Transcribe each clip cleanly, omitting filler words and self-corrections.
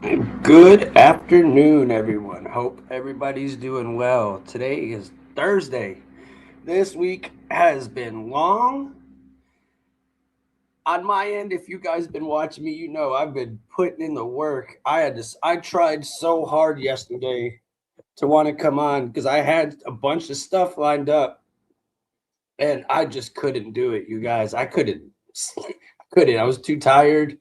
Good afternoon, everyone. Hope everybody's doing well. Today is Thursday. This week has been long. On my end, if you guys been watching me, you know I've been putting in the work. I tried so hard yesterday to want to come on because I had a bunch of stuff lined up and I just couldn't do it, you guys. I couldn't. I couldn't. I was too tired.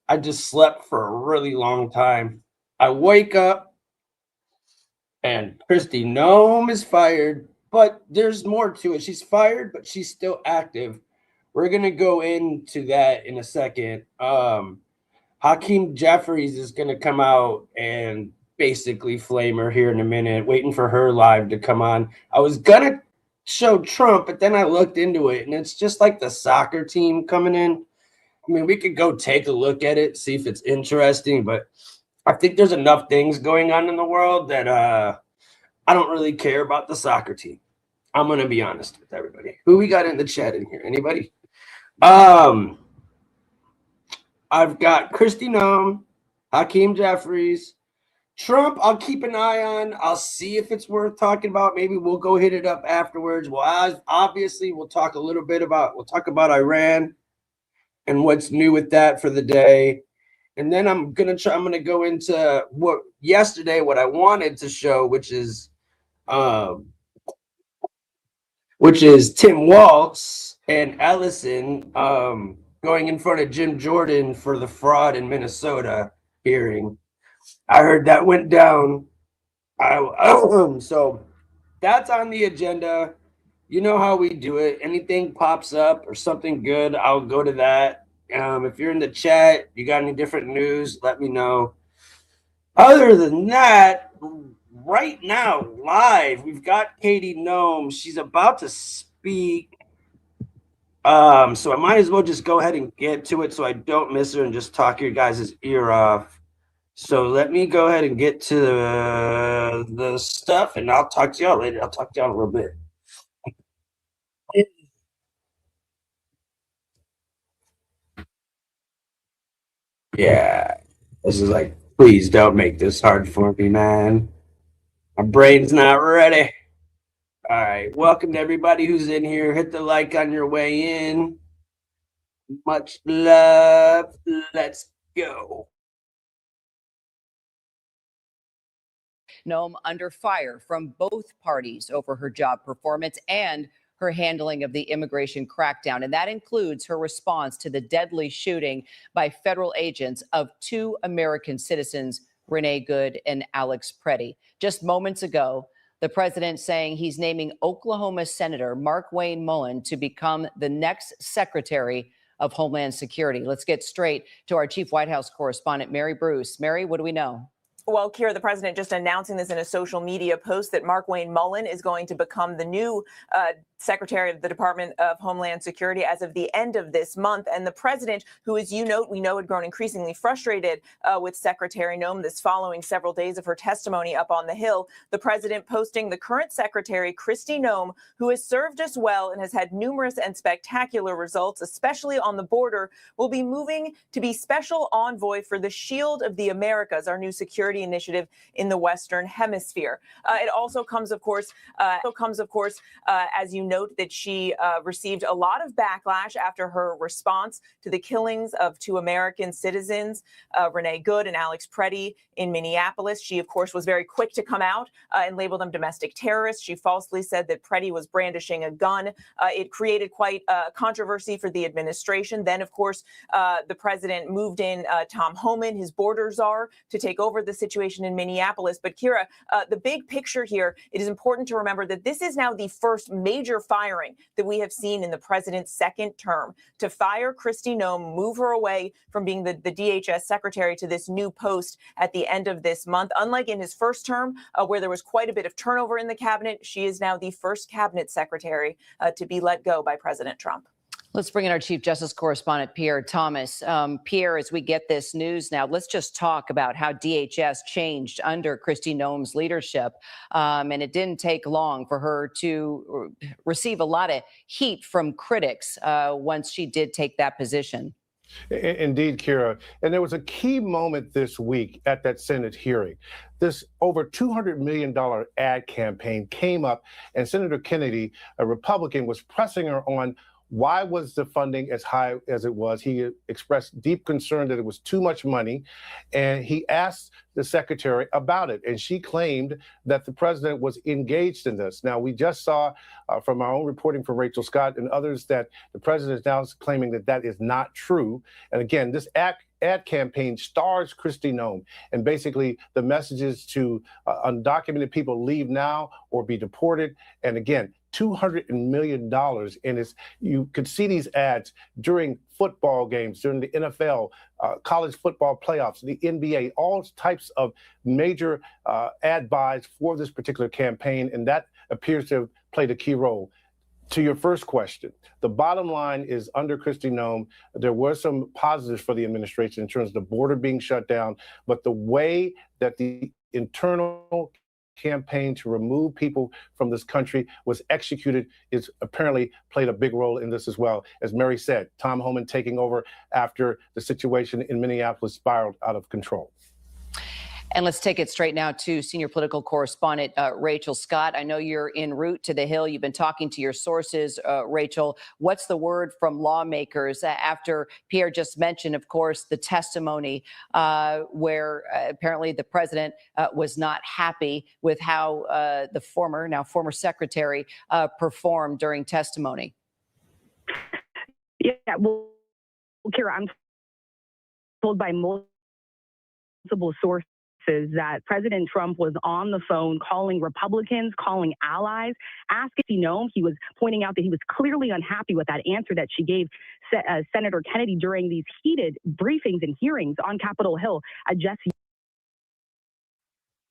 I just slept for a really long time. I wake up and Kristi Noem is fired, but there's more to it. She's fired, but she's still active. We're gonna go into that in a second. Hakeem Jeffries is gonna come out and basically flame her here in a minute, waiting for her live to come on. I was gonna show Trump, but then I looked into it and it's just like the soccer team coming in. I mean, we could go take a look at it, see if it's interesting, but I think there's enough things going on in the world that I don't really care about the soccer team. I'm gonna be honest with everybody. Who we got in the chat in here? Anybody? Um, I've got Kristi Noem, Hakeem Jeffries, Trump. I'll keep an eye on. I'll see if it's worth talking about. Maybe we'll go hit it up afterwards. Well, obviously, we'll talk a little bit about. We'll talk about Iran and what's new with that for the day. And then I'm gonna go into what yesterday what I wanted to show, um, which is Tim Walz and Ellison going in front of Jim Jordan for the fraud in Minnesota hearing. I heard that went down. So that's on the agenda. You know how we do it. Anything pops up or something good, I'll go to that. If you're in the chat, you got any different news, let me know. Other than that, right now, live, we've got Katie Noem. She's about to speak. So I might as well just go ahead and get to it so I don't miss her and just talk your guys' ear off. So let me go ahead and get to the stuff and I'll talk to y'all later. I'll talk to y'all in a little bit. Yeah. This is like, please don't make this hard for me, man. My brain's not ready. All right. Welcome to everybody who's in here. Hit the like on your way in. Much love. Let's go. Noem under fire from both parties over her job performance and her handling of the immigration crackdown. And that includes her response to the deadly shooting by federal agents of two American citizens, Renee Good and Alex Preddy. Just moments ago, the president saying he's naming Oklahoma Senator Markwayne Mullen to become the next Secretary of Homeland Security. Let's get straight to our chief White House correspondent, Mary Bruce. Mary, what do we know? Well, Kira, the president just announcing this in a social media post that Markwayne Mullen is going to become the new Secretary of the Department of Homeland Security as of the end of this month. And the president, who, as you note, we know had grown increasingly frustrated with Secretary Noem this following several days of her testimony up on the Hill, the president posting the current secretary, Kristi Noem, who has served us well and has had numerous and spectacular results, especially on the border, will be moving to be special envoy for the Shield of the Americas, our new security initiative in the Western Hemisphere. It also comes, of course, as you note, that she received a lot of backlash after her response to the killings of two American citizens, Renee Good and Alex Preddy, in Minneapolis. She, of course, was very quick to come out and label them domestic terrorists. She falsely said that Preddy was brandishing a gun. It created quite a controversy for the administration. Then, of course, the president moved in Tom Homan, his border czar, to take over the situation in Minneapolis. But Kira, the big picture here, it is important to remember that this is now the first major firing that we have seen in the president's second term. To fire Kristi Noem, move her away from being the DHS secretary to this new post at the end of this month. Unlike in his first term, where there was quite a bit of turnover in the cabinet, she is now the first cabinet secretary to be let go by President Trump. Let's bring in our Chief Justice correspondent, Pierre Thomas. Pierre, as we get this news now, let's just talk about how DHS changed under Kristi Noem's leadership. And it didn't take long for her to receive a lot of heat from critics once she did take that position. Indeed, Kira. And there was a key moment this week at that Senate hearing. This over $200 million ad campaign came up, and Senator Kennedy, a Republican, was pressing her on why was the funding as high as it was. He expressed deep concern that it was too much money, and he asked the secretary about it, and she claimed that the president was engaged in this. Now, we just saw from our own reporting from Rachel Scott and others that the president is now claiming that that is not true. And again, this ad campaign stars Kristi Noem, and basically the messages to undocumented people leave now or be deported. And again, $200 million. And you could see these ads during football games, during the NFL, college football playoffs, the NBA, all types of major ad buys for this particular campaign. And that appears to have played a key role. To your first question, the bottom line is under Kristi Noem, there were some positives for the administration in terms of the border being shut down, but the way that the internal campaign to remove people from this country was executed is apparently played a big role in this as well. As Mary said, Tom Homan taking over after the situation in Minneapolis spiraled out of control. And let's take it straight now to senior political correspondent Rachel Scott. I know you're en route to the Hill. You've been talking to your sources, Rachel. What's the word from lawmakers after Pierre just mentioned, of course, the testimony where apparently the president was not happy with how the now former secretary performed during testimony? Yeah, well, Kira, I'm told by multiple sources that President Trump was on the phone calling Republicans, calling allies, asking Noem. He was pointing out that he was clearly unhappy with that answer that she gave Senator Kennedy during these heated briefings and hearings on Capitol Hill.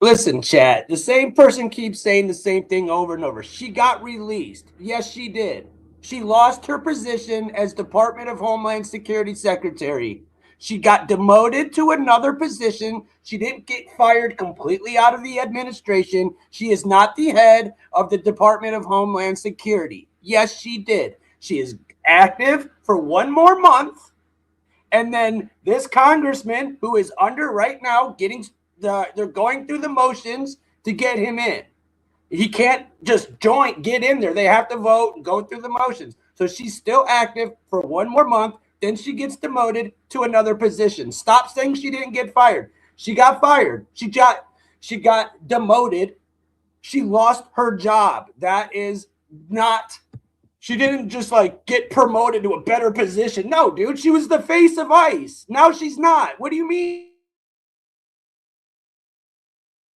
Listen, chat, the same person keeps saying the same thing over and over. She got released. Yes, she did. She lost her position as Department of Homeland Security Secretary. She got demoted to another position. She didn't get fired completely out of the administration. She is not the head of the Department of Homeland Security. Yes, she did. She is active for one more month. And then this congressman who is under right now they're going through the motions to get him in. He can't just get in there. They have to vote and go through the motions. So she's still active for one more month. Then she gets demoted to another position. Stop saying she didn't get fired. She got fired. She got demoted. She lost her job. That is not, she didn't just get promoted to a better position. No, dude, she was the face of ICE. Now she's not. What do you mean?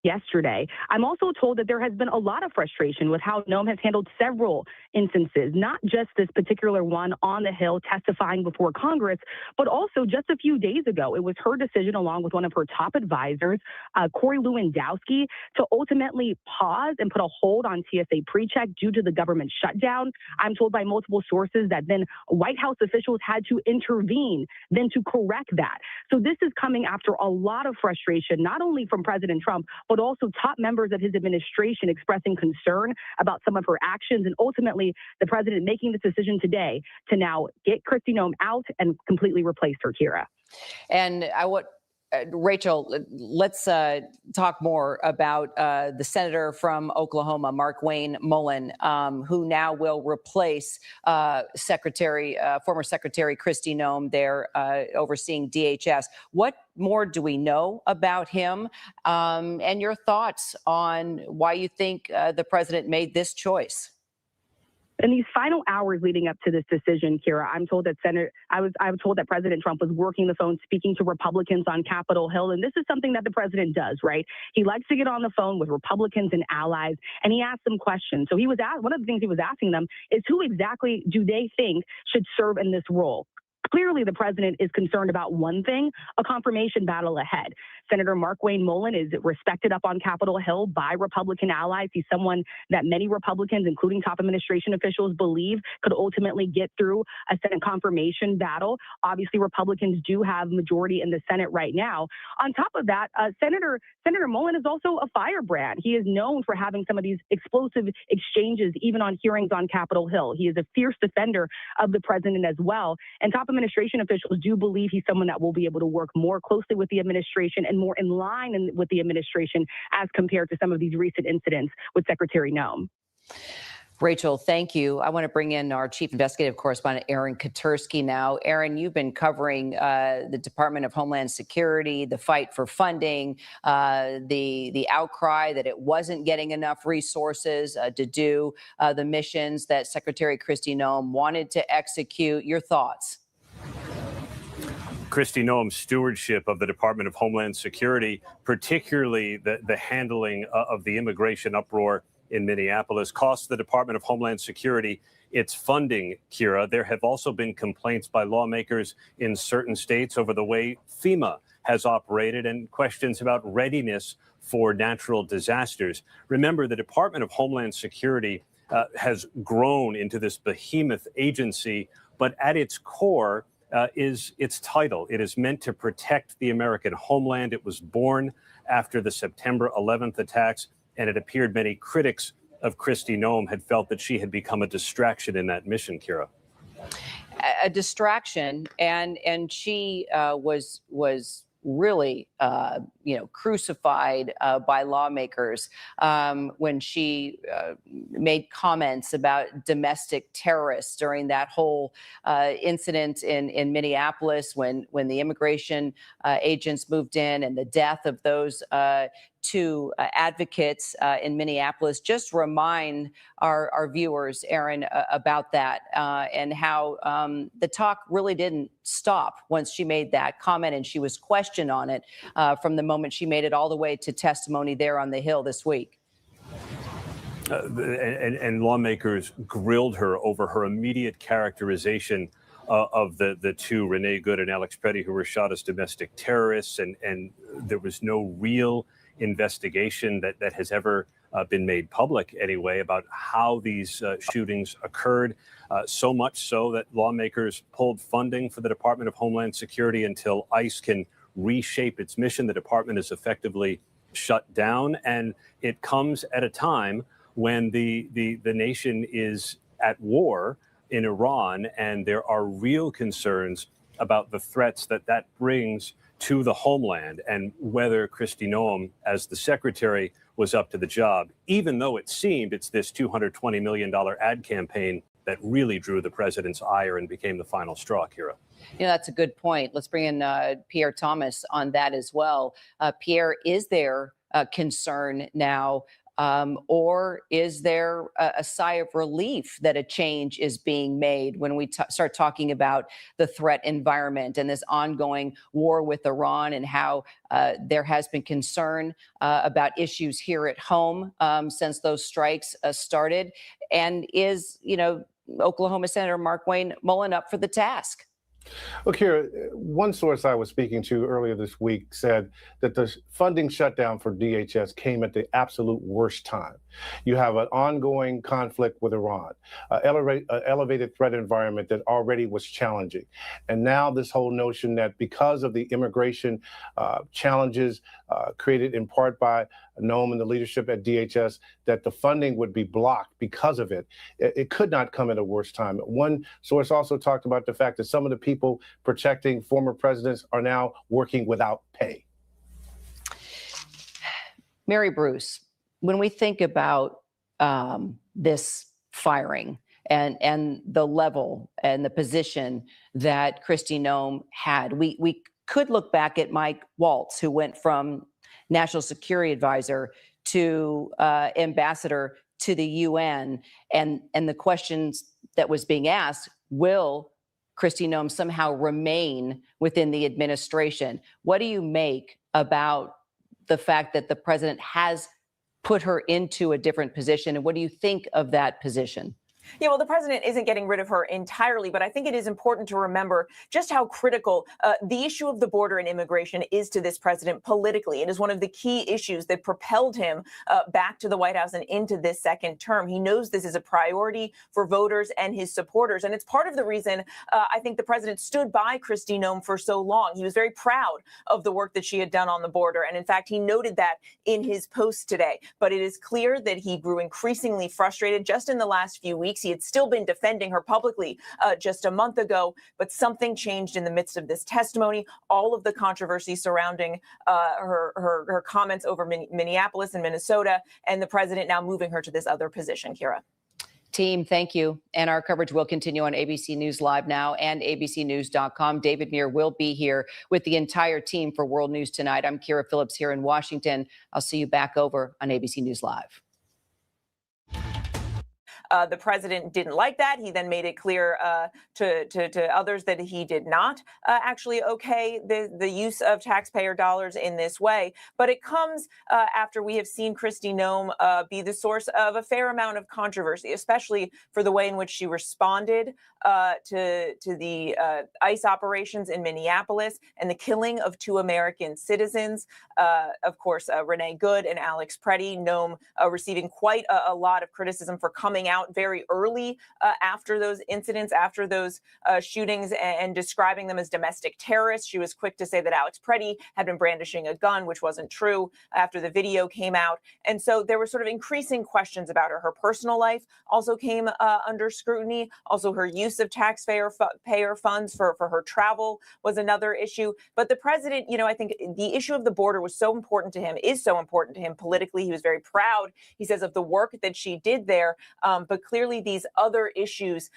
Yesterday. I'm also told that there has been a lot of frustration with how Noem has handled several instances, not just this particular one on the Hill testifying before Congress, but also just a few days ago, it was her decision along with one of her top advisors, Corey Lewandowski, to ultimately pause and put a hold on TSA PreCheck due to the government shutdown. I'm told by multiple sources that then White House officials had to intervene then to correct that. So this is coming after a lot of frustration, not only from President Trump, but also top members of his administration expressing concern about some of her actions, and ultimately the president making this decision today to now get Kristi Noem out and completely replace her, Kira. And Rachel, let's talk more about the senator from Oklahoma, Markwayne Mullen, who now will replace former Secretary Kristi Noem there overseeing DHS. What more do we know about him, and your thoughts on why you think the president made this choice? In these final hours leading up to this decision, Kira, I'm told that I was told that President Trump was working the phone, speaking to Republicans on Capitol Hill. And this is something that the president does, right? He likes to get on the phone with Republicans and allies, and he asks them questions. So one of the things he was asking them is who exactly do they think should serve in this role? Clearly, the president is concerned about one thing, a confirmation battle ahead. Senator Markwayne Mullen is respected up on Capitol Hill by Republican allies. He's someone that many Republicans, including top administration officials, believe could ultimately get through a Senate confirmation battle. Obviously, Republicans do have majority in the Senate right now. On top of that, Senator Mullen is also a firebrand. He is known for having some of these explosive exchanges, even on hearings on Capitol Hill. He is a fierce defender of the president as well. And top administration officials do believe he's someone that will be able to work more closely with the administration and more in line with the administration as compared to some of these recent incidents with Secretary Noem. Rachel, thank you. I want to bring in our chief investigative correspondent, Aaron Katersky now. Aaron, you've been covering the Department of Homeland Security, the fight for funding, the outcry that it wasn't getting enough resources to do the missions that Secretary Kristi Noem wanted to execute. Your thoughts? Kristi Noem's stewardship of the Department of Homeland Security, particularly the handling of the immigration uproar in Minneapolis, cost the Department of Homeland Security its funding, Kira. There have also been complaints by lawmakers in certain states over the way FEMA has operated and questions about readiness for natural disasters. Remember, the Department of Homeland Security has grown into this behemoth agency, but at its core is its title. It is meant to protect the American homeland. It was born after the September 11th attacks, and it appeared many critics of Kristi Noem had felt that she had become a distraction in that mission, Kira. A distraction, and she was really crucified by lawmakers when she made comments about domestic terrorists during that whole incident in Minneapolis when the immigration agents moved in, and the death of those two advocates in Minneapolis. Just remind our viewers, Aaron, about that and how the talk really didn't stop once she made that comment, and she was questioned on it from the moment she made it all the way to testimony there on the Hill this week. And lawmakers grilled her over her immediate characterization of the two, Renee Good and Alex Petty, who were shot as domestic terrorists, and there was no real investigation that has ever been made public anyway about how these shootings occurred, so much so that lawmakers pulled funding for the Department of Homeland Security until ICE can reshape its mission. The department is effectively shut down, and it comes at a time when the nation is at war in Iran, and there are real concerns about the threats that brings to the homeland, and whether Kristi Noem, as the secretary, was up to the job, even though it seemed it's this $220 million ad campaign that really drew the president's ire and became the final straw, Kira. That's a good point. Let's bring in Pierre Thomas on that as well. Pierre, is there a concern now, or is there a sigh of relief that a change is being made when we start talking about the threat environment and this ongoing war with Iran, and how there has been concern about issues here at home since those strikes started? And is, Oklahoma Senator Markwayne Mullen up for the task? Look here, one source I was speaking to earlier this week said that the funding shutdown for DHS came at the absolute worst time. You have an ongoing conflict with Iran, elevated threat environment that already was challenging. And now this whole notion that because of the immigration challenges created in part by Noem and the leadership at DHS, that the funding would be blocked because of it. It could not come at a worse time. One source also talked about the fact that some of the people protecting former presidents are now working without pay. Mary Bruce, when we think about this firing and the level and the position that Kristi Noem had, we could look back at Mike Walz, who went from National Security Advisor to ambassador to the UN, and the questions that was being asked: will Kristi Noem somehow remain within the administration? What do you make about the fact that the president has put her into a different position, and what do you think of that position? Yeah, well, the president isn't getting rid of her entirely, but I think it is important to remember just how critical the issue of the border and immigration is to this president politically. It is one of the key issues that propelled him back to the White House and into this second term. He knows this is a priority for voters and his supporters, and it's part of the reason I think the president stood by Kristi Noem for so long. He was very proud of the work that she had done on the border, and in fact, he noted that in his post today. But it is clear that he grew increasingly frustrated just in the last few weeks. weeks. He had still been defending her publicly just a month ago, but something changed in the midst of this testimony. All of the controversy surrounding her comments over Minneapolis and Minnesota, and the president now moving her to this other position. Kira. Team, thank you. And our coverage will continue on ABC News Live now and abcnews.com. David Muir will be here with the entire team for World News Tonight. I'm Kira Phillips here in Washington. I'll see you back over on ABC News Live. The president didn't like that. He then made it clear to others that he did not actually okay the use of taxpayer dollars in this way. But it comes after we have seen Kristi Noem be the source of a fair amount of controversy, especially for the way in which she responded to the ICE operations in Minneapolis and the killing of 2 American citizens. Of course, Renee Good and Alex Preddy. Noem receiving quite a lot of criticism for coming out very early after those incidents, after those shootings, and describing them as domestic terrorists. She was quick to say that Alex Preddy had been brandishing a gun, which wasn't true, after the video came out. And so there were sort of increasing questions about her. Her personal life also came under scrutiny. Also, her use of taxpayer funds for her travel was another issue. But the president, I think the issue of the border was so important to him, is so important to him politically. He was very proud, he says, of the work that she did there. But clearly these other issues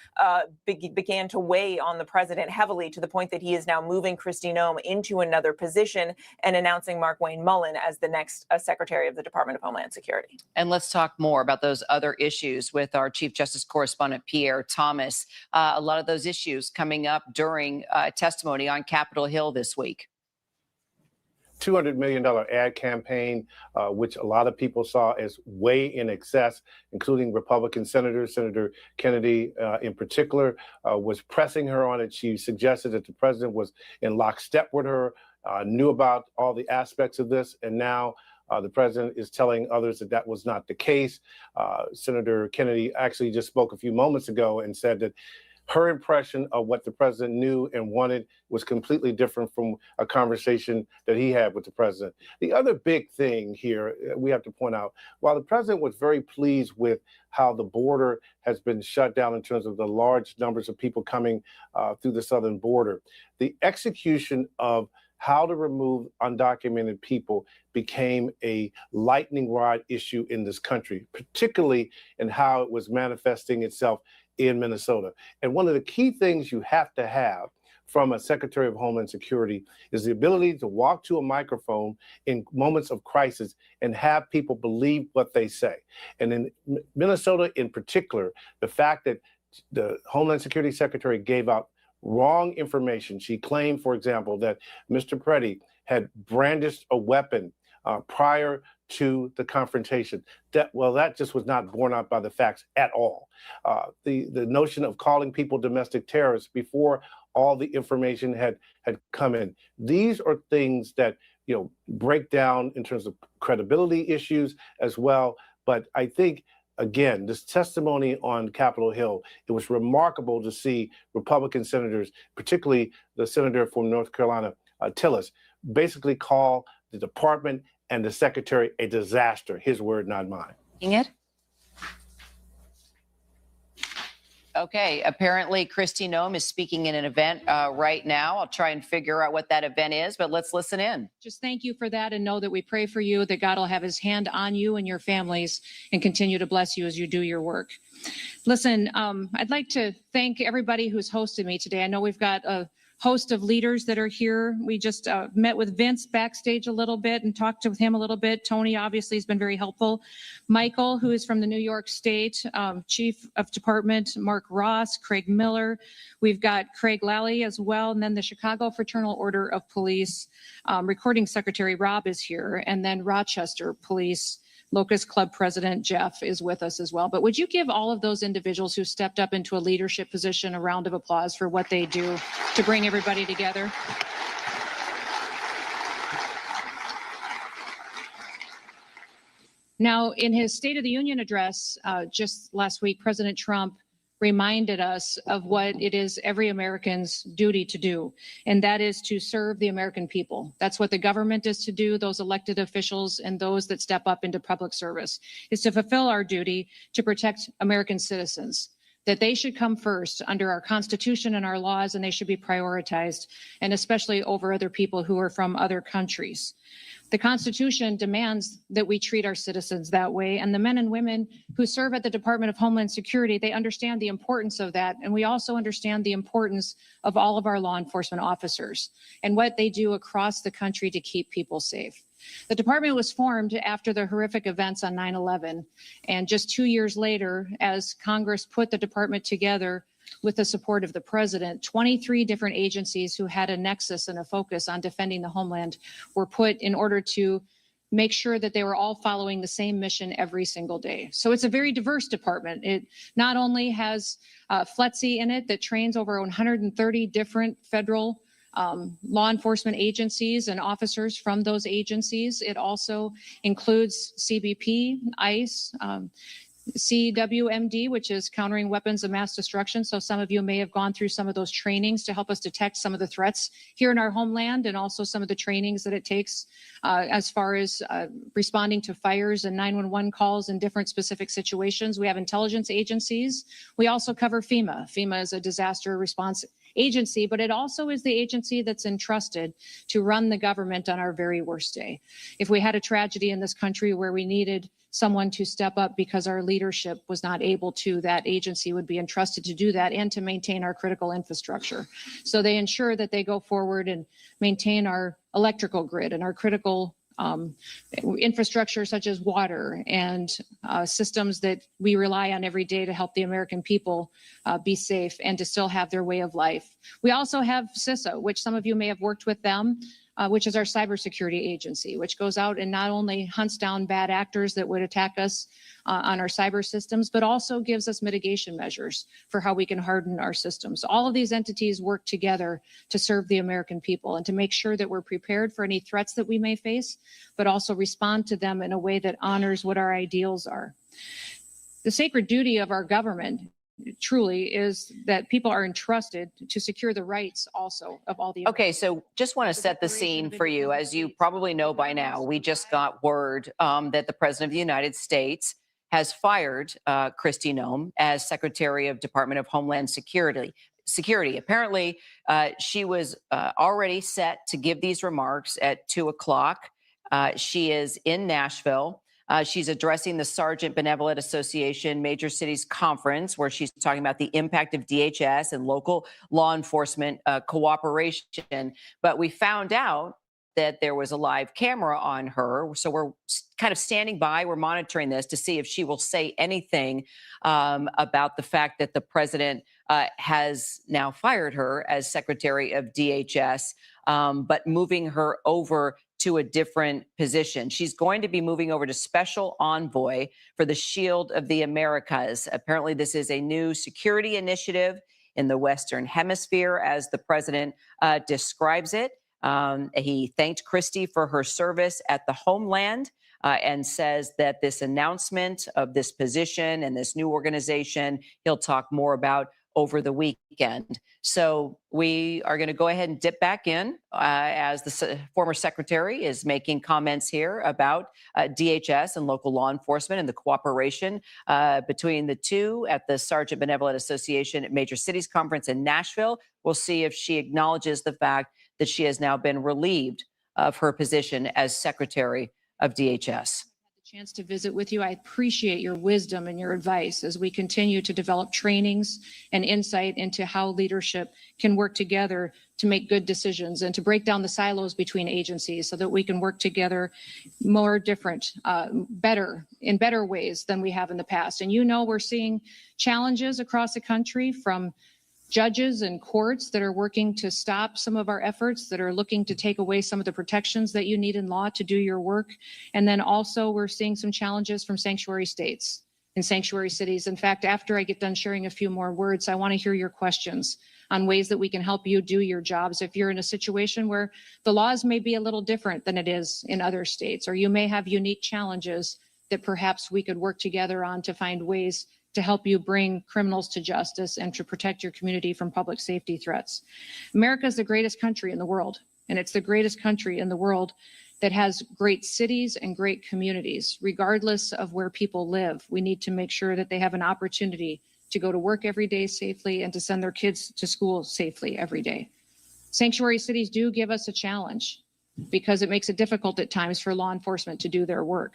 began to weigh on the president heavily, to the point that he is now moving Kristi Noem into another position and announcing Markwayne Mullen as the next Secretary of the Department of Homeland Security. And let's talk more about those other issues with our Chief Justice correspondent, Pierre Thomas. A lot of those issues coming up during testimony on Capitol Hill this week. $200 million ad campaign, which a lot of people saw as way in excess, including Republican senators. Senator Kennedy, in particular, was pressing her on it. She suggested that the president was in lockstep with her, knew about all the aspects of this, and now the president is telling others that that was not the case. Senator Kennedy actually just spoke a few moments ago and said that her impression of what the president knew and wanted was completely different from a conversation that he had with the president. The other big thing here we have to point out, while the president was very pleased with how the border has been shut down in terms of the large numbers of people coming through the southern border, the execution of how to remove undocumented people became a lightning rod issue in this country, particularly in how it was manifesting itself in Minnesota. And one of the key things you have to have from a Secretary of Homeland Security is the ability to walk to a microphone in moments of crisis and have people believe what they say. And in Minnesota in particular, the fact that the Homeland Security Secretary gave out wrong information. She claimed, for example, that Mr. Preddy had brandished a weapon prior to the confrontation. That just was not borne out by the facts at all. The notion of calling people domestic terrorists before all the information had come in. These are things that break down in terms of credibility issues as well. But I think, again, this testimony on Capitol Hill, it was remarkable to see Republican senators, particularly the senator from North Carolina, Tillis, basically call the department and the secretary a disaster. His word, not mine. Okay, apparently Kristi Noem is speaking in an event right now. I'll try and figure out what that event is, but let's listen in. Just thank you for that, and know that we pray for you, that God will have his hand on you and your families and continue to bless you as you do your work. Listen, I'd like to thank everybody who's hosted me today. I know we've got a host of leaders that are here. We just met with Vince backstage a little bit and talked with him a little bit. Tony obviously has been very helpful. Michael, who is from the New York State, Chief of Department, Mark Ross, Craig Miller. We've got Craig Lally as well. And then the Chicago Fraternal Order of Police Recording Secretary Rob is here. And then Rochester Police Locust Club President Jeff is with us as well. But would you give all of those individuals who stepped up into a leadership position a round of applause for what they do to bring everybody together? Now, in his State of the Union address just last week, President Trump reminded us of what it is every American's duty to do, and that is to serve the American people. That's what the government is to do, those elected officials and those that step up into public service, is to fulfill our duty to protect American citizens. that they should come first under our Constitution and our laws, and they should be prioritized, and especially over other people who are from other countries. The Constitution demands that we treat our citizens that way, and the men and women who serve at the Department of Homeland Security, they understand the importance of that, and we also understand the importance of all of our law enforcement officers and what they do across the country to keep people safe. The department was formed after the horrific events on 9/11, and just 2 years later, as Congress put the department together with the support of the president, 23 different agencies who had a nexus and a focus on defending the homeland were put in order to make sure that they were all following the same mission every single day. So it's a very diverse department. It not only has FLETC in it that trains over 130 different federal law enforcement agencies and officers from those agencies. It also includes CBP, ICE, CWMD, which is countering weapons of mass destruction. So some of you may have gone through some of those trainings to help us detect some of the threats here in our homeland, and also some of the trainings that it takes as far as responding to fires and 911 calls in different specific situations. We have intelligence agencies. We also cover FEMA. FEMA is a disaster response agency, but it also is the agency that's entrusted to run the government on our very worst day. If we had a tragedy in this country where we needed someone to step up because our leadership was not able to, that agency would be entrusted to do that and to maintain our critical infrastructure. So they ensure that they go forward and maintain our electrical grid and our critical infrastructure such as water and systems that we rely on every day to help the American people be safe and to still have their way of life. We also have CISA, which some of you may have worked with them, which is our cybersecurity agency, which goes out and not only hunts down bad actors that would attack us on our cyber systems, but also gives us mitigation measures for how we can harden our systems. All of these entities work together to serve the American people and to make sure that we're prepared for any threats that we may face, but also respond to them in a way that honors what our ideals are. The sacred duty of our government truly is that people are entrusted to secure the rights also of all the. Okay, so just want to set the scene for you. As you probably know by now, we just got word that the President of the United States has fired Kristi Noem as Secretary of Department of Homeland Security. Apparently, she was already set to give these remarks at 2 o'clock. She is in Nashville. She's addressing the Sergeant Benevolent Association Major Cities Conference, where she's talking about the impact of DHS and local law enforcement cooperation. But we found out that there was a live camera on her. So we're kind of standing by. We're monitoring this to see if she will say anything about the fact that the president has now fired her as Secretary of DHS, but moving her over to a different position. She's going to be moving over to Special Envoy for the Shield of the Americas. Apparently, this is a new security initiative in the Western Hemisphere, as the president describes it. He thanked Kristi for her service at the homeland and says that this announcement of this position and this new organization, he'll talk more about over the weekend. So we are going to go ahead and dip back in as the former secretary is making comments here about DHS and local law enforcement and the cooperation between the two at the Sergeant Benevolent Association Major Cities Conference in Nashville. We'll see if she acknowledges the fact that she has now been relieved of her position as Secretary of DHS. Chance to visit with you. I appreciate your wisdom and your advice as we continue to develop trainings and insight into how leadership can work together to make good decisions and to break down the silos between agencies so that we can work together more different, in better ways than we have in the past. And you know, we're seeing challenges across the country from judges and courts that are working to stop some of our efforts, that are looking to take away some of the protections that you need in law to do your work. And then also we're seeing some challenges from sanctuary states and sanctuary cities. In fact, after I get done sharing a few more words, I want to hear your questions on ways that we can help you do your jobs. If you're in a situation where the laws may be a little different than it is in other states, or you may have unique challenges that perhaps we could work together on to find ways to help you bring criminals to justice and to protect your community from public safety threats. America is the greatest country in the world, and it's the greatest country in the world that has great cities and great communities. Regardless of where people live, we need to make sure that they have an opportunity to go to work every day safely and to send their kids to school safely every day. Sanctuary cities do give us a challenge because it makes it difficult at times for law enforcement to do their work.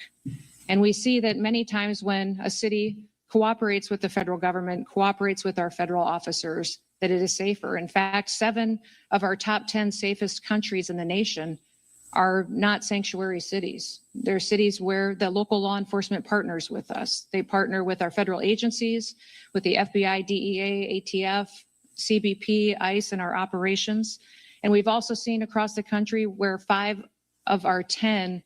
And we see that many times when a city cooperates with the federal government, cooperates with our federal officers, that it is safer. In fact, 7 of our top 10 safest countries in the nation are not sanctuary cities. They're cities where the local law enforcement partners with us. They partner with our federal agencies, with the FBI, DEA, ATF, CBP, ICE, and our operations. And we've also seen across the country where 5 of our 10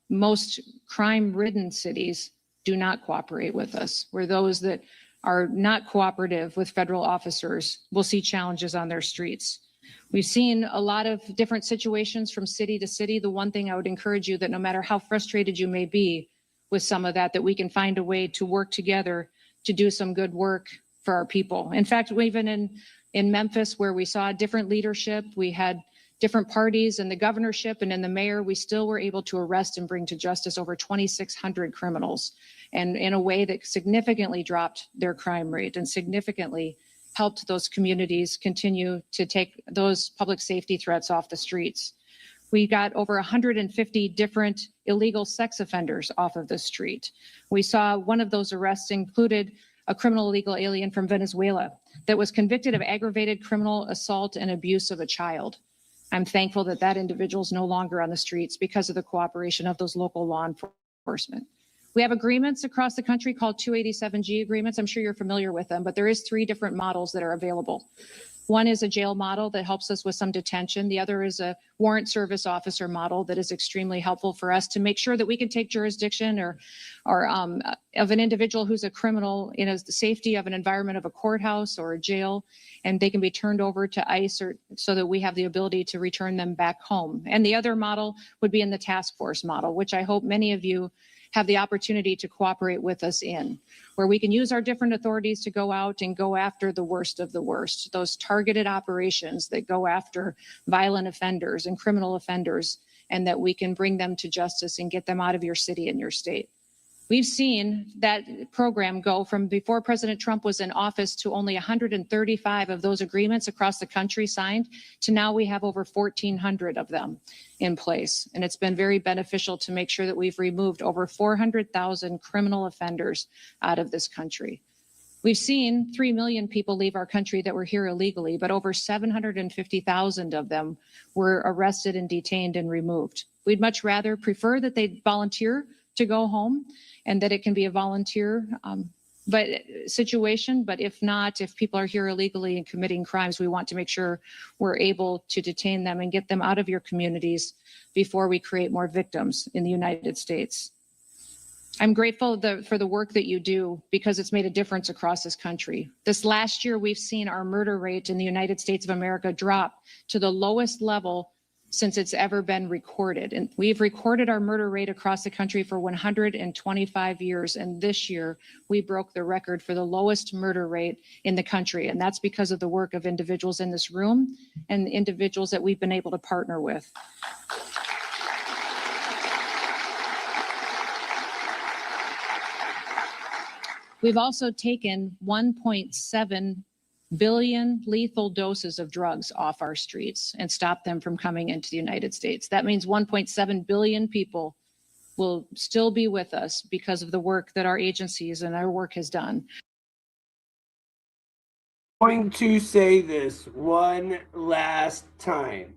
most crime-ridden cities do not cooperate with us, where those that are not cooperative with federal officers will see challenges on their streets. We've seen a lot of different situations from city to city. The one thing I would encourage you that no matter how frustrated you may be with some of that we can find a way to work together to do some good work for our people. In fact, even in Memphis, where we saw different leadership, we had different parties in the governorship and in the mayor, we still were able to arrest and bring to justice over 2,600 criminals, and in a way that significantly dropped their crime rate and significantly helped those communities continue to take those public safety threats off the streets. We got over 150 different illegal sex offenders off of the street. We saw one of those arrests included a criminal illegal alien from Venezuela that was convicted of aggravated criminal assault and abuse of a child. I'm thankful that that individual is no longer on the streets because of the cooperation of those local law enforcement. We have agreements across the country called 287G agreements. I'm sure you're familiar with them, but there is 3 different models that are available. One is a jail model that helps us with some detention. The other is a warrant service officer model that is extremely helpful for us to make sure that we can take jurisdiction or of an individual who's a criminal in the safety of an environment of a courthouse or a jail, and they can be turned over to ICE or so that we have the ability to return them back home. And the other model would be in the task force model, which I hope many of you have the opportunity to cooperate with us in, where we can use our different authorities to go out and go after the worst of the worst, those targeted operations that go after violent offenders and criminal offenders, and that we can bring them to justice and get them out of your city and your state. We've seen that program go from before President Trump was in office to only 135 of those agreements across the country signed to now we have over 1,400 of them in place. And it's been very beneficial to make sure that we've removed over 400,000 criminal offenders out of this country. We've seen 3 million people leave our country that were here illegally, but over 750,000 of them were arrested and detained and removed. We'd much rather prefer that they volunteer to go home and that it can be a volunteer situation. But if not, if people are here illegally and committing crimes, we want to make sure we're able to detain them and get them out of your communities before we create more victims in the United States. I'm grateful for the work that you do because it's made a difference across this country. This last year, we've seen our murder rate in the United States of America drop to the lowest level since it's ever been recorded. And we've recorded our murder rate across the country for 125 years. And this year, we broke the record for the lowest murder rate in the country. And that's because of the work of individuals in this room and individuals that we've been able to partner with. We've also taken 1.7 billion lethal doses of drugs off our streets and stopped them from coming into the United States. That means 1.7 billion people will still be with us because of the work that our agencies and our work has done. I'm going to say this one last time.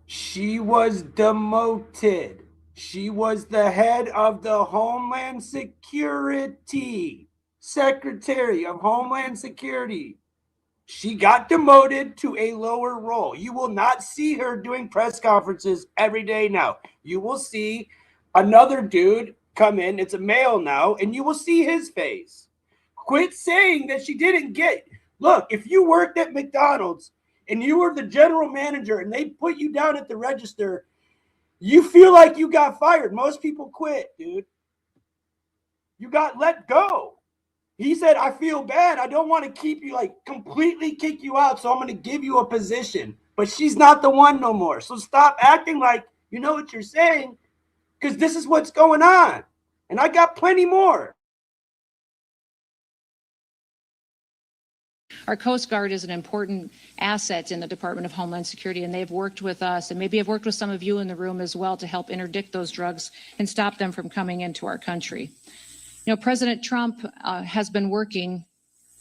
She was demoted. She was the head of the Homeland Security, Secretary of Homeland Security. She got demoted to a lower role. You will not see her doing press conferences every day now. You will see another dude come in. It's a male now, and you will see his face. Quit saying that she didn't get. Look, if you worked at McDonald's and you were the general manager and they put you down at the register, you feel like you got fired. Most people quit, dude. You got let go. He said, I feel bad. I don't want to keep you, like, completely kick you out, so I'm going to give you a position. But she's not the one no more. So stop acting like you know what you're saying, because this is what's going on. And I got plenty more. Our Coast Guard is an important asset in the Department of Homeland Security, and they've worked with us, and maybe have worked with some of you in the room as well, to help interdict those drugs and stop them from coming into our country. You know, President Trump has been working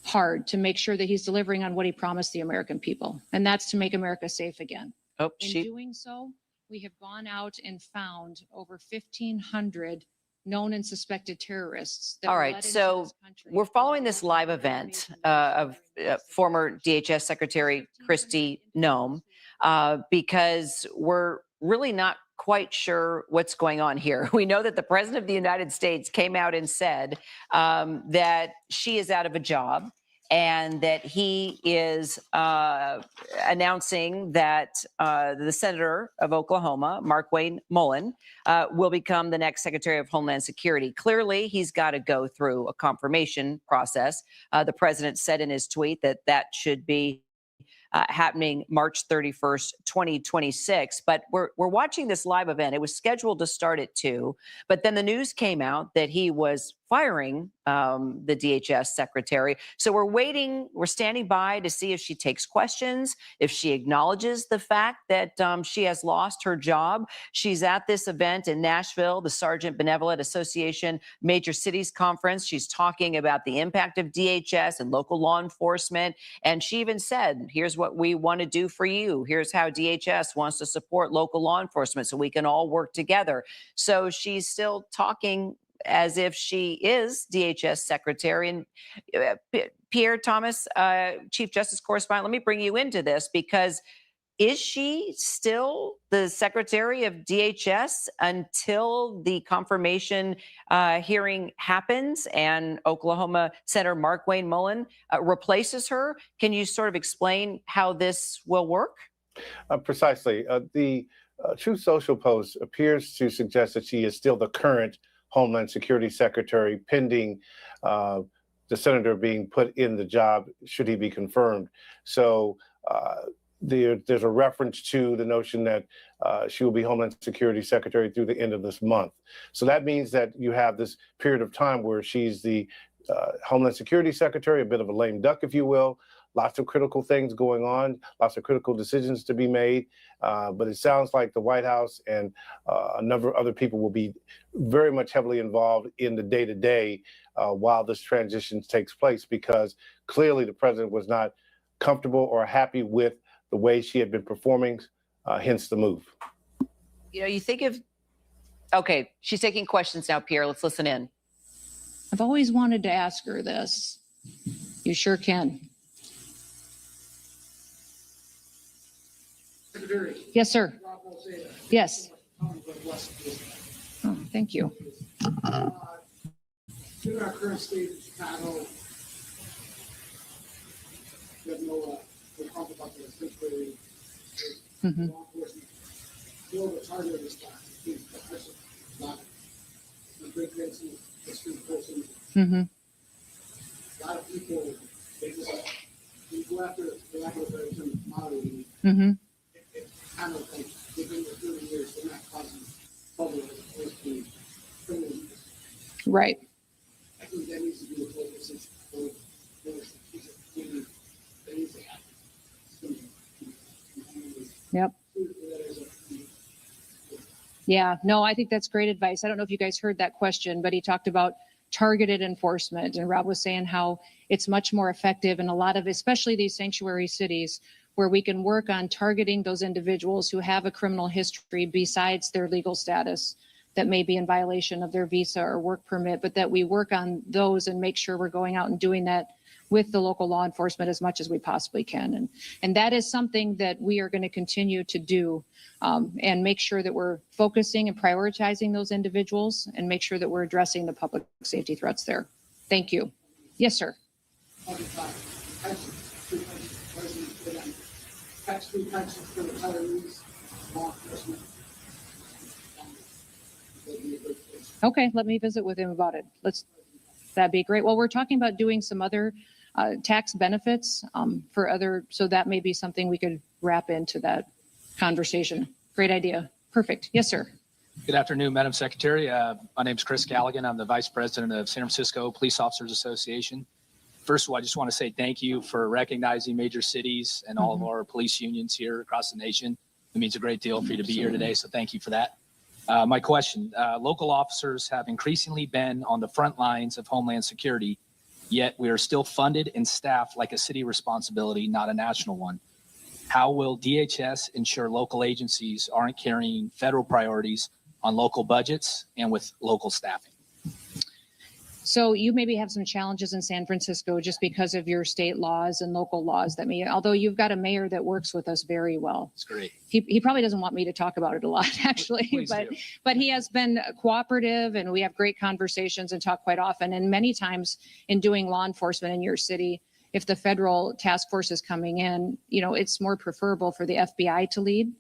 hard to make sure that he's delivering on what he promised the American people, and that's to make America safe again. Oh, In doing so, we have gone out and found over 1,500 known and suspected terrorists. That all were right. let into So this country. we're following this live event of former DHS Secretary Kristi Noem because we're really not quite sure what's going on here. We know that the President of the United States came out and said that she is out of a job, and that he is announcing that the senator of Oklahoma, Mullen, will become the next Secretary of Homeland Security. Clearly, he's got to go through a confirmation process. The president said in his tweet that that should be happening March 31st, 2026. But we're watching this live event. It was scheduled to start at 2, but then the news came out that he was firing the DHS secretary. So we're standing by to see if she takes questions, if she acknowledges the fact that she has lost her job. She's at this event in Nashville, the Sergeant Benevolent Association Major Cities Conference. She's talking about the impact of DHS and local law enforcement. And she even said, here's what we want to do for you. Here's how DHS wants to support local law enforcement so we can all work together. So she's still talking as if she is DHS secretary. And Pierre Thomas, Chief Justice Correspondent, let me bring you into this, because is she still the secretary of DHS until the confirmation hearing happens and Oklahoma Senator Markwayne Mullen replaces her? Can you sort of explain how this will work? Precisely. The Truth Social post appears to suggest that she is still the current Homeland Security Secretary, pending the senator being put in the job should he be confirmed. So there's a reference to the notion that she will be Homeland Security Secretary through the end of this month. So that means that you have this period of time where she's the Homeland Security Secretary, a bit of a lame duck, if you will. Lots of critical things going on, lots of critical decisions to be made. But it sounds like the White House and a number of other people will be very much heavily involved in the day-to-day while this transition takes place, because clearly the president was not comfortable or happy with the way she had been performing, hence the move. You know, you think of, okay, she's taking questions now, Pierre. Let's listen in. I've always wanted to ask her this. You sure can. Secretary. Yes, sir. Yes. Oh, thank you. Given our current state of Chicago, we have no talk about the temporary law enforcement. More of a target of this class. A lot of great Benson, extreme person. A lot of people, they just go after the lack of a better term, commodity. Kind of like they've been there 30 years, they're not causing trouble as opposed to criminal use. Right. I think that needs to be the focus. It's that needs to happen. Yep. Yeah, no, I think that's great advice. I don't know if you guys heard that question, but he talked about targeted enforcement. And Rob was saying how it's much more effective in a lot of, especially these sanctuary cities, where we can work on targeting those individuals who have a criminal history besides their legal status that may be in violation of their visa or work permit, but that we work on those and make sure we're going out and doing that with the local law enforcement as much as we possibly can. And that is something that we are going to continue to do and make sure that we're focusing and prioritizing those individuals and make sure that we're addressing the public safety threats there. Thank you. Yes, sir. Tax-free pensions for retirees, law enforcement. Okay, let me visit with him about it. That'd be great. Well, we're talking about doing some other tax benefits for other, so that may be something we could wrap into that conversation. Great idea. Perfect. Yes, sir. Good afternoon, Madam Secretary. My name is Chris Galligan. I'm the Vice President of San Francisco Police Officers Association. First of all, I just want to say thank you for recognizing major cities and all of our police unions here across the nation. It means a great deal for you to be here today, so thank you for that. My question, local officers have increasingly been on the front lines of Homeland Security, yet we are still funded and staffed like a city responsibility, not a national one. How will DHS ensure local agencies aren't carrying federal priorities on local budgets and with local staffing? So you maybe have some challenges in San Francisco just because of your state laws and local laws that may, although you've got a mayor that works with us very well. That's great. He probably doesn't want me to talk about it a lot, actually, Please do. but he has been cooperative, and we have great conversations and talk quite often. And many times in doing law enforcement in your city, if the federal task force is coming in, you know, it's more preferable for the FBI to lead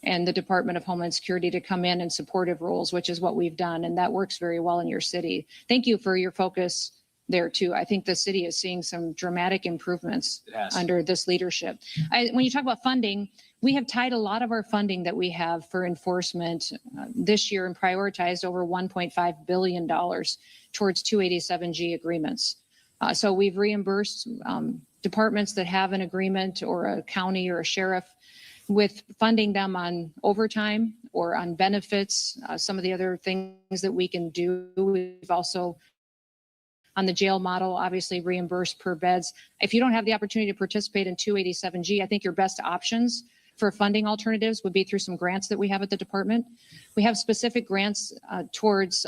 and the Department of Homeland Security to come in supportive roles, which is what we've done. And that works very well in your city. Thank you for your focus there too. I think the city is seeing some dramatic improvements under this leadership. When you talk about funding, we have tied a lot of our funding that we have for enforcement this year and prioritized over $1.5 billion towards 287G agreements. So we've reimbursed departments that have an agreement, or a county or a sheriff, with funding them on overtime or on benefits, some of the other things that we can do. We've also, on the jail model, obviously reimbursed per beds. If you don't have the opportunity to participate in 287G, I think your best options for funding alternatives would be through some grants that we have at the department. We have specific grants towards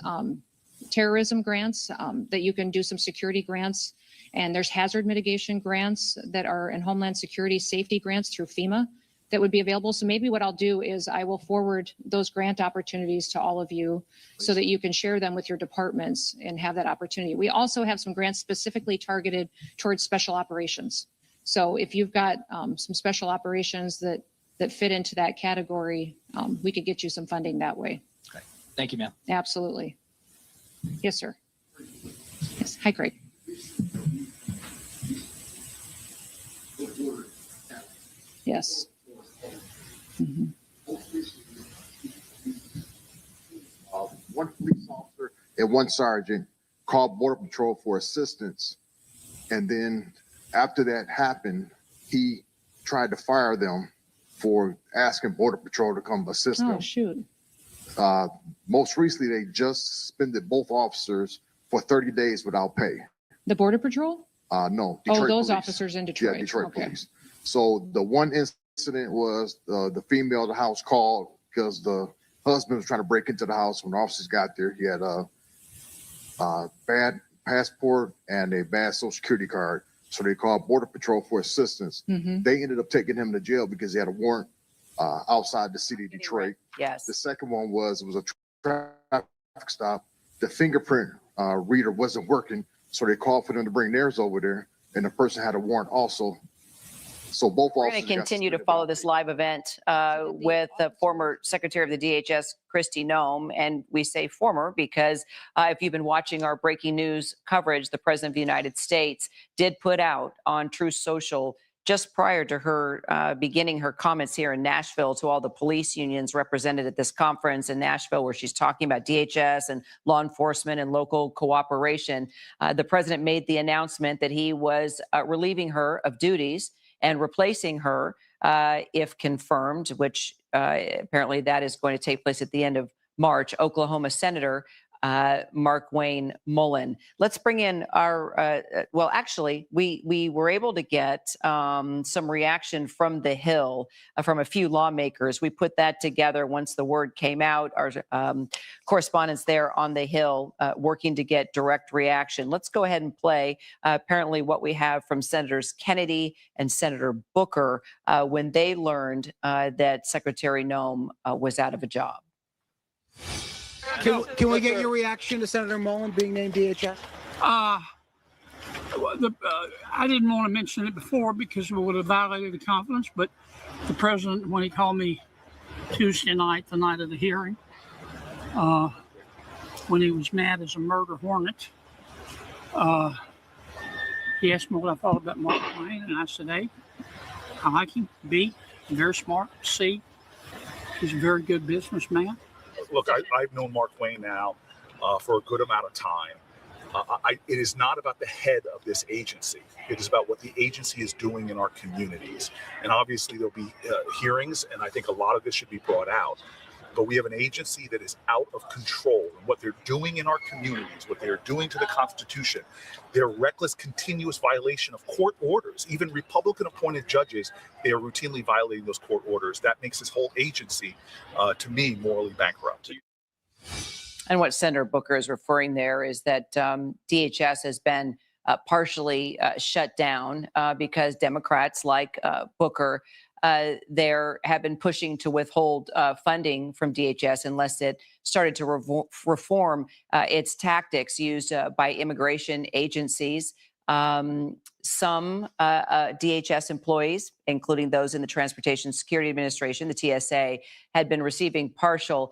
terrorism grants that you can do, some security grants, and there's hazard mitigation grants that are in Homeland Security, safety grants through FEMA that would be available. So maybe what I'll do is I will forward those grant opportunities to all of you so that you can share them with your departments and have that opportunity. We also have some grants specifically targeted towards special operations. So if you've got some special operations that fit into that category, we could get you some funding that way. Okay. Thank you, ma'am. Absolutely. Yes, sir. Yes. Hi, Craig. Yes. One police officer and one sergeant called Border Patrol for assistance. And then after that happened, he tried to fire them for asking Border Patrol to come assist them. Oh, shoot. Most recently, they just suspended both officers for 30 days without pay. The Border Patrol? No. Detroit those police. officers in Detroit. Yeah, Detroit Okay. police. So the one incident was the female of the house called because the husband was trying to break into the house. When the officers got there, he had a bad passport and a bad social security card. So they called Border Patrol for assistance. They ended up taking him to jail because he had a warrant outside the city of Detroit. Yes. The second one was a traffic stop. The fingerprint reader wasn't working, so they called for them to bring theirs over there, and the person had a warrant also. So both We're officers going to continue to follow this live event with the former Secretary of the DHS, Kristi Noem. And we say former because if you've been watching our breaking news coverage, the President of the United States did put out on Truth Social just prior to her beginning her comments here in Nashville to all the police unions represented at this conference in Nashville, where she's talking about DHS and law enforcement and local cooperation. The president made the announcement that he was relieving her of duties and replacing her if confirmed, which apparently that is going to take place at the end of March, Oklahoma Senator Markwayne Mullen. Let's bring in our, well, actually, we were able to get some reaction from the Hill, from a few lawmakers. We put that together once the word came out. Our correspondents there on the Hill working to get direct reaction. Let's go ahead and play apparently what we have from Senators Kennedy and Senator Booker when they learned that Secretary Noem was out of a job. Can we get your reaction to Senator Mullen being named DHS? I didn't want to mention it before because it would have violated the confidence, but the president, when he called me Tuesday night, the night of the hearing, when he was mad as a murder hornet, he asked me what I thought about Mark Twain, and I said, A, I like him. B, very smart. C, he's a very good businessman. Look, I've known Mark Twain now for a good amount of time. It is not about the head of this agency. It is about what the agency is doing in our communities. And obviously there'll be hearings, and I think a lot of this should be brought out. But we have an agency that is out of control. And what they're doing in our communities, what they're doing to the Constitution, their reckless, continuous violation of court orders, even Republican-appointed judges, they are routinely violating those court orders. That makes this whole agency, to me, morally bankrupt. And what Senator Booker is referring there is that DHS has been partially shut down because Democrats like Booker there have been pushing to withhold funding from DHS unless it started to reform its tactics used by immigration agencies. Some DHS employees, including those in the Transportation Security Administration, the TSA, had been receiving partial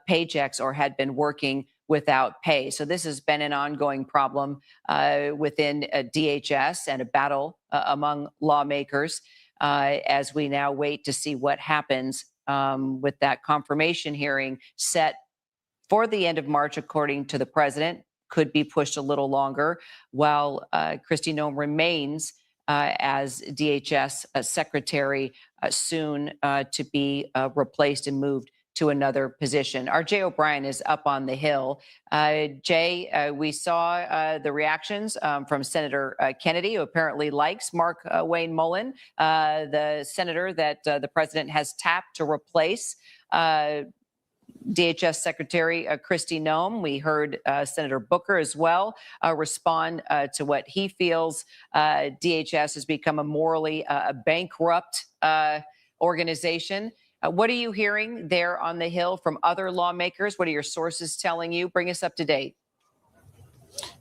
paychecks or had been working without pay. So this has been an ongoing problem within DHS and a battle among lawmakers as we now wait to see what happens with that confirmation hearing set for the end of March, according to the president. Could be pushed a little longer, while Kristi Noem remains as DHS secretary, soon to be replaced and moved to another position. Our Jay O'Brien is up on the Hill. Jay, we saw the reactions from Senator Kennedy, who apparently likes Mark Wayne Mullen, the senator that the president has tapped to replace DHS Secretary Kristi Noem. We heard Senator Booker as well respond to what he feels DHS has become a morally bankrupt organization. What are you hearing there on the Hill from other lawmakers? What are your sources telling you? Bring us up to date.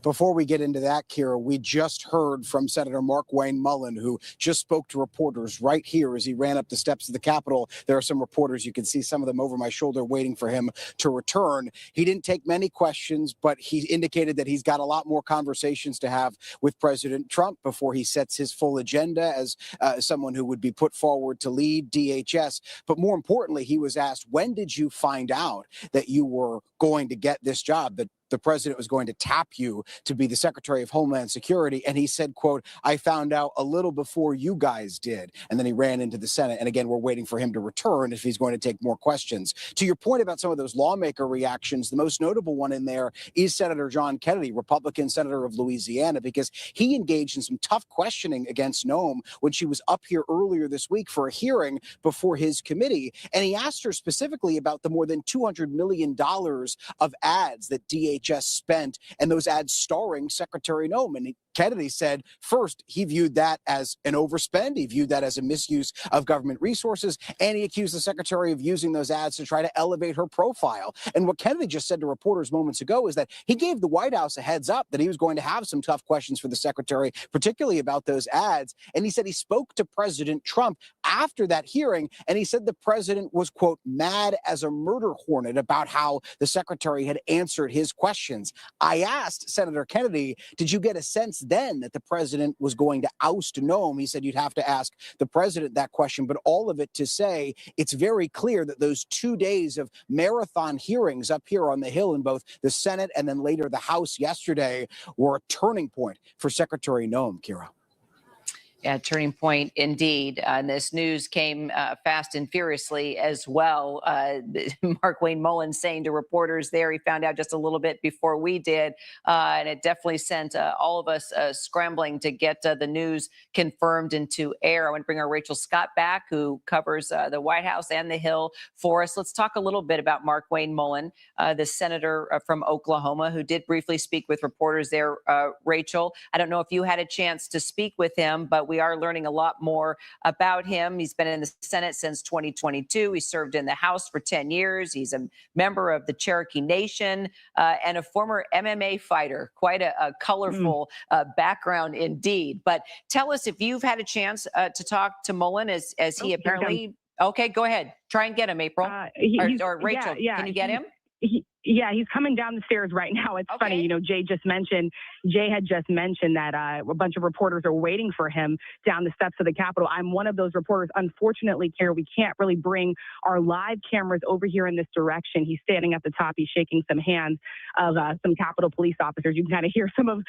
Before we get into that, Kira, we just heard from Senator Mark Wayne Mullen, who just spoke to reporters right here as he ran up the steps of the Capitol. There are some reporters, you can see some of them over my shoulder waiting for him to return. He didn't take many questions, but he indicated that he's got a lot more conversations to have with President Trump before he sets his full agenda as someone who would be put forward to lead DHS. But more importantly, he was asked, when did you find out that you were going to get this job, that the president was going to tap you to be the Secretary of Homeland Security? And he said, quote, I found out a little before you guys did. And then he ran into the Senate. And again, we're waiting for him to return if he's going to take more questions. To your point about some of those lawmaker reactions, the most notable one in there is Senator John Kennedy, Republican senator of Louisiana, because he engaged in some tough questioning against Noem when she was up here earlier this week for a hearing before his committee. And he asked her specifically about the more than $200 million of ads that DHS spent, and those ads starring Secretary Noem. And Kennedy said, first, he viewed that as an overspend. He viewed that as a misuse of government resources. And he accused the secretary of using those ads to try to elevate her profile. And what Kennedy just said to reporters moments ago is that he gave the White House a heads up that he was going to have some tough questions for the secretary, particularly about those ads. And he said he spoke to President Trump after that hearing, and he said the president was, quote, mad as a murder hornet about how the secretary had answered his questions. I asked Senator Kennedy, did you get a sense then that the president was going to oust Noem? He said you'd have to ask the president that question, but all of it to say it's very clear that those 2 days of marathon hearings up here on the Hill in both the Senate and then later the House yesterday were a turning point for Secretary Noem, Kira. Yeah, turning point indeed. And this news came fast and furiously as well. Mark Wayne Mullen saying to reporters there, he found out just a little bit before we did. And it definitely sent all of us scrambling to get the news confirmed into air. I want to bring our Rachel Scott back, who covers the White House and the Hill for us. Let's talk a little bit about Mark Wayne Mullen, the senator from Oklahoma, who did briefly speak with reporters there. Rachel, I don't know if you had a chance to speak with him, but we are learning a lot more about him. He's been in the Senate since 2022. He served in the House for 10 years. He's a member of the Cherokee Nation and a former MMA fighter. Quite a colorful background indeed. But tell us if you've had a chance to talk to Mullen as he apparently... Okay, go ahead. Try and get him, April. Or Rachel, yeah, can you get him? Yeah, he's coming down the stairs right now. It's funny, you know, Jay had just mentioned that a bunch of reporters are waiting for him down the steps of the Capitol. I'm one of those reporters. Unfortunately, Kara, we can't really bring our live cameras over here in this direction. He's standing at the top. He's shaking some hands of some Capitol police officers. You can kind of hear some of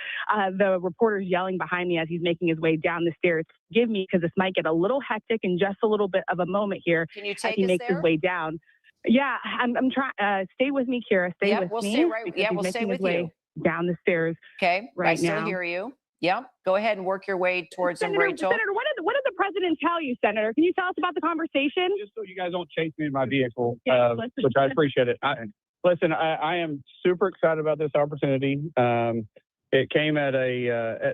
the reporters yelling behind me as he's making his way down the stairs. Give me, because this might get a little hectic in just a little bit of a moment here. Can you as take he us makes there? his way down. Yeah, I'm trying. Stay with me, Kira. Stay with we'll me. stay right. because Yeah, he's we'll stay making his with you. way down the stairs. Okay, right I still now. hear you. Yeah, go ahead and work your way towards him, Rachel. Senator, what did the president tell you, Senator? Can you tell us about the conversation? Just so you guys don't chase me in my vehicle, Yeah, which I appreciate it. I am super excited about this opportunity. It came at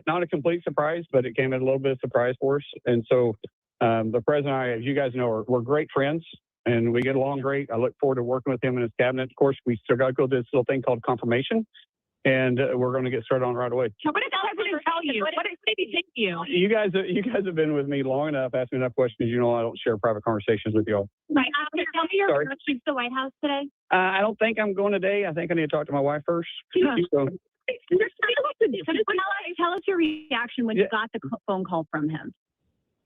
not a complete surprise, but it came at a little bit of surprise for us. And so the president and I, as you guys know, we're great friends and we get along great. I look forward to working with him and his cabinet. Of course, we still got to go through this little thing called confirmation, and we're going to get started on it right away. So what did the president tell you? What did he say to you? You guys have been with me long enough, asking enough questions. You know I don't share private conversations with y'all. Right. Tell me your Sorry. approach to the White House today. I don't think I'm going today. I think I need to talk to my wife first. So, Tell us your reaction when you got the phone call from him.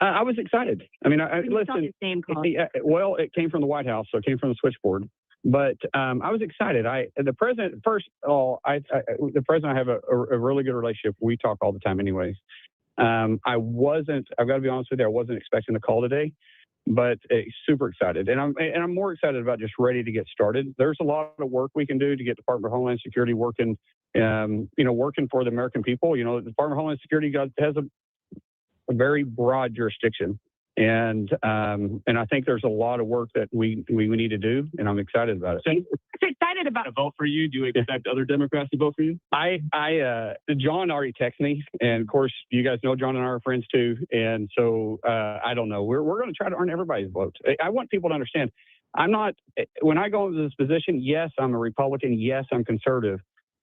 I was excited. I mean, listen. The same call. Well, it came from the White House, so it came from the switchboard. But I was excited. The president, first of all, the president and I have a really good relationship. We talk all the time, anyways. I've got to be honest with you, I wasn't expecting the call today, but super excited. And I'm more excited about just ready to get started. There's a lot of work we can do to get Department of Homeland Security working, working for the American people. You know, the Department of Homeland Security has a very broad jurisdiction. And I think there's a lot of work that we need to do, and I'm excited about it. Excited about to vote for you. Do you expect other Democrats to vote for you? John already texted me, and of course, you guys know John and I are friends too. And so I don't know. We're going to try to earn everybody's vote. I want people to understand. When I go into this position, yes, I'm a Republican. Yes, I'm conservative.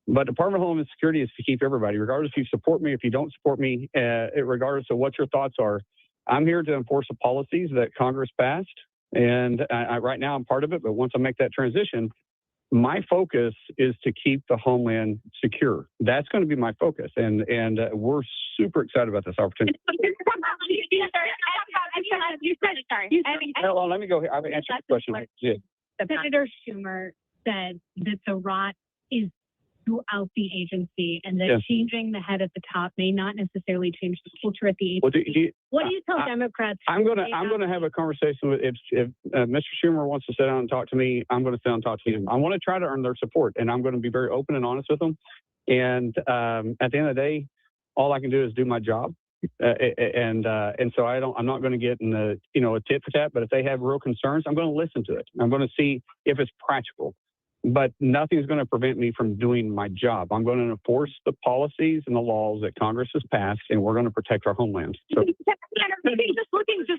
But Department of Homeland Security is to keep everybody, regardless if you support me, if you don't support me, regardless of what your thoughts are. I'm here to enforce the policies that Congress passed, and right now I'm part of it. But once I make that transition, my focus is to keep the homeland secure. That's going to be my focus, and we're super excited about this opportunity. Hold on, let me go here. I've answered the question. Senator Schumer said that the rot is throughout the agency, and that changing the head at the top may not necessarily change the culture at the agency. What do you tell Democrats? I'm going to have a conversation with if Mr. Schumer wants to sit down and talk to me. I'm going to sit down and talk to him. I want to try to earn their support, and I'm going to be very open and honest with them. And at the end of the day, all I can do is do my job. And so I'm not going to get in a tit for tat. But if they have real concerns, I'm going to listen to it. I'm going to see if it's practical. But nothing's going to prevent me from doing my job. I'm going to enforce the policies and the laws that Congress has passed, and we're going to protect our homeland. So, just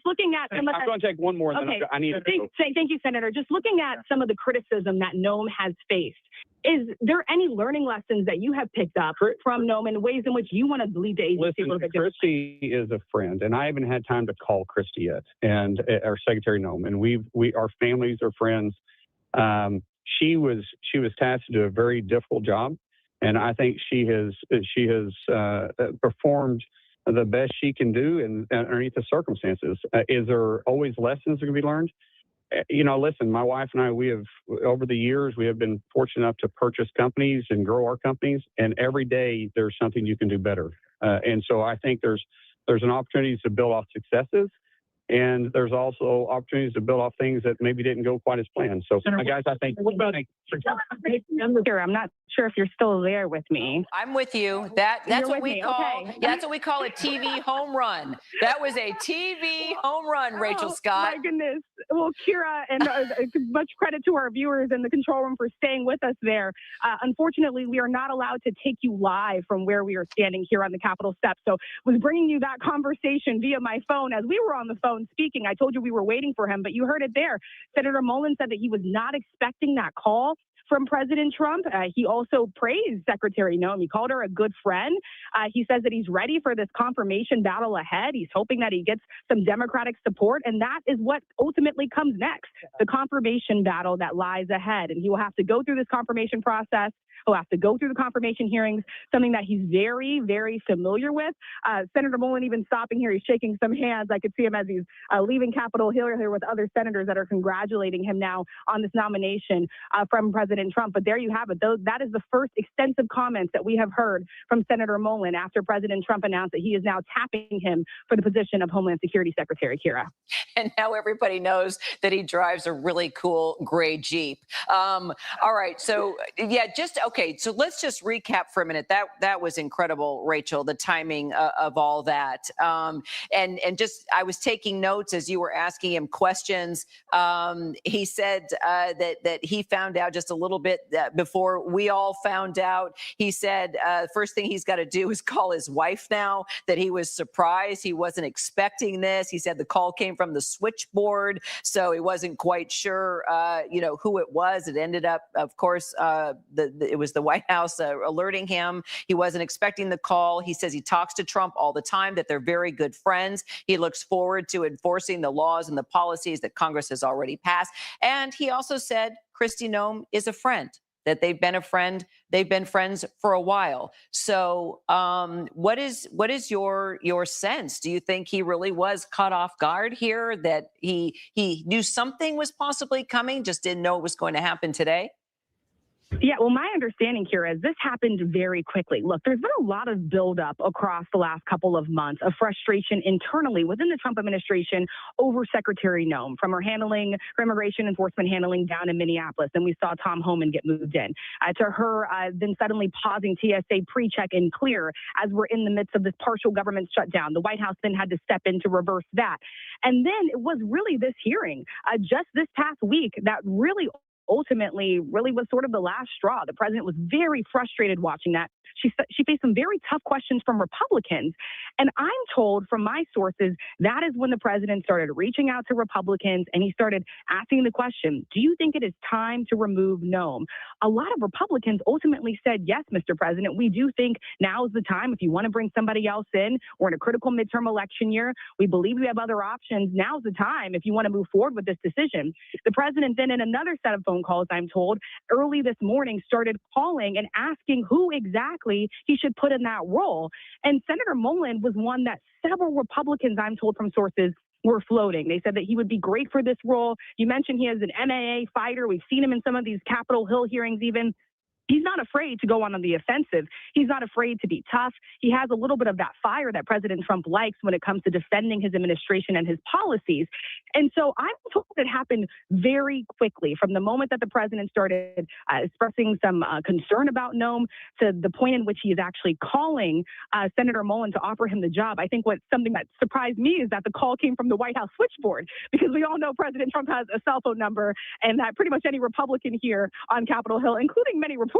looking at some of I'm going to take one more. Okay. I need to go. Thank you, Senator. Just looking at some of the criticism that Noem has faced, is there any learning lessons that you have picked up from Noem in ways in which you want to lead the agency? Listen, Kristi is a friend, and I haven't had time to call Kristi yet, and our Secretary Noem, and our families are friends. She was tasked to do a very difficult job, and I think she has performed the best she can do underneath the circumstances. Is there always lessons that can be learned? Listen, my wife and I, we have over the years we have been fortunate enough to purchase companies and grow our companies, and every day there's something you can do better. And so I think there's an opportunity to build off successes. And there's also opportunities to build off things that maybe didn't go quite as planned. So, guys, I think. What about? I'm not sure if you're still there with me. I'm with you. That's what we call. Okay. That's what we call a TV home run. That was a TV home run, Rachel Scott. My goodness. Well, Kira, and much credit to our viewers in the control room for staying with us there. Unfortunately, we are not allowed to take you live from where we are standing here on the Capitol steps. So, I was bringing you that conversation via my phone as we were on the phone speaking. I told you we were waiting for him, but you heard it there. Senator Mullen said that he was not expecting that call from President Trump. He also praised Secretary Noem. He called her a good friend. He says that he's ready for this confirmation battle ahead. He's hoping that he gets some Democratic support, and that is what ultimately comes next, the confirmation battle that lies ahead. And he will have to go through this confirmation process. He'll have to go through the confirmation hearings, something that he's very, very familiar with. Senator Mullen even stopping here. He's shaking some hands. I could see him as he's leaving Capitol Hill here with other senators that are congratulating him now on this nomination from President Trump. But there you have it. That is the first extensive comments that we have heard from Senator Mullen after President Trump announced that he is now tapping him for the position of Homeland Security Secretary, Kira. And now everybody knows that he drives a really cool gray Jeep. All right. So, yeah, okay. So let's just recap for a minute. That was incredible, Rachel, the timing of all that. And just, I was taking notes as you were asking him questions. He said that he found out just a little bit before we all found out. He said first thing he's got to do is call his wife now, that he was surprised. He wasn't expecting this. He said the call came from the switchboard, so he wasn't quite sure, who it was. It ended up, of course, it was the White House alerting him. He wasn't expecting the call. He says he talks to Trump all the time, that they're very good friends. He looks forward to enforcing the laws and the policies that Congress has already passed. And he also said Kristi Noem is a friend, that they've been friends for a while. So what is your sense? Do you think he really was caught off guard here, that he knew something was possibly coming, just didn't know it was going to happen today? Yeah, well, my understanding, Kira, is this happened very quickly. Look, there's been a lot of buildup across the last couple of months of frustration internally within the Trump administration over Secretary Noem, from her immigration enforcement handling down in Minneapolis. And we saw Tom Homan get moved in, to her then suddenly pausing TSA pre-check and clear as we're in the midst of this partial government shutdown. The White House then had to step in to reverse that. And then it was really this hearing just this past week that ultimately really was sort of the last straw. The president was very frustrated watching that. She faced some very tough questions from Republicans. And I'm told from my sources, that is when the president started reaching out to Republicans and he started asking the question, do you think it is time to remove Noem? A lot of Republicans ultimately said, yes, Mr. President, we do think now is the time. If you want to bring somebody else in, we're in a critical midterm election year. We believe we have other options. Now's the time if you want to move forward with this decision. The president then, in another set of phone calls, I'm told, early this morning started calling and asking who exactly he should put in that role. And Senator Mullen was one that several Republicans, I'm told from sources, were floating. They said that he would be great for this role. You mentioned he is an MMA fighter. We've seen him in some of these Capitol Hill hearings even. He's not afraid to go on the offensive. He's not afraid to be tough. He has a little bit of that fire that President Trump likes when it comes to defending his administration and his policies. And so I'm told it happened very quickly from the moment that the president started expressing some concern about Noem to the point in which he is actually calling Senator Mullen to offer him the job. I think something that surprised me is that the call came from the White House switchboard, because we all know President Trump has a cell phone number, and that pretty much any Republican here on Capitol Hill, including many reporters,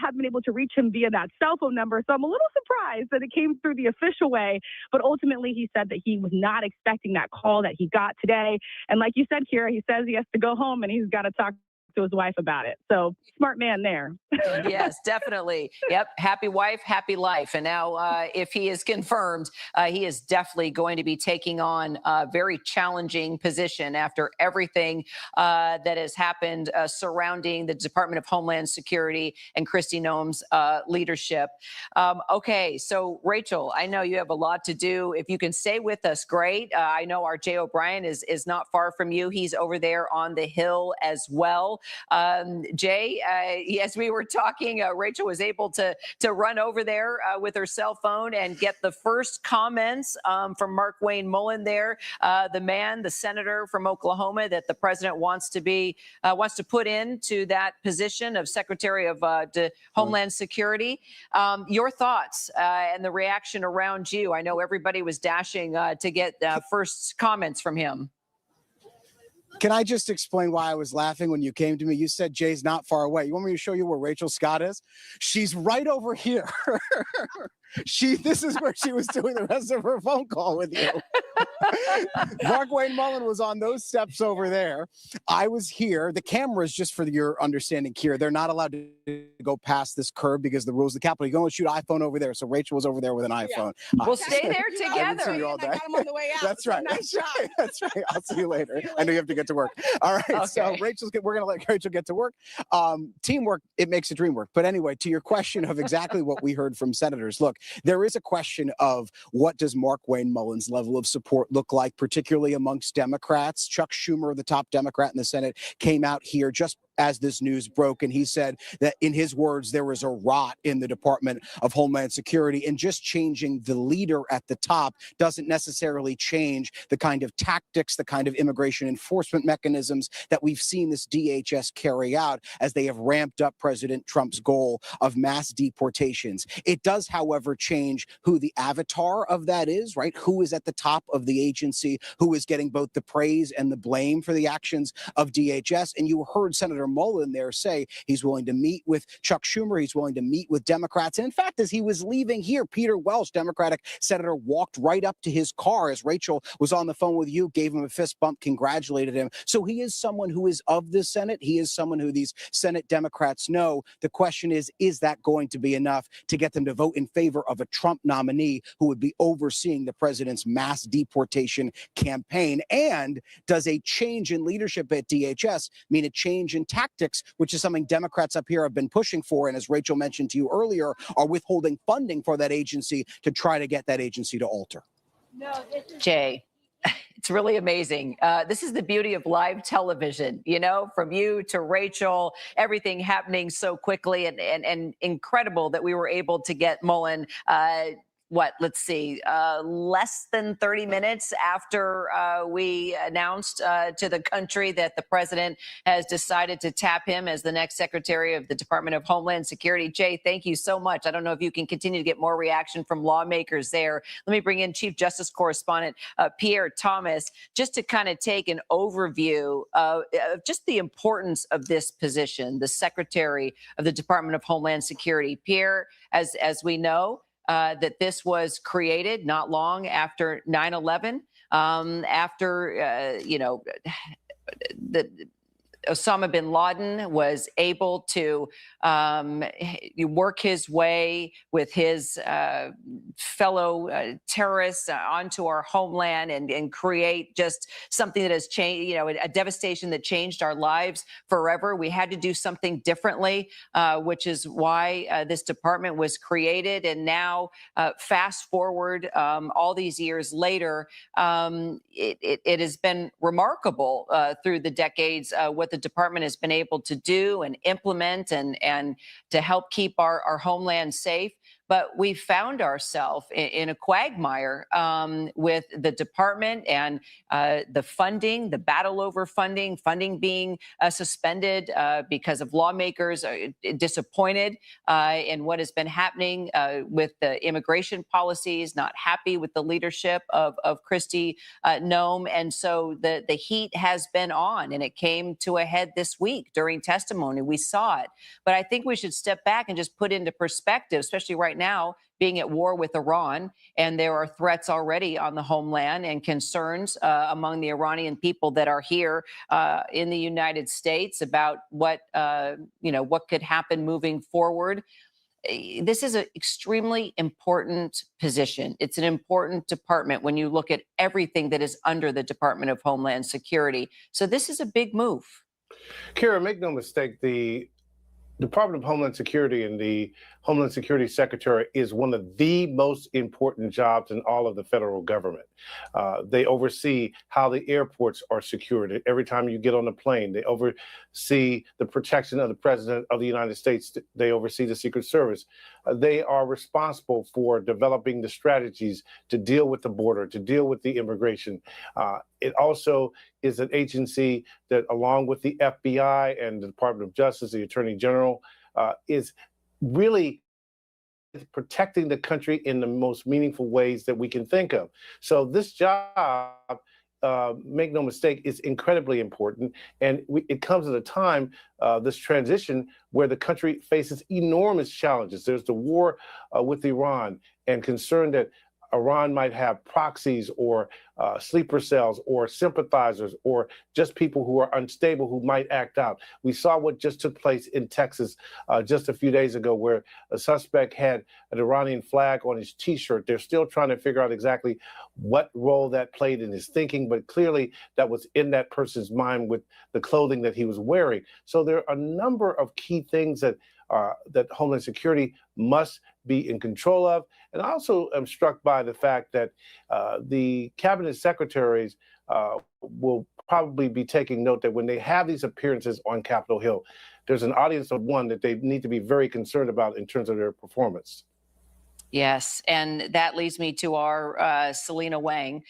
have been able to reach him via that cell phone number. So I'm a little surprised that it came through the official way, but ultimately he said that he was not expecting that call that he got today. And like you said, Kira, he says he has to go home and he's got to talk to his wife about it. So smart man there. Yes, definitely. Yep. Happy wife, happy life. And now if he is confirmed, he is definitely going to be taking on a very challenging position after everything that has happened surrounding the Department of Homeland Security and Kristi Noem's leadership. Okay. So Rachel, I know you have a lot to do. If you can stay with us, great. I know our Jay O'Brien is not far from you. He's over there on the Hill as well. Jay, as we were talking, Rachel was able to run over there with her cell phone and get the first comments from Markwayne Mullen there, the senator from Oklahoma that the president wants to put into that position of Secretary of Homeland Security. Your thoughts and the reaction around you? I know everybody was dashing to get first comments from him. Can I just explain why I was laughing when you came to me? You said Jay's not far away. You want me to show you where Rachel Scott is? She's right over here. This is where she was doing the rest of her phone call with you. Markwayne Mullen was on those steps over there. I was here. The cameras, just for your understanding, Kira, they're not allowed to go past this curb because the rules of the Capitol. You can only shoot iPhone over there. So Rachel was over there with an iPhone. We'll stay there I haven't seen you together. all day. I got him on the way out. That's right. Nice That's right. That's right. I'll see you later. I know you have to get to work. All right. So Okay. we're going to let Rachel get to work. Teamwork, it makes a dream work. But anyway, to your question of exactly what we heard from senators, look, there is a question of what does Markwayne Mullen's level of support look like, particularly amongst Democrats. Chuck Schumer, the top Democrat in the Senate, came out here just as this news broke, and he said that, in his words, there was a rot in the Department of Homeland Security, and just changing the leader at the top doesn't necessarily change the kind of tactics, the kind of immigration enforcement mechanisms that we've seen this DHS carry out as they have ramped up President Trump's goal of mass deportations. It does, however, change who the avatar of that is, right? Who is at the top of the agency, who is getting both the praise and the blame for the actions of DHS. And you heard Senator Mullen there say he's willing to meet with Chuck Schumer. He's willing to meet with Democrats. And in fact, as he was leaving here, Peter Welch, Democratic senator, walked right up to his car as Rachel was on the phone with you, gave him a fist bump, congratulated him. So he is someone who is of the Senate. He is someone who these Senate Democrats know. The question is that going to be enough to get them to vote in favor of a Trump nominee who would be overseeing the president's mass deportation campaign? And does a change in leadership at DHS mean a change in tactics, which is something Democrats up here have been pushing for, and as Rachel mentioned to you earlier, are withholding funding for that agency to try to get that agency to alter? Jay, it's really amazing. This is the beauty of live television, you know, from you to Rachel, everything happening so quickly, and incredible that we were able to get Mullen less than 30 minutes after we announced to the country that the president has decided to tap him as the next Secretary of the Department of Homeland Security. Jay, thank you so much. I don't know if you can continue to get more reaction from lawmakers there. Let me bring in Chief Justice Correspondent Pierre Thomas, just to kind of take an overview of just the importance of this position, the Secretary of the Department of Homeland Security. Pierre, as we know, that this was created not long after 9/11, after, Osama bin Laden was able to work his way with his fellow terrorists onto our homeland and create just something that has changed, a devastation that changed our lives forever. We had to do something differently, which is why this department was created. And now, fast forward all these years later, it has been remarkable through the decades what the department has been able to do and implement and to help keep our homeland safe. But we found ourselves in a quagmire with the department and the funding, the battle over funding being suspended because of lawmakers disappointed in what has been happening with the immigration policies, not happy with the leadership of Kristi Noem. And so the heat has been on, and it came to a head this week during testimony. We saw it. But I think we should step back and just put into perspective, especially right now, being at war with Iran, and there are threats already on the homeland and concerns among the Iranian people that are here in the United States about what could happen moving forward. This is an extremely important position. It's an important department when you look at everything that is under the Department of Homeland Security. So this is a big move. Kira, make no mistake, the Department of Homeland Security and the Homeland Security Secretary is one of the most important jobs in all of the federal government. They oversee how the airports are secured. Every time you get on a plane, they oversee the protection of the President of the United States. They oversee the Secret Service. They are responsible for developing the strategies to deal with the border, to deal with the immigration. It also is an agency that, along with the FBI and the Department of Justice, the Attorney General, is really protecting the country in the most meaningful ways that we can think of. So this job make no mistake, is incredibly important. And it comes at a time, this transition, where the country faces enormous challenges. There's the war with Iran and concern that Iran might have proxies or sleeper cells or sympathizers or just people who are unstable who might act out. We saw what just took place in Texas just a few days ago, where a suspect had an Iranian flag on his T-shirt. They're still trying to figure out exactly what role that played in his thinking, but clearly that was in that person's mind with the clothing that he was wearing. So there are a number of key things that Homeland Security must be in control of. And I also am struck by the fact that the cabinet secretaries will probably be taking note that when they have these appearances on Capitol Hill, there's an audience of one that they need to be very concerned about in terms of their performance. Yes, and that leads me to our Selena Wang,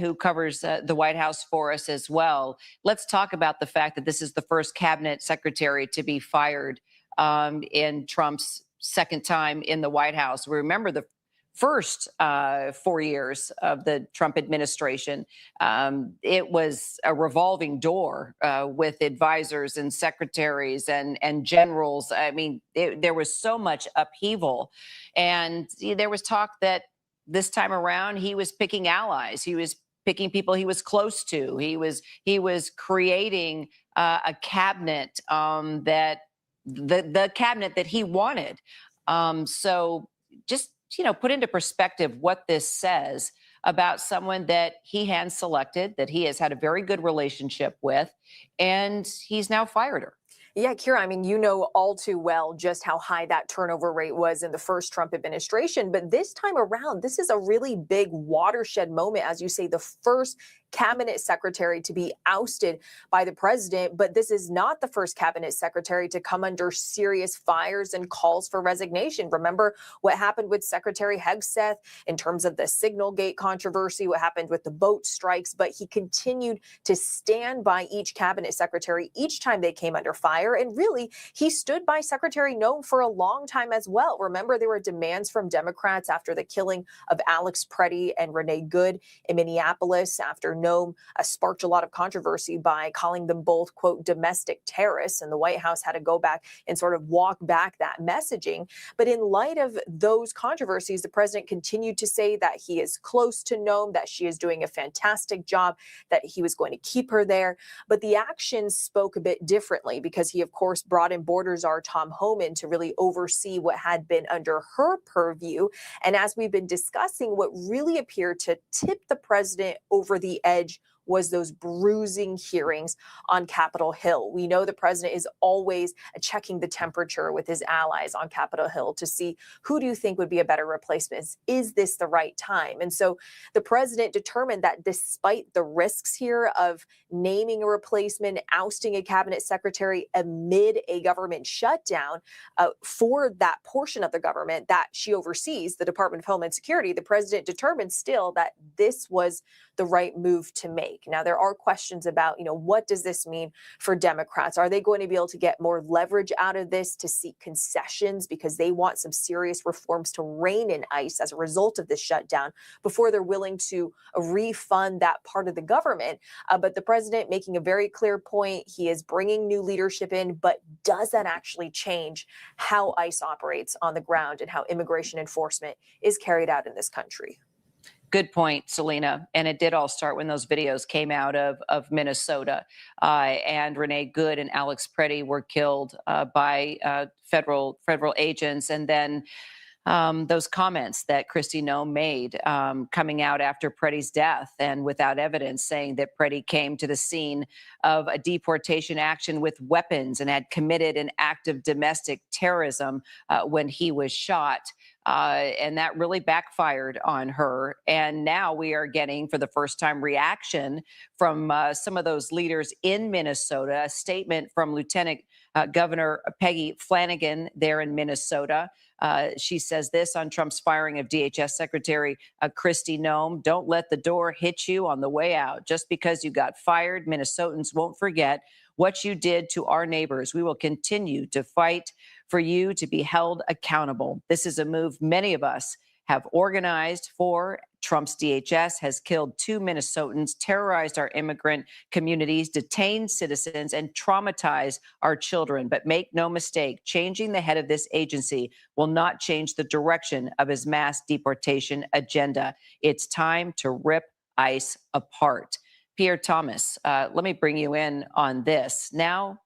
who covers the White House for us as well. Let's talk about the fact that this is the first cabinet secretary to be fired in Trump's second time in the White House. We remember the first 4 years of the Trump administration. It was a revolving door with advisors and secretaries and generals. I mean, there was so much upheaval. And there was talk that this time around he was picking allies. He was picking people he was close to. He was creating a cabinet that the cabinet that he wanted. So just, put into perspective what this says about someone that he hand selected, that he has had a very good relationship with, and he's now fired her. Yeah, Kira, I mean, you know all too well just how high that turnover rate was in the first Trump administration. But this time around, this is a really big watershed moment, as you say, the first cabinet secretary to be ousted by the president. But this is not the first cabinet secretary to come under serious fires and calls for resignation. Remember what happened with Secretary Hegseth in terms of the Signalgate controversy, what happened with the boat strikes. But he continued to stand by each cabinet secretary each time they came under fire. And really, he stood by Secretary Noem for a long time as well. Remember, there were demands from Democrats after the killing of Alex Preddy and Renee Good in Minneapolis, after Noem sparked a lot of controversy by calling them both, quote, domestic terrorists. And the White House had to go back and sort of walk back that messaging. But in light of those controversies, the president continued to say that he is close to Noem, that she is doing a fantastic job, that he was going to keep her there. But the actions spoke a bit differently, because he, of course, brought in border czar Tom Homan to really oversee what had been under her purview. And as we've been discussing, what really appeared to tip the president over the edge was those bruising hearings on Capitol Hill. We know the president is always checking the temperature with his allies on Capitol Hill to see, who do you think would be a better replacement? Is this the right time? And so the president determined that despite the risks here of naming a replacement, ousting a cabinet secretary amid a government shutdown for that portion of the government that she oversees, the Department of Homeland Security, the president determined still that this was the right move to make. Now, there are questions about, what does this mean for Democrats? Are they going to be able to get more leverage out of this to seek concessions because they want some serious reforms to rein in ICE as a result of this shutdown before they're willing to refund that part of the government? But the president making a very clear point, he is bringing new leadership in, but does that actually change how ICE operates on the ground and how immigration enforcement is carried out in this country? Good point, Selena. And it did all start when those videos came out of Minnesota, and Renee Good and Alex Preddy were killed by federal agents. And then those comments that Kristi Noem made coming out after Preddy's death and without evidence, saying that Preddy came to the scene of a deportation action with weapons and had committed an act of domestic terrorism when he was shot. And that really backfired on her. And now we are getting, for the first time, reaction from some of those leaders in Minnesota. A statement from Lieutenant Governor Peggy Flanagan there in Minnesota. She says this on Trump's firing of DHS Secretary Kristi Noem: "Don't let the door hit you on the way out. Just because you got fired, Minnesotans won't forget what you did to our neighbors. We will continue to fight for you to be held accountable. This is a move many of us have organized for Trump's DHS has killed 2 Minnesotans, terrorized our immigrant communities, detained citizens, and traumatized our children. But make no mistake, changing the head of this agency will not change the direction of his mass deportation agenda. It's time to rip ICE apart. Pierre Thomas, let me bring you in on this. Now,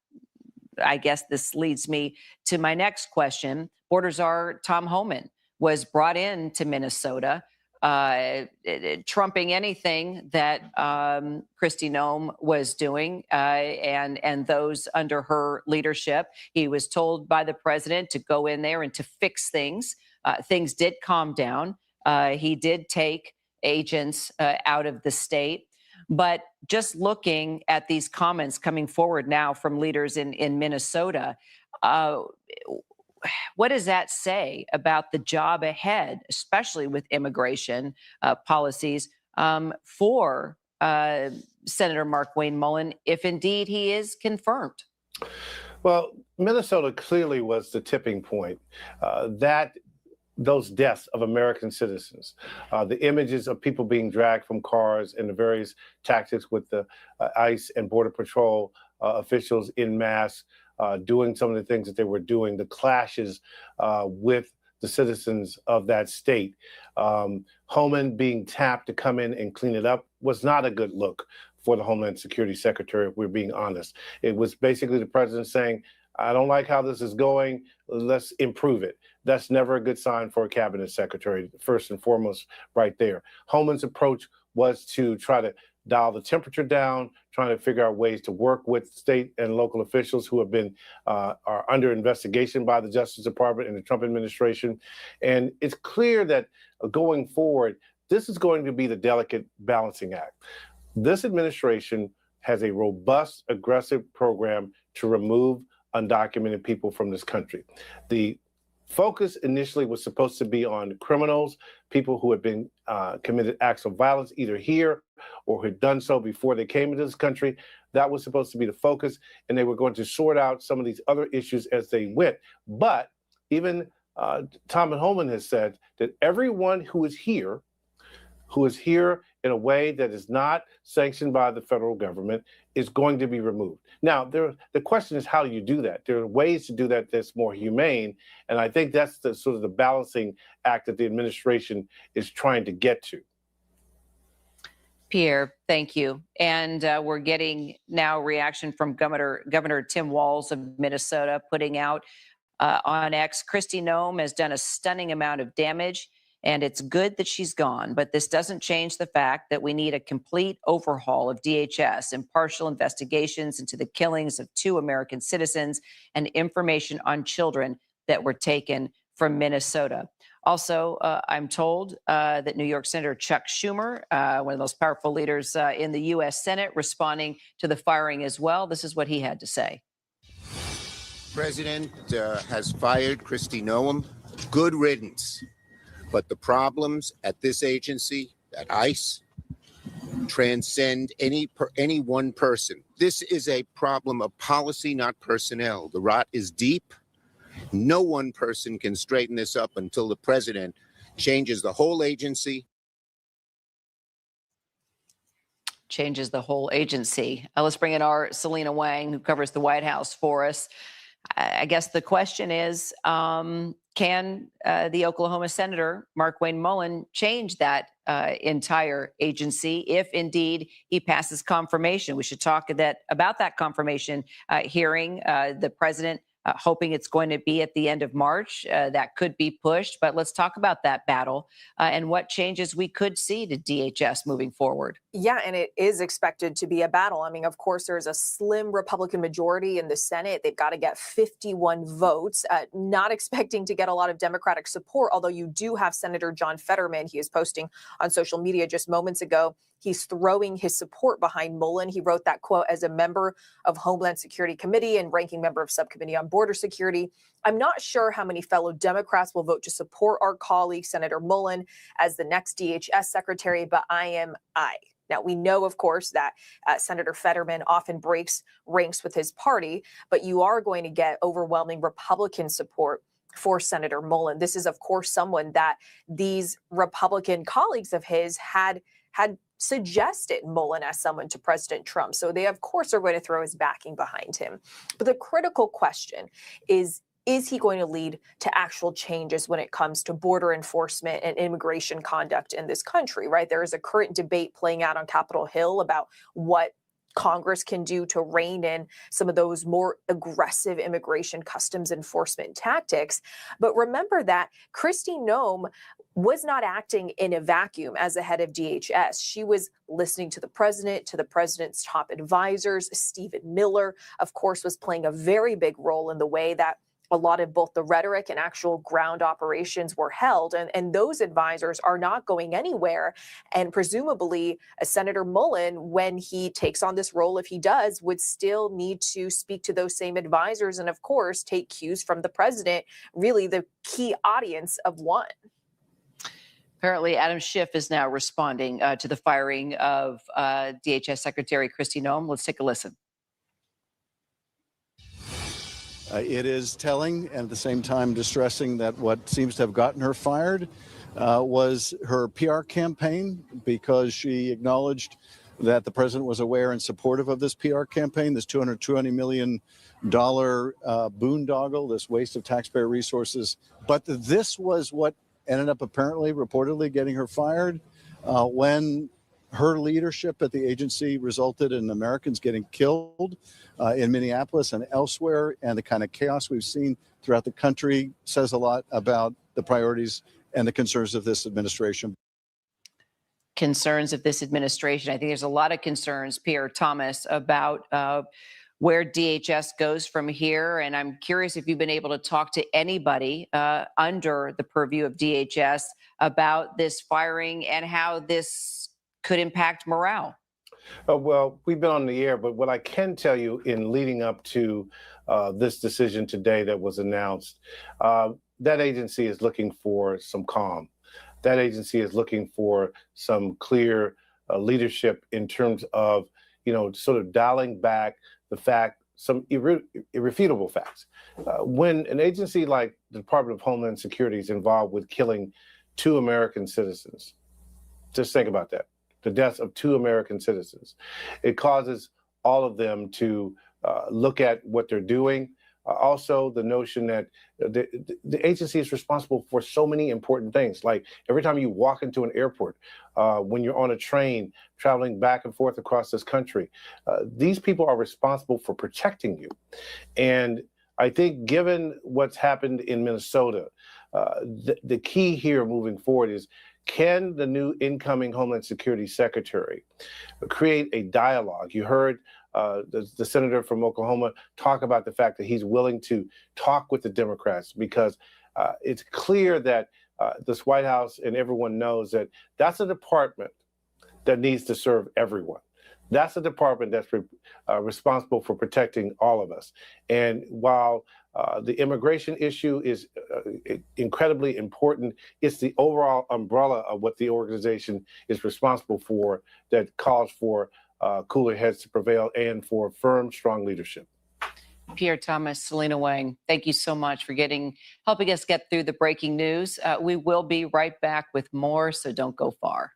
I guess this leads me to my next question. Border Czar Tom Homan was brought in to Minnesota, trumping anything that Kristi Noem was doing and those under her leadership. He was told by the president to go in there and to fix things. Things did calm down. He did take agents out of the state. But just looking at these comments coming forward now from leaders in Minnesota, what does that say about the job ahead, especially with immigration policies for Senator Markwayne Mullen, if indeed he is confirmed? Well, Minnesota clearly was the tipping point. Those deaths of American citizens, the images of people being dragged from cars and the various tactics with the ICE and Border Patrol officials in mass doing some of the things that they were doing, the clashes with the citizens of that state. Homan being tapped to come in and clean it up was not a good look for the Homeland Security Secretary, if we're being honest. It was basically the president saying, I don't like how this is going, let's improve it. That's never a good sign for a cabinet secretary, first and foremost, right there. Homan's approach was to try to dial the temperature down, trying to figure out ways to work with state and local officials who have been are under investigation by the Justice Department and the Trump administration. And it's clear that going forward, this is going to be the delicate balancing act. This administration has a robust, aggressive program to remove undocumented people from this country. The focus initially was supposed to be on criminals, people who had been committed acts of violence either here or had done so before they came into this country. That was supposed to be the focus, and they were going to sort out some of these other issues as they went. But even Tom and Homan has said that everyone who is here in a way that is not sanctioned by the federal government is going to be removed. Now, the question is how you do that. There are ways to do that that's more humane, and I think that's the sort of the balancing act that the administration is trying to get to. Pierre, thank you. And we're getting now reaction from Governor Tim Walz of Minnesota, putting out on X, Kristi Noem has done a stunning amount of damage, and it's good that she's gone. But this doesn't change the fact that we need a complete overhaul of DHS, impartial investigations into the killings of 2 American citizens, and information on children that were taken from Minnesota. Also, I'm told that New York Senator Chuck Schumer, one of the most powerful leaders in the U.S. Senate, responding to the firing as well. This is what he had to say. President has fired Kristi Noem. Good riddance. But the problems at this agency, at ICE, transcend any one person. This is a problem of policy, not personnel. The rot is deep. No one person can straighten this up until the president changes the whole agency. Changes the whole agency. Let's bring in our Selena Wang, who covers the White House for us. I guess the question is, can the Oklahoma Senator, Markwayne Mullen, change that entire agency if indeed he passes confirmation? We should talk about that confirmation hearing. The president hoping it's going to be at the end of March. That could be pushed, but let's talk about that battle and what changes we could see to DHS moving forward. Yeah, and it is expected to be a battle. I mean, of course, there's a slim Republican majority in the Senate. They've got to get 51 votes, not expecting to get a lot of Democratic support, although you do have Senator John Fetterman. He is posting on social media just moments ago. He's throwing his support behind Mullen. He wrote that quote, as a member of Homeland Security Committee and ranking member of Subcommittee on Border Security. I'm not sure how many fellow Democrats will vote to support our colleague, Senator Mullen, as the next DHS secretary, but I am I. Now, we know, of course, that Senator Fetterman often breaks ranks with his party, but you are going to get overwhelming Republican support for Senator Mullen. This is, of course, someone that these Republican colleagues of his had suggested Mullen as someone to President Trump. So they, of course, are going to throw his backing behind him. But the critical question is he going to lead to actual changes when it comes to border enforcement and immigration conduct in this country, right? There is a current debate playing out on Capitol Hill about what Congress can do to rein in some of those more aggressive immigration customs enforcement tactics. But remember that Kristi Noem was not acting in a vacuum as the head of DHS. She was listening to the president's top advisors. Stephen Miller, of course, was playing a very big role in the way that a lot of both the rhetoric and actual ground operations were held. And those advisors are not going anywhere. And presumably, Senator Mullen, when he takes on this role, if he does, would still need to speak to those same advisors and, of course, take cues from the president, really the key audience of one. Apparently, Adam Schiff is now responding to the firing of DHS Secretary Kristi Noem. Let's take a listen. It is telling and at the same time distressing that what seems to have gotten her fired was her PR campaign, because she acknowledged that the president was aware and supportive of this PR campaign, this $220 million boondoggle, this waste of taxpayer resources. But this was what ended up apparently reportedly getting her fired when her leadership at the agency resulted in Americans getting killed in Minneapolis and elsewhere. And the kind of chaos we've seen throughout the country says a lot about the priorities and the concerns of this administration. Concerns of this administration. I think there's a lot of concerns, Pierre Thomas, about where DHS goes from here. And I'm curious if you've been able to talk to anybody under the purview of DHS about this firing and how this could impact morale. Well, we've been on the air, but what I can tell you in leading up to this decision today that was announced, that agency is looking for some calm. That agency is looking for some clear leadership in terms of, sort of dialing back the fact, some irrefutable facts. When an agency like the Department of Homeland Security is involved with killing 2 American citizens, just think about that. The deaths of 2 American citizens. It causes all of them to look at what they're doing. Also, the notion that the agency is responsible for so many important things. Like every time you walk into an airport, when you're on a train traveling back and forth across this country, these people are responsible for protecting you. And I think given what's happened in Minnesota, the key here moving forward is, can the new incoming Homeland Security Secretary create a dialogue? You heard the senator from Oklahoma talk about the fact that he's willing to talk with the Democrats, because it's clear that this White House and everyone knows that that's a department that needs to serve everyone. That's a department that's responsible for protecting all of us. And while the immigration issue is incredibly important, it's the overall umbrella of what the organization is responsible for that calls for cooler heads to prevail and for firm, strong leadership. Pierre Thomas, Selena Wang, thank you so much for helping us get through the breaking news. We will be right back with more, so don't go far.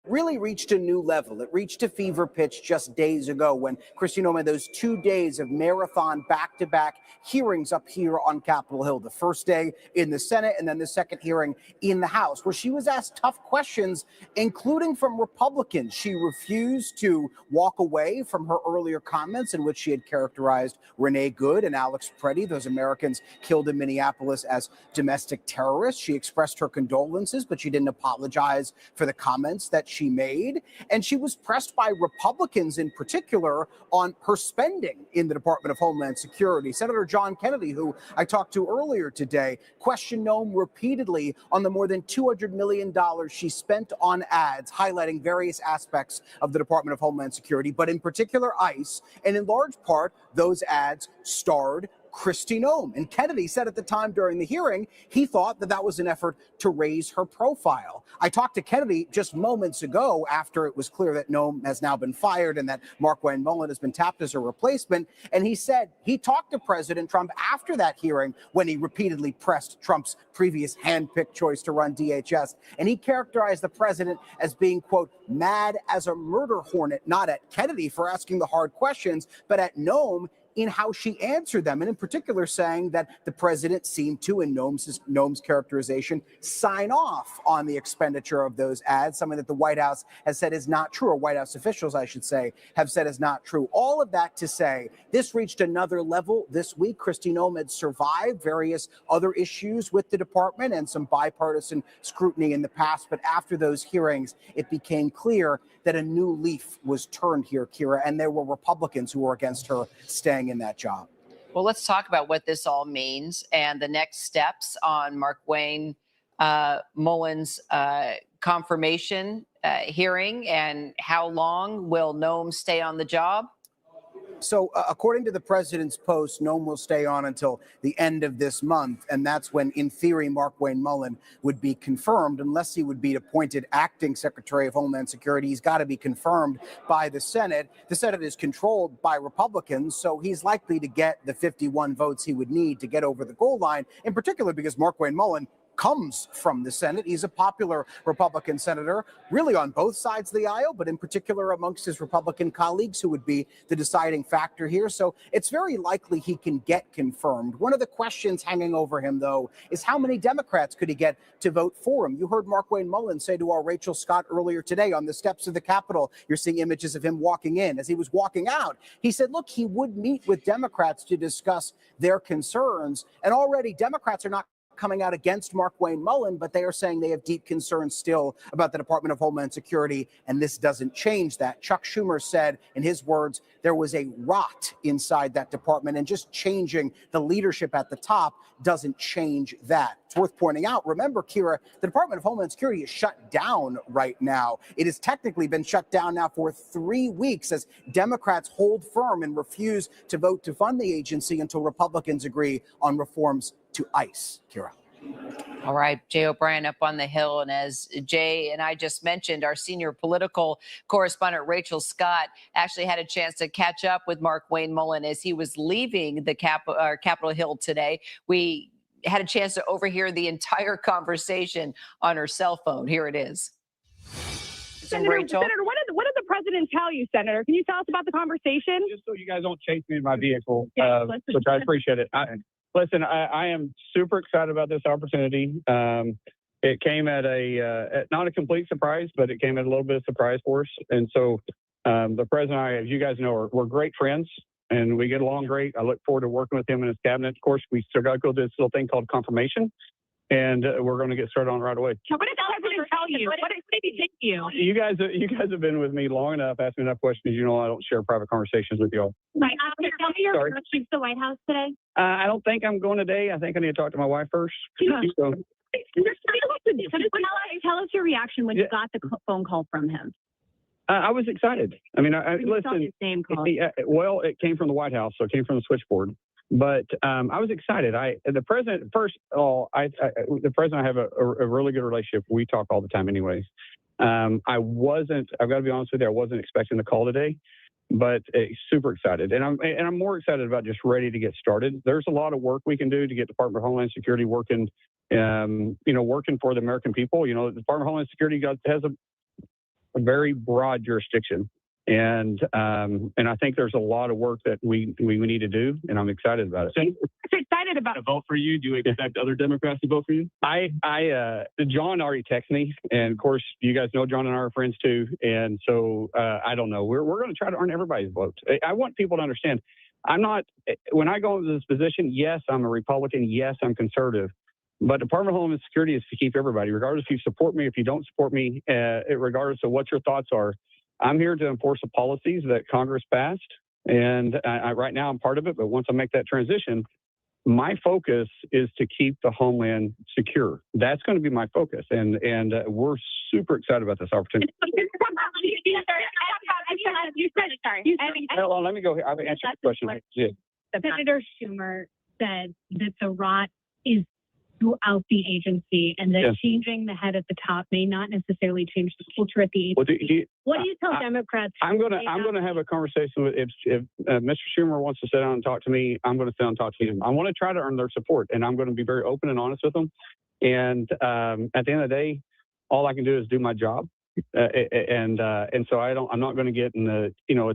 Really reached a new level. It reached a fever pitch just days ago when Kristi Noem had those 2 days of marathon back-to-back hearings up here on Capitol Hill. The first day in the Senate and then the second hearing in the House, where she was asked tough questions, including from Republicans. She refused to walk away from her earlier comments in which she had characterized Renee Good and Alex Preddy, those Americans killed in Minneapolis, as domestic terrorists. She expressed her condolences, but she didn't apologize for the comments that she made. And she was pressed by Republicans in particular on her spending in the Department of Homeland Security. Senator John Kennedy, who I talked to earlier today, questioned Noem repeatedly on the more than $200 million she spent on ads, highlighting various aspects of the Department of Homeland Security, but in particular ICE. And in large part, those ads starred Kristi Noem. And Kennedy said at the time during the hearing, he thought that that was an effort to raise her profile. I talked to Kennedy just moments ago after it was clear that Noem has now been fired and that Markwayne Mullen has been tapped as her replacement. And he said he talked to President Trump after that hearing when he repeatedly pressed Trump's previous hand-picked choice to run DHS. And he characterized the president as being, quote, mad as a murder hornet, not at Kennedy for asking the hard questions, but at Noem in how she answered them, and in particular saying that the president seemed to, in Noem's characterization, sign off on the expenditure of those ads, something that the White House has said is not true, or White House officials, I should say, have said is not true. All of that to say, this reached another level this week. Kristi Noem had survived various other issues with the department and some bipartisan scrutiny in the past, but after those hearings, it became clear that a new leaf was turned here, Kira, and there were Republicans who were against her staying in that job. Well, let's talk about what this all means and the next steps on Markwayne Mullen's confirmation hearing, and how long will Noem stay on the job? So according to the president's post, Noem will stay on until the end of this month. And that's when, in theory, Markwayne Mullen would be confirmed, unless he would be appointed acting Secretary of Homeland Security. He's got to be confirmed by the Senate. The Senate is controlled by Republicans, so he's likely to get the 51 votes he would need to get over the goal line, in particular because Markwayne Mullen comes from the Senate. He's a popular Republican senator, really on both sides of the aisle, but in particular amongst his Republican colleagues, who would be the deciding factor here. So it's very likely he can get confirmed. One of the questions hanging over him, though, is how many Democrats could he get to vote for him? You heard Markwayne Mullen say to our Rachel Scott earlier today on the steps of the Capitol, you're seeing images of him walking in. As he was walking out, he said, look, he would meet with Democrats to discuss their concerns. And already Democrats are not coming out against Markwayne Mullen, but they are saying they have deep concerns still about the Department of Homeland Security, and this doesn't change that. Chuck Schumer said, in his words, there was a rot inside that department, and just changing the leadership at the top doesn't change that. It's worth pointing out, remember, Kira, the Department of Homeland Security is shut down right now. It has technically been shut down now for 3 weeks as Democrats hold firm and refuse to vote to fund the agency until Republicans agree on reforms to ICE. Kira. All right, Jay O'Brien up on the Hill. And as Jay and I just mentioned, our senior political correspondent, Rachel Scott, actually had a chance to catch up with Markwayne Mullen as he was leaving the Capitol Hill today. We had a chance to overhear the entire conversation on her cell phone. Here it is. Senator, what did the president tell you, Senator? Can you tell us about the conversation? Just so you guys don't chase me in my vehicle, which I appreciate it. Listen, I am super excited about this opportunity. It came at not a complete surprise, but it came at a little bit of surprise for us. And so the president and I, as you guys know, we're great friends and we get along great. I look forward to working with him and his cabinet. Of course, we still got to go do this little thing called confirmation, and we're going to get started on it right away. What did the president tell you? What did he say to you? You guys have been with me long enough, asking enough questions. You know I don't share private conversations with y'all. Right. Tell me your approach to the White House today. I don't think I'm going today. I think I need to talk to my wife first. So, tell us your reaction when you got the phone call from him. I was excited. I mean, listen. His name call. Well, it came from the White House, so it came from the switchboard. But I was excited. The president, first of all, the president and I have a really good relationship. We talk all the time, anyways. I've got to be honest with you, I wasn't expecting the call today, but super excited. And I'm more excited about just ready to get started. There's a lot of work we can do to get the Department of Homeland Security working, working for the American people. You know, the Department of Homeland Security has a very broad jurisdiction. And I think there's a lot of work that we need to do, and I'm excited about it. I'm excited about it. Vote for you. Do you expect other Democrats to vote for you? John already texted me, and of course, you guys know John and I are friends too. And so I don't know. We're going to try to earn everybody's vote. I want people to understand. When I go into this position, yes, I'm a Republican. Yes, I'm conservative. But Department of Homeland Security is to keep everybody, regardless if you support me, if you don't support me, regardless of what your thoughts are. I'm here to enforce the policies that Congress passed, and right now I'm part of it. But once I make that transition, my focus is to keep the homeland secure. That's going to be my focus, and we're super excited about this opportunity. You said, sorry. Let me go here. I've answered the question. Senator Schumer said that the rot is throughout the agency, and that changing the head at the top may not necessarily change the culture at the agency. What do you tell Democrats? I'm going to have a conversation with if Mr. Schumer wants to sit down and talk to me. I'm going to sit down and talk to him. I want to try to earn their support, and I'm going to be very open and honest with them. And at the end of the day, all I can do is do my job. And so I'm not going to get in a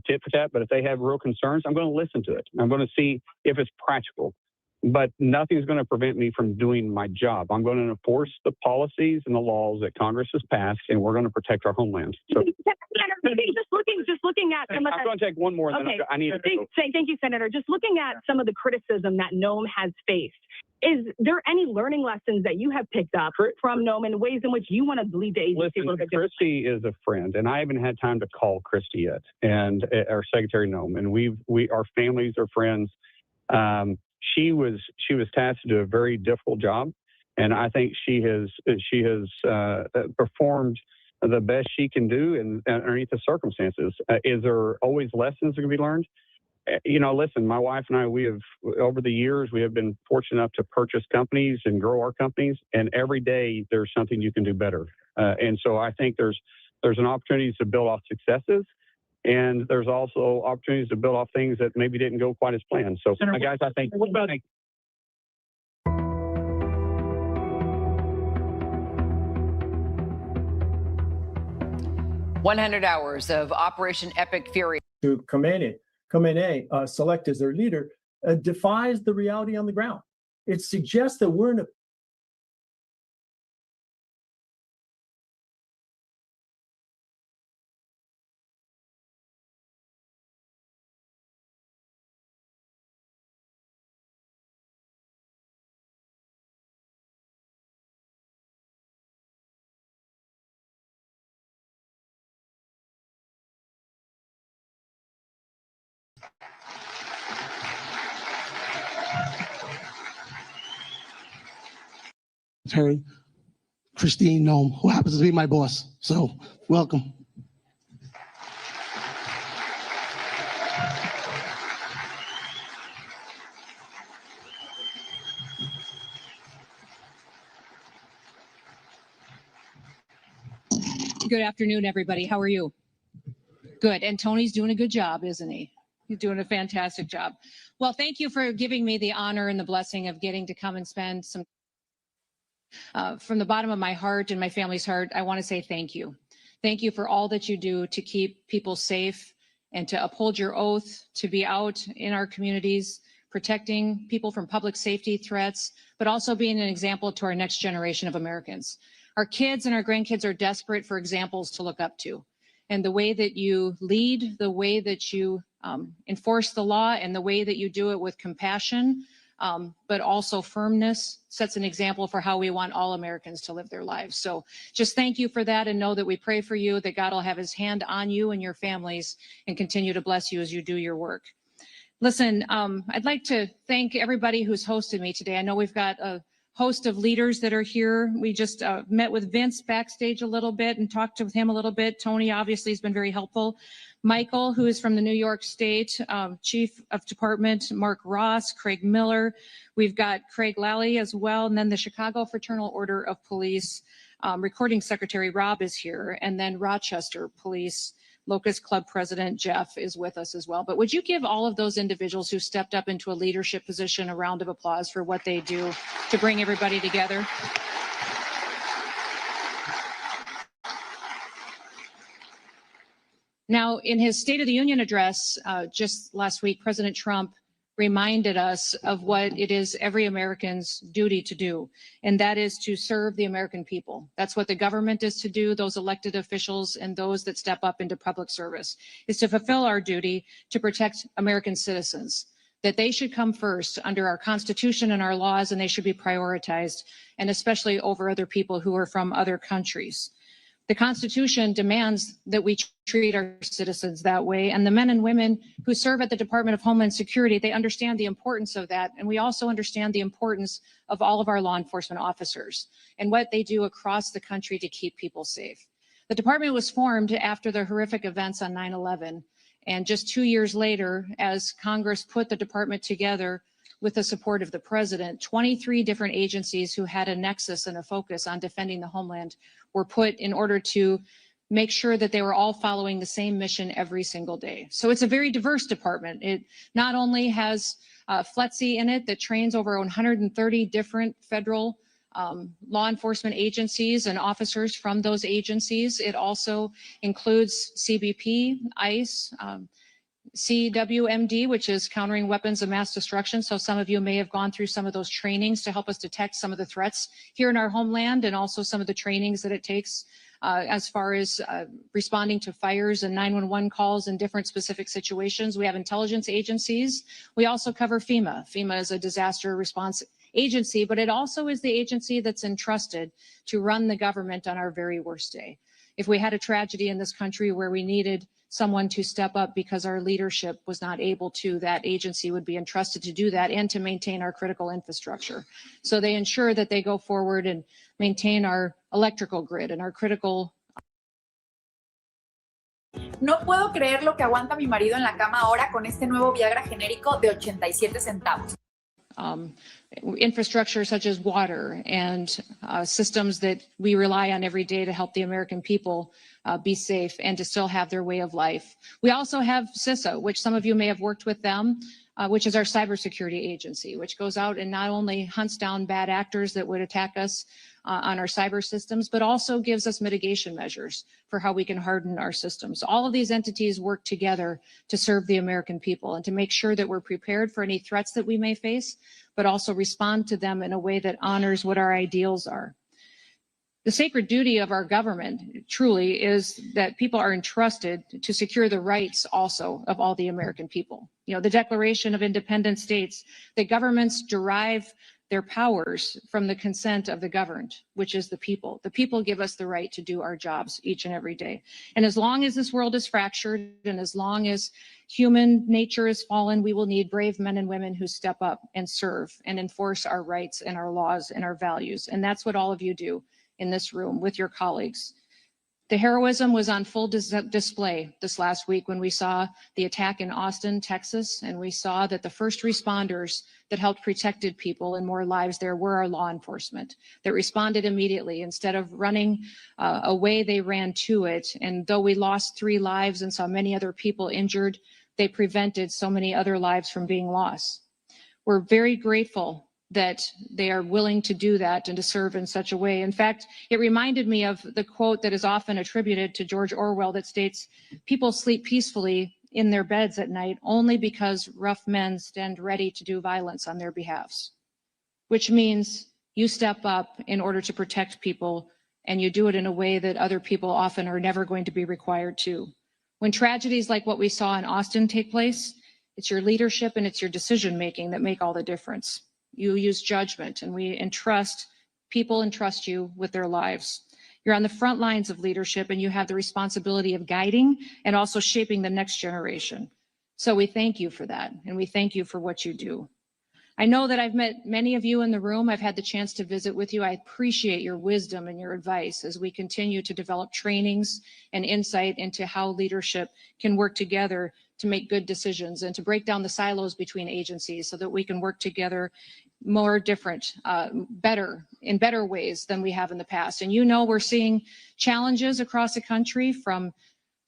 tit for tat. But if they have real concerns, I'm going to listen to it. I'm going to see if it's practical. But nothing's going to prevent me from doing my job. I'm going to enforce the policies and the laws that Congress has passed, and we're going to protect our homeland. So, just looking at some of I'm going to take one more. And then I need to go. Thank you, Senator. Just looking at some of the criticism that Noem has faced, is there any learning lessons that you have picked up from Noem in ways in which you want to lead the agency? Listen, Kristi is a friend, and I haven't had time to call Kristi yet, and our Secretary Noem, and our families are friends. She was tasked to do a very difficult job, and I think she has performed the best she can do underneath the circumstances. Is there always lessons that can be learned? Listen, my wife and I, we have over the years we have been fortunate enough to purchase companies and grow our companies, and every day there's something you can do better. And so I think there's an opportunity to build off successes. And there's also opportunities to build off things that maybe didn't go quite as planned. So, guys, I think. What about? 100 hours of Operation Epic Fury. To Khamenei select as their leader defies the reality on the ground. It suggests that we're in a Attorney Kristi Noem, who happens to be my boss. So, welcome. Good afternoon, everybody. How are you? Good. And Tony's doing a good job, isn't he? He's doing a fantastic job. Well, thank you for giving me the honor and the blessing of getting to come and spend some from the bottom of my heart and my family's heart. I want to say thank you. Thank you for all that you do to keep people safe and to uphold your oath to be out in our communities, protecting people from public safety threats, but also being an example to our next generation of Americans. Our kids and our grandkids are desperate for examples to look up to. And the way that you lead, the way that you enforce the law, and the way that you do it with compassion, but also firmness, sets an example for how we want all Americans to live their lives. So just thank you for that, and know that we pray for you, that God will have his hand on you and your families and continue to bless you as you do your work. Listen, I'd like to thank everybody who's hosted me today. I know we've got a host of leaders that are here. We just met with Vince backstage a little bit and talked with him a little bit. Tony obviously has been very helpful. Michael, who is from the New York State Chief of Department, Mark Ross, Craig Miller. We've got Craig Lally as well. And then the Chicago Fraternal Order of Police Recording Secretary Rob is here. And then Rochester Police Locust Club President Jeff is with us as well. But would you give all of those individuals who stepped up into a leadership position a round of applause for what they do to bring everybody together? Now, in his State of the Union address just last week, President Trump reminded us of what it is every American's duty to do, and that is to serve the American people. That's what the government is to do, those elected officials and those that step up into public service, is to fulfill our duty to protect American citizens, that they should come first under our Constitution and our laws, and they should be prioritized, and especially over other people who are from other countries. The Constitution demands that we treat our citizens that way, and the men and women who serve at the Department of Homeland Security, they understand the importance of that, and we also understand the importance of all of our law enforcement officers and what they do across the country to keep people safe. The department was formed after the horrific events on 9/11, and just 2 years later, as Congress put the department together, with the support of the president, 23 different agencies who had a nexus and a focus on defending the homeland were put in order to make sure that they were all following the same mission every single day. So it's a very diverse department. It not only has FLETC in it that trains over 130 different federal law enforcement agencies and officers from those agencies. It also includes CBP, ICE, CWMD, which is Countering Weapons of Mass Destruction. So some of you may have gone through some of those trainings to help us detect some of the threats here in our homeland, and also some of the trainings that it takes as far as responding to fires and 911 calls in different specific situations. We have intelligence agencies. We also cover FEMA. FEMA is a disaster response agency, but it also is the agency that's entrusted to run the government on our very worst day. If we had a tragedy in this country where we needed someone to step up because our leadership was not able to, that agency would be entrusted to do that and to maintain our critical infrastructure. So they ensure that they go forward and maintain our electrical grid and our critical. No puedo creer lo que aguanta mi marido en la cama ahora con este nuevo Viagra genérico de 87 centavos. Infrastructure such as water and systems that we rely on every day to help the American people be safe and to still have their way of life. We also have CISA, which some of you may have worked with them, which is our cybersecurity agency, which goes out and not only hunts down bad actors that would attack us on our cyber systems, but also gives us mitigation measures for how we can harden our systems. All of these entities work together to serve the American people and to make sure that we're prepared for any threats that we may face, but also respond to them in a way that honors what our ideals are. The sacred duty of our government truly is that people are entrusted to secure the rights also of all the American people. You know, the Declaration of Independent states that governments derive their powers from the consent of the governed, which is the people. The people give us the right to do our jobs each and every day. And as long as this world is fractured and as long as human nature is fallen, we will need brave men and women who step up and serve and enforce our rights and our laws and our values. And that's what all of you do in this room with your colleagues. The heroism was on full display this last week when we saw the attack in Austin, Texas, and we saw that the first responders that helped protected people and more lives there were our law enforcement that responded immediately. Instead of running away, they ran to it. And though we lost 3 lives and saw many other people injured, they prevented so many other lives from being lost. We're very grateful that they are willing to do that and to serve in such a way. In fact, it reminded me of the quote that is often attributed to George Orwell that states, "People sleep peacefully in their beds at night only because rough men stand ready to do violence on their behalfs," which means you step up in order to protect people, and you do it in a way that other people often are never going to be required to. When tragedies like what we saw in Austin take place, it's your leadership and it's your decision making that make all the difference. You use judgment, and we entrust people entrust you with their lives. You're on the front lines of leadership, and you have the responsibility of guiding and also shaping the next generation. So we thank you for that, and we thank you for what you do. I know that I've met many of you in the room. I've had the chance to visit with you. I appreciate your wisdom and your advice as we continue to develop trainings and insight into how leadership can work together to make good decisions and to break down the silos between agencies so that we can work together more different, in better ways than we have in the past. And you know, we're seeing challenges across the country from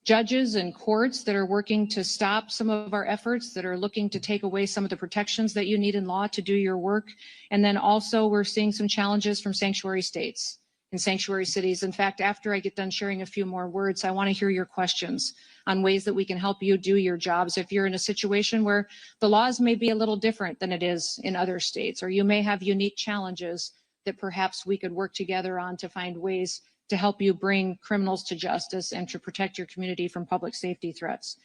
judges and courts that are working to stop some of our efforts, that are looking to take away some of the protections that you need in law to do your work. And then also we're seeing some challenges from sanctuary states and sanctuary cities. In fact, after I get done sharing a few more words, I want to hear your questions on ways that we can help you do your jobs. If you're in a situation where the laws may be a little different than it is in other states, or you may have unique challenges that perhaps we could work together on to find ways to help you bring criminals to justice and to protect your community from public safety threats.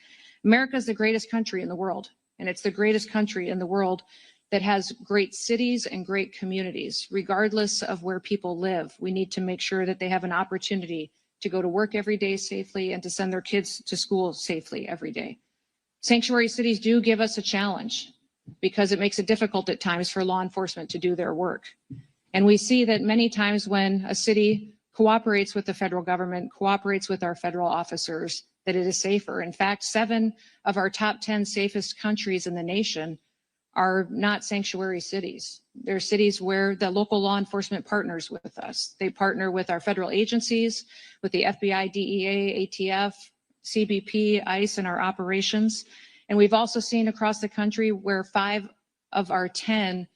America is the greatest country in the world, and it's the greatest country in the world that has great cities and great communities. Regardless of where people live, we need to make sure that they have an opportunity to go to work every day safely and to send their kids to school safely every day. Sanctuary cities do give us a challenge because it makes it difficult at times for law enforcement to do their work. And we see that many times when a city cooperates with the federal government, cooperates with our federal officers, that it is safer. In fact, 7 of our top 10 safest countries in the nation are not sanctuary cities. They're cities where the local law enforcement partners with us. They partner with our federal agencies, with the FBI, DEA, ATF, CBP, ICE, and our operations. And we've also seen across the country where 5 of our 10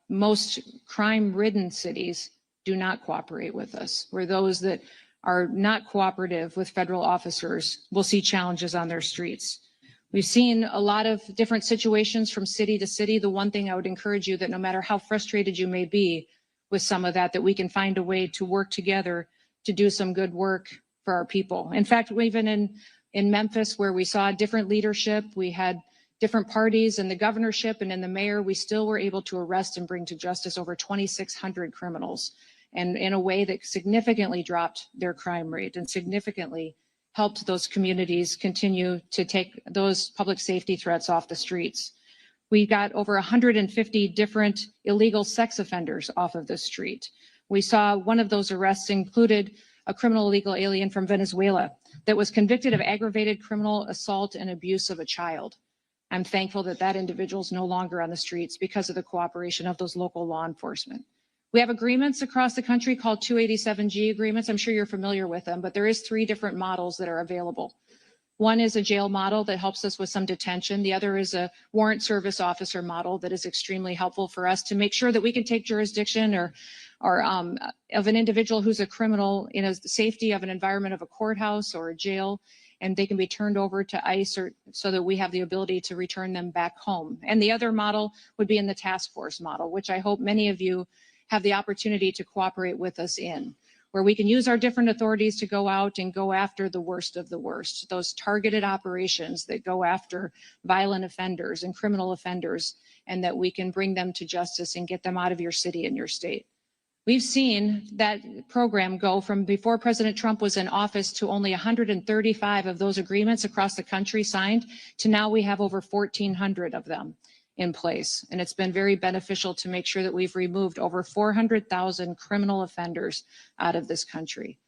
most crime-ridden cities do not cooperate with us, where those that are not cooperative with federal officers will see challenges on their streets. We've seen a lot of different situations from city to city. The one thing I would encourage you that no matter how frustrated you may be with some of that we can find a way to work together to do some good work for our people. In fact, even in Memphis, where we saw different leadership, we had different parties in the governorship and in the mayor, we still were able to arrest and bring to justice over 2,600 criminals, and in a way that significantly dropped their crime rate and significantly helped those communities continue to take those public safety threats off the streets. We got over 150 different illegal sex offenders off of the street. We saw one of those arrests included a criminal illegal alien from Venezuela that was convicted of aggravated criminal assault and abuse of a child. I'm thankful that that individual is no longer on the streets because of the cooperation of those local law enforcement. We have agreements across the country called 287G agreements. I'm sure you're familiar with them, but there is 3 different models that are available. One is a jail model that helps us with some detention. The other is a warrant service officer model that is extremely helpful for us to make sure that we can take jurisdiction or of an individual who's a criminal in a safety of an environment of a courthouse or a jail, and they can be turned over to ICE or so that we have the ability to return them back home. And the other model would be in the task force model, which I hope many of you have the opportunity to cooperate with us in, where we can use our different authorities to go out and go after the worst of the worst, those targeted operations that go after violent offenders and criminal offenders, and that we can bring them to justice and get them out of your city and your state. We've seen that program go from before President Trump was in office to only 135 of those agreements across the country signed to now we have over 1,400 of them in place. And it's been very beneficial to make sure that we've removed over 400,000 criminal offenders out of this country.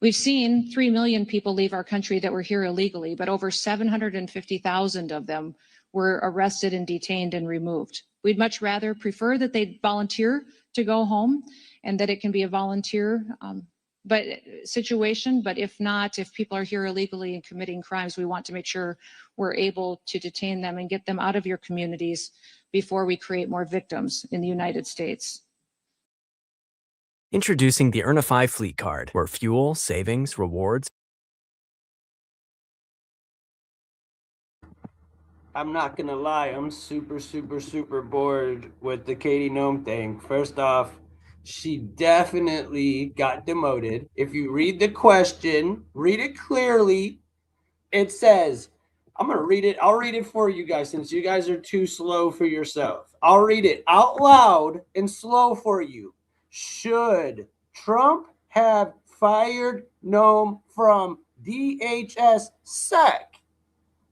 We've seen 3 million people leave our country that were here illegally, but over 750,000 of them were arrested and detained and removed. We'd much rather prefer that they volunteer to go home and that it can be a volunteer situation. But if not, if people are here illegally and committing crimes, we want to make sure we're able to detain them and get them out of your communities before we create more victims in the United States. Introducing the Earnify Fleet Card, where fuel, savings, rewards. I'm not gonna lie, I'm super bored with the Kristi Noem thing. First off, she definitely got demoted. If you read the question, read it clearly. It says, I'm gonna read it. I'll read it for you guys since you guys are too slow for yourself. I'll read it out loud and slow for you. Should Trump have fired Noem from DHS SEC?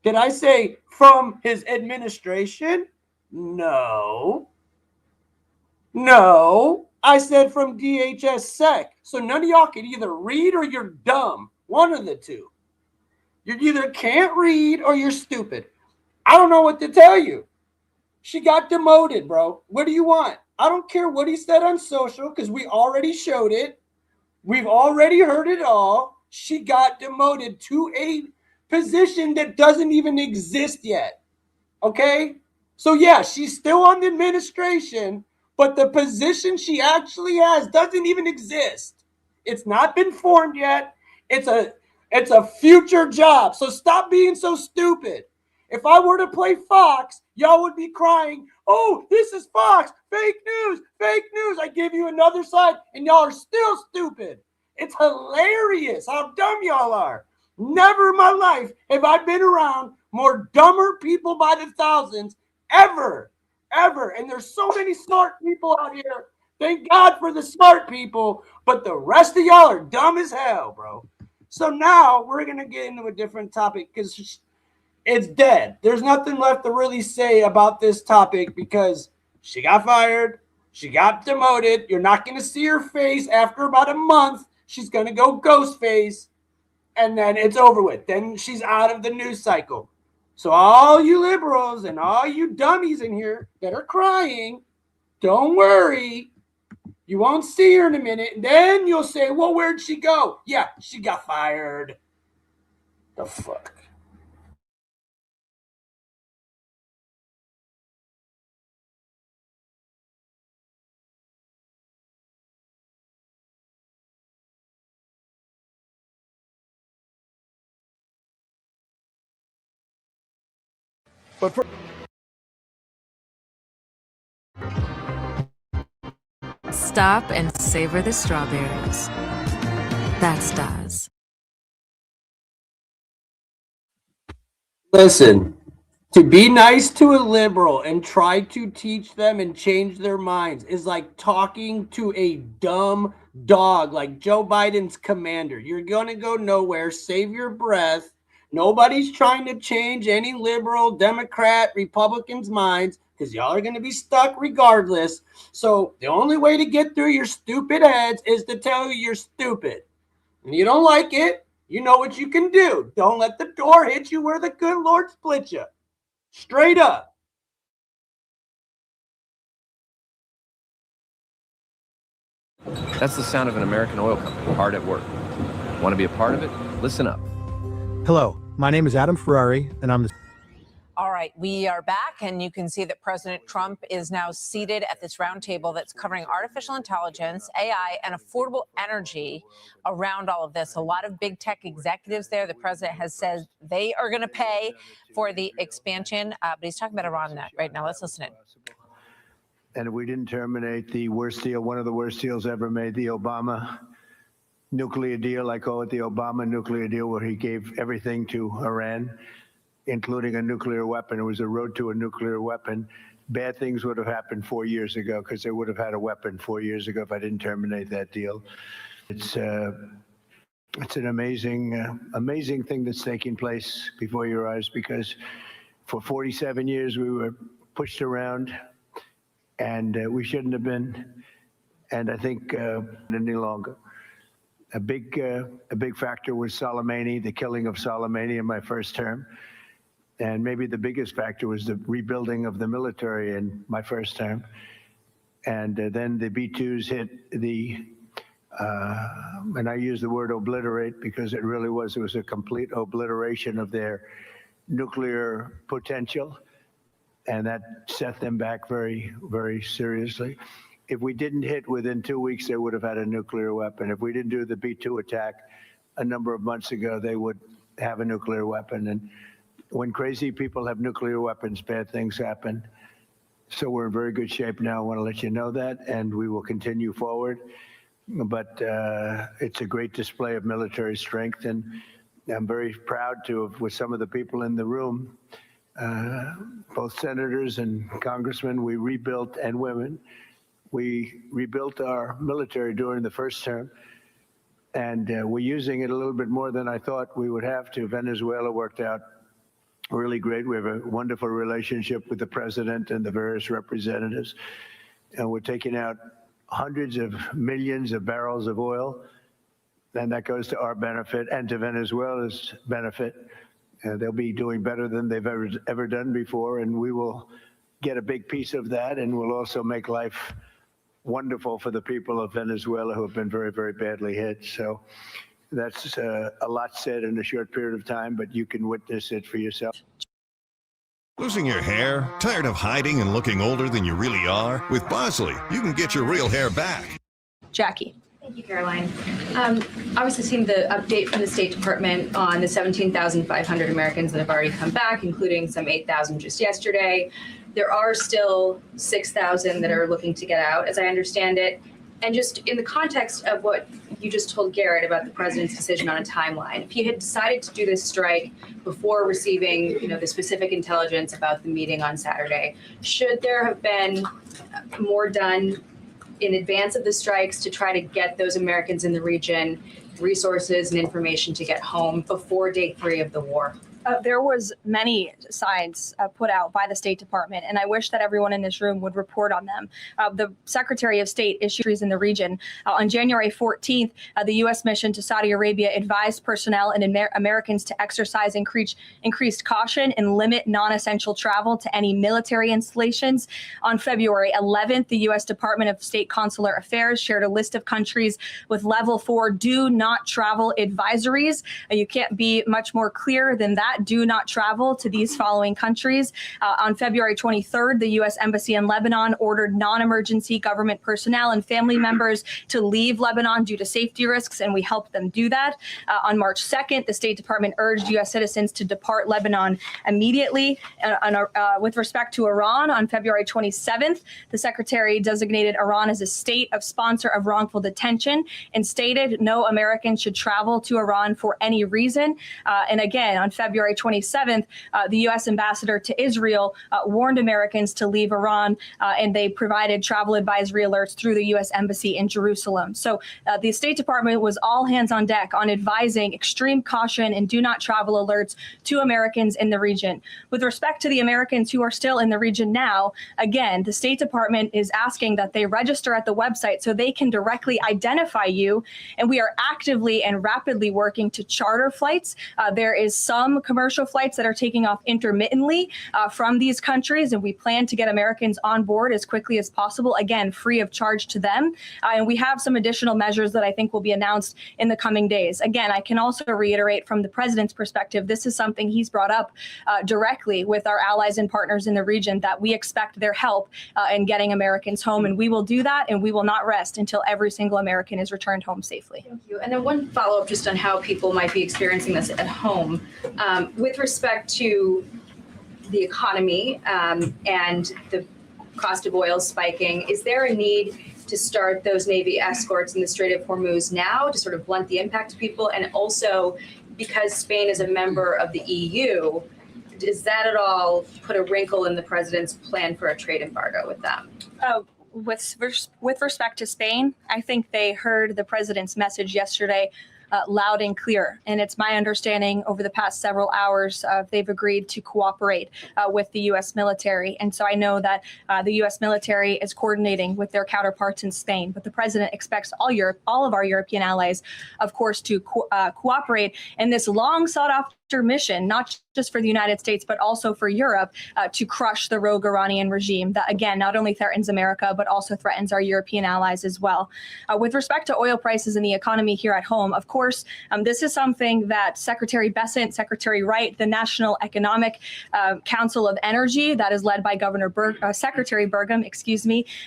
Did I say from his administration? No. I said from DHS SEC. So none of y'all can either read or you're dumb. One of the two. You either can't read or you're stupid. I don't know what to tell you. She got demoted, bro. What do you want? I don't care what he said on social because we already showed it. We've already heard it all. She got demoted to a position that doesn't even exist yet. Okay? So yeah, she's still on the administration, but the position she actually has doesn't even exist. It's not been formed yet. It's a future job. So stop being so stupid. If I were to play Fox, y'all would be crying, oh, this is Fox, fake news. I give you another side and y'all are still stupid. It's hilarious how dumb y'all are. Never in my life have I been around more dumber people by the thousands ever. And there's so many smart people out here. Thank God for the smart people, but the rest of y'all are dumb as hell, bro. So now we're going to get into a different topic because it's dead. There's nothing left to really say about this topic because she got fired. She got demoted. You're not going to see her face after about a month. She's going to go ghost face, and then it's over with. Then she's out of the news cycle. So all you liberals and all you dummies in here that are crying, don't worry. You won't see her in a minute. And then you'll say, well, where'd she go? Yeah, she got fired. The fuck? But for Stop and savor the strawberries. That's Daz. Listen, to be nice to a liberal and try to teach them and change their minds is like talking to a dumb dog, like Joe Biden's commander. You're going to go nowhere. Save your breath. Nobody's trying to change any liberal, Democrat, Republicans' minds because y'all are going to be stuck regardless. So the only way to get through your stupid heads is to tell you you're stupid. And you don't like it. You know what you can do. Don't let the door hit you where the good Lord split you. Straight up. That's the sound of an American oil company hard at work. Want to be a part of it? Listen up. Hello, my name is Adam Ferrari, and I'm the All right, we are back, and you can see that President Trump is now seated at this roundtable that's covering artificial intelligence, AI, and affordable energy around all of this. A lot of big tech executives there. The president has said they are going to pay for the expansion, but he's talking about Iran right now. Let's listen in. And if we didn't terminate the worst deal, one of the worst deals ever made, the Obama nuclear deal, I call it the Obama nuclear deal, where he gave everything to Iran, including a nuclear weapon. It was a road to a nuclear weapon. Bad things would have happened 4 years ago because they would have had a weapon 4 years ago if I didn't terminate that deal. It's an amazing thing that's taking place before your eyes, because for 47 years we were pushed around, and we shouldn't have been. And I think any longer. A big factor was Soleimani, the killing of Soleimani in my first term. And maybe the biggest factor was the rebuilding of the military in my first term. And then the B-2s hit and I use the word obliterate because it was a complete obliteration of their nuclear potential. And that set them back very, very seriously. If we didn't hit within 2 weeks, they would have had a nuclear weapon. If we didn't do the B-2 attack a number of months ago, they would have a nuclear weapon. And when crazy people have nuclear weapons, bad things happen. So we're in very good shape now. I want to let you know that, and we will continue forward. But it's a great display of military strength, and I'm very proud to have, with some of the people in the room, both senators and congressmen, we rebuilt, and women, we rebuilt our military during the first term. And we're using it a little bit more than I thought we would have to. Venezuela worked out really great. We have a wonderful relationship with the president and the various representatives. And we're taking out hundreds of millions of barrels of oil. And that goes to our benefit and to Venezuela's benefit. They'll be doing better than they've ever done before. And we will get a big piece of that. And we'll also make life wonderful for the people of Venezuela who have been very, very badly hit. So that's a lot said in a short period of time, but you can witness it for yourself. Losing your hair? Tired of hiding and looking older than you really are? With Bosley, you can get your real hair back. Jackie. Thank you, Caroline. Obviously seen the update from the State Department on the 17,500 Americans that have already come back, including some 8,000 just yesterday. There are still 6,000 that are looking to get out, as I understand it. And just in the context of what you just told Garrett about the president's decision on a timeline, if he had decided to do this strike before receiving, the specific intelligence about the meeting on Saturday, should there have been more done in advance of the strikes to try to get those Americans in the region resources and information to get home before day 3 of the war? There was many signs put out by the State Department, and I wish that everyone in this room would report on them. The Secretary of State issued in the region. On January 14th, the U.S. mission to Saudi Arabia advised personnel and Americans to exercise increased caution and limit non-essential travel to any military installations. On February 11th, the U.S. Department of State Consular Affairs shared a list of countries with level 4 do not travel advisories. You can't be much more clear than that. Do not travel to these following countries. On February 23rd, the U.S. Embassy in Lebanon ordered non-emergency government personnel and family members to leave Lebanon due to safety risks, and we helped them do that. On March 2nd, the State Department urged U.S. citizens to depart Lebanon immediately. With respect to Iran, on February 27th, the Secretary designated Iran as a state of sponsor of wrongful detention and stated no American should travel to Iran for any reason. And again, on February 27th, the U.S. ambassador to Israel warned Americans to leave Iran, and they provided travel advisory alerts through the U.S. Embassy in Jerusalem. So the State Department was all hands on deck on advising extreme caution and do not travel alerts to Americans in the region. With respect to the Americans who are still in the region now, again, the State Department is asking that they register at the website so they can directly identify you, and we are actively and rapidly working to charter flights. There is some commercial flights that are taking off intermittently from these countries, and we plan to get Americans on board as quickly as possible, again, free of charge to them. And we have some additional measures that I think will be announced in the coming days. Again, I can also reiterate from the president's perspective, this is something he's brought up directly with our allies and partners in the region, that we expect their help in getting Americans home, and we will do that, and we will not rest until every single American is returned home safely. Thank you. And then one follow-up just on how people might be experiencing this at home. With respect to the economy and the cost of oil spiking, is there a need to start those Navy escorts in the Strait of Hormuz now to sort of blunt the impact to people? And also, because Spain is a member of the EU, does that at all put a wrinkle in the president's plan for a trade embargo with them? With respect to Spain, I think they heard the president's message yesterday loud and clear. And it's my understanding over the past several hours, they've agreed to cooperate with the U.S. military. And so I know that the U.S. military is coordinating with their counterparts in Spain. But the president expects all of our European allies, of course, to cooperate in this long sought after mission, not just for the United States, but also for Europe, to crush the rogue Iranian regime that, again, not only threatens America, but also threatens our European allies as well. With respect to oil prices and the economy here at home, of course, this is something that Secretary Bessent, Secretary Wright, the National Economic Council of Energy, that is led by Secretary Burgum,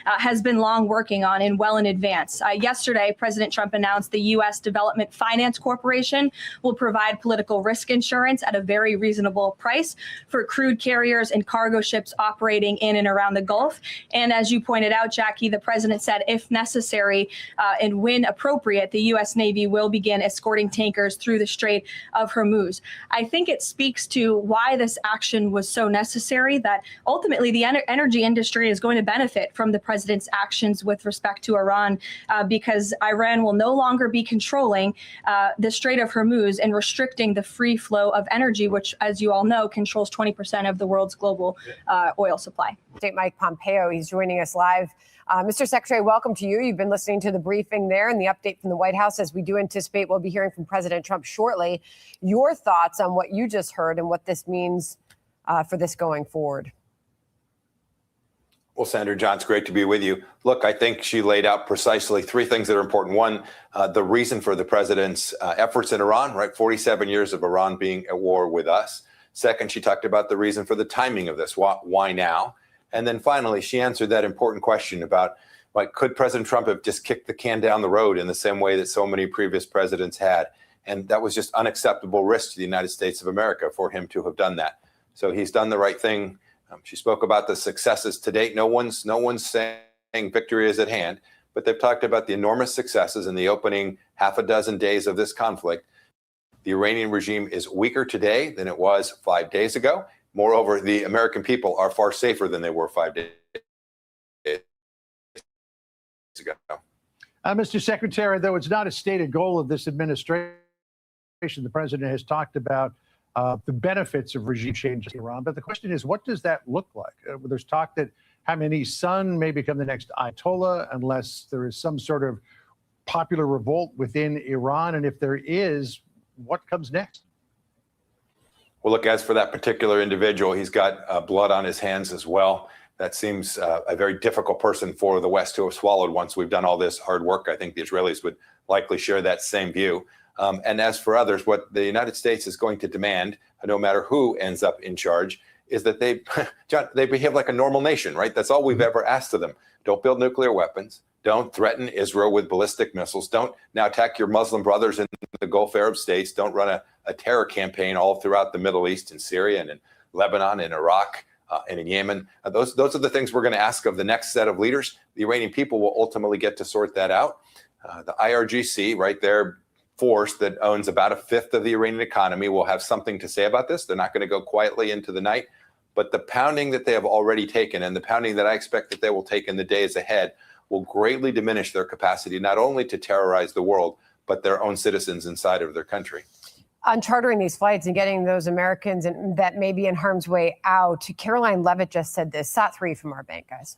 has been long working on and well in advance. Yesterday, President Trump announced the U.S. Development Finance Corporation will provide political risk insurance at a very reasonable price for crude carriers and cargo ships operating in and around the Gulf. And as you pointed out, Jackie, the president said, if necessary and when appropriate, the U.S. Navy will begin escorting tankers through the Strait of Hormuz. I think it speaks to why this action was so necessary, that ultimately the energy industry is going to benefit from the president's actions with respect to Iran, because Iran will no longer be controlling the Strait of Hormuz and restricting the free flow of energy, which, as you all know, controls 20% of the world's global oil supply. State Mike Pompeo, he's joining us live. Mr. Secretary, welcome to you. You've been listening to the briefing there and the update from the White House, as we do anticipate we'll be hearing from President Trump shortly. Your thoughts on what you just heard and what this means for this going forward? Well, Senator John, it's great to be with you. Look, I think she laid out precisely three things that are important. One, the reason for the president's efforts in Iran, right? 47 years of Iran being at war with us. Second, she talked about the reason for the timing of this. Why now? And then finally, she answered that important question about, like, could President Trump have just kicked the can down the road in the same way that so many previous presidents had? And that was just unacceptable risk to the United States of America for him to have done that. So he's done the right thing. She spoke about the successes to date. No one's saying victory is at hand, but they've talked about the enormous successes in the opening half a dozen days of this conflict. The Iranian regime is weaker today than it was 5 days ago. Moreover, the American people are far safer than they were 5 days ago. Mr. Secretary, though it's not a stated goal of this administration, the president has talked about the benefits of regime change in Iran. But the question is, what does that look like? There's talk that Khamenei's son may become the next Ayatollah unless there is some sort of popular revolt within Iran. And if there is, what comes next? Well, look, as for that particular individual, he's got blood on his hands as well. That seems a very difficult person for the West to have swallowed once we've done all this hard work. I think the Israelis would likely share that same view. And as for others, what the United States is going to demand, no matter who ends up in charge, is that they, John, they behave like a normal nation, right? That's all we've ever asked of them. Don't build nuclear weapons. Don't threaten Israel with ballistic missiles. Don't now attack your Muslim brothers in the Gulf Arab states. Don't run a terror campaign all throughout the Middle East, in Syria and in Lebanon and Iraq and in Yemen. Those are the things we're going to ask of the next set of leaders. The Iranian people will ultimately get to sort that out. The IRGC, right there, force that owns about a fifth of the Iranian economy, will have something to say about this. They're not going to go quietly into the night. But the pounding that they have already taken and the pounding that I expect that they will take in the days ahead will greatly diminish their capacity not only to terrorize the world, but their own citizens inside of their country. On chartering these flights and getting those Americans that may be in harm's way out, Caroline Levitt just said this. SAT3 from our bank, guys.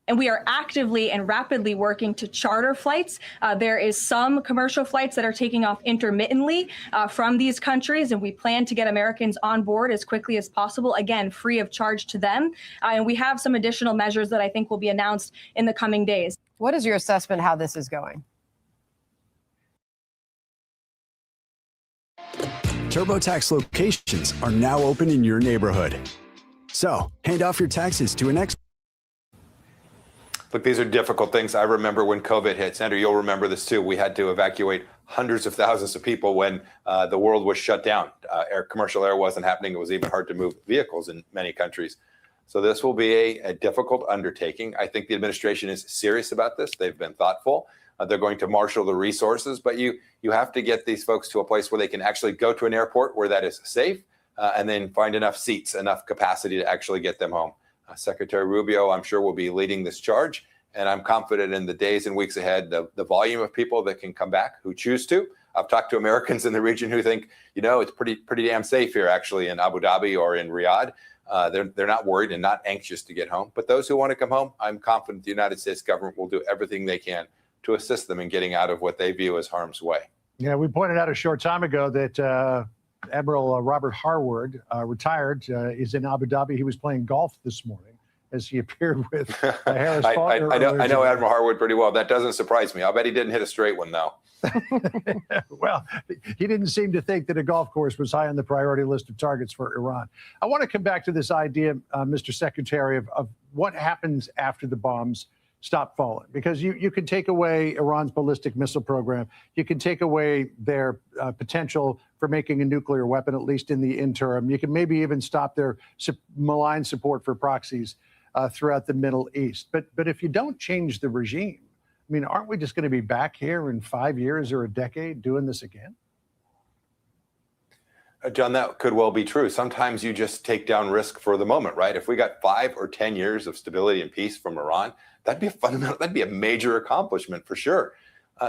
And we are actively and rapidly working to charter flights. There is some commercial flights that are taking off intermittently from these countries, and we plan to get Americans on board as quickly as possible, again, free of charge to them. And we have some additional measures that I think will be announced in the coming days. What is your assessment how this is going? TurboTax locations are now open in your neighborhood. So hand off your taxes to an expert. Look, these are difficult things. I remember when COVID hit. Sandra, you'll remember this too. We had to evacuate hundreds of thousands of people when the world was shut down. Commercial air wasn't happening. It was even hard to move vehicles in many countries. So this will be a difficult undertaking. I think the administration is serious about this. They've been thoughtful. They're going to marshal the resources, but you have to get these folks to a place where they can actually go to an airport where that is safe, and then find enough seats, enough capacity to actually get them home. Secretary Rubio, I'm sure, will be leading this charge, and I'm confident in the days and weeks ahead, the volume of people that can come back who choose to. I've talked to Americans in the region who think, it's pretty damn safe here, actually, in Abu Dhabi or in Riyadh. They're not worried and not anxious to get home. But those who want to come home, I'm confident the United States government will do everything they can to assist them in getting out of what they view as harm's way. Yeah, we pointed out a short time ago that Admiral Robert Harward, retired, is in Abu Dhabi. He was playing golf this morning as he appeared with Harris. I know Admiral Harward pretty well. That doesn't surprise me. I'll bet he didn't hit a straight one, though. Well, he didn't seem to think that a golf course was high on the priority list of targets for Iran. I want to come back to this idea, Mr. Secretary, of what happens after the bombs stop falling, because you can take away Iran's ballistic missile program. You can take away their potential for making a nuclear weapon, at least in the interim. You can maybe even stop their malign support for proxies throughout the Middle East. But if you don't change the regime, I mean, aren't we just going to be back here in 5 years or a decade doing this again? John, that could well be true. Sometimes you just take down risk for the moment, right? If we got 5 or 10 years of stability and peace from Iran, that'd be a major accomplishment for sure.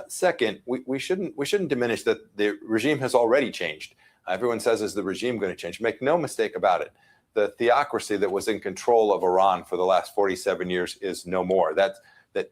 Second, we shouldn't diminish that the regime has already changed. Everyone says, is the regime going to change? Make no mistake about it. The theocracy that was in control of Iran for the last 47 years is no more. That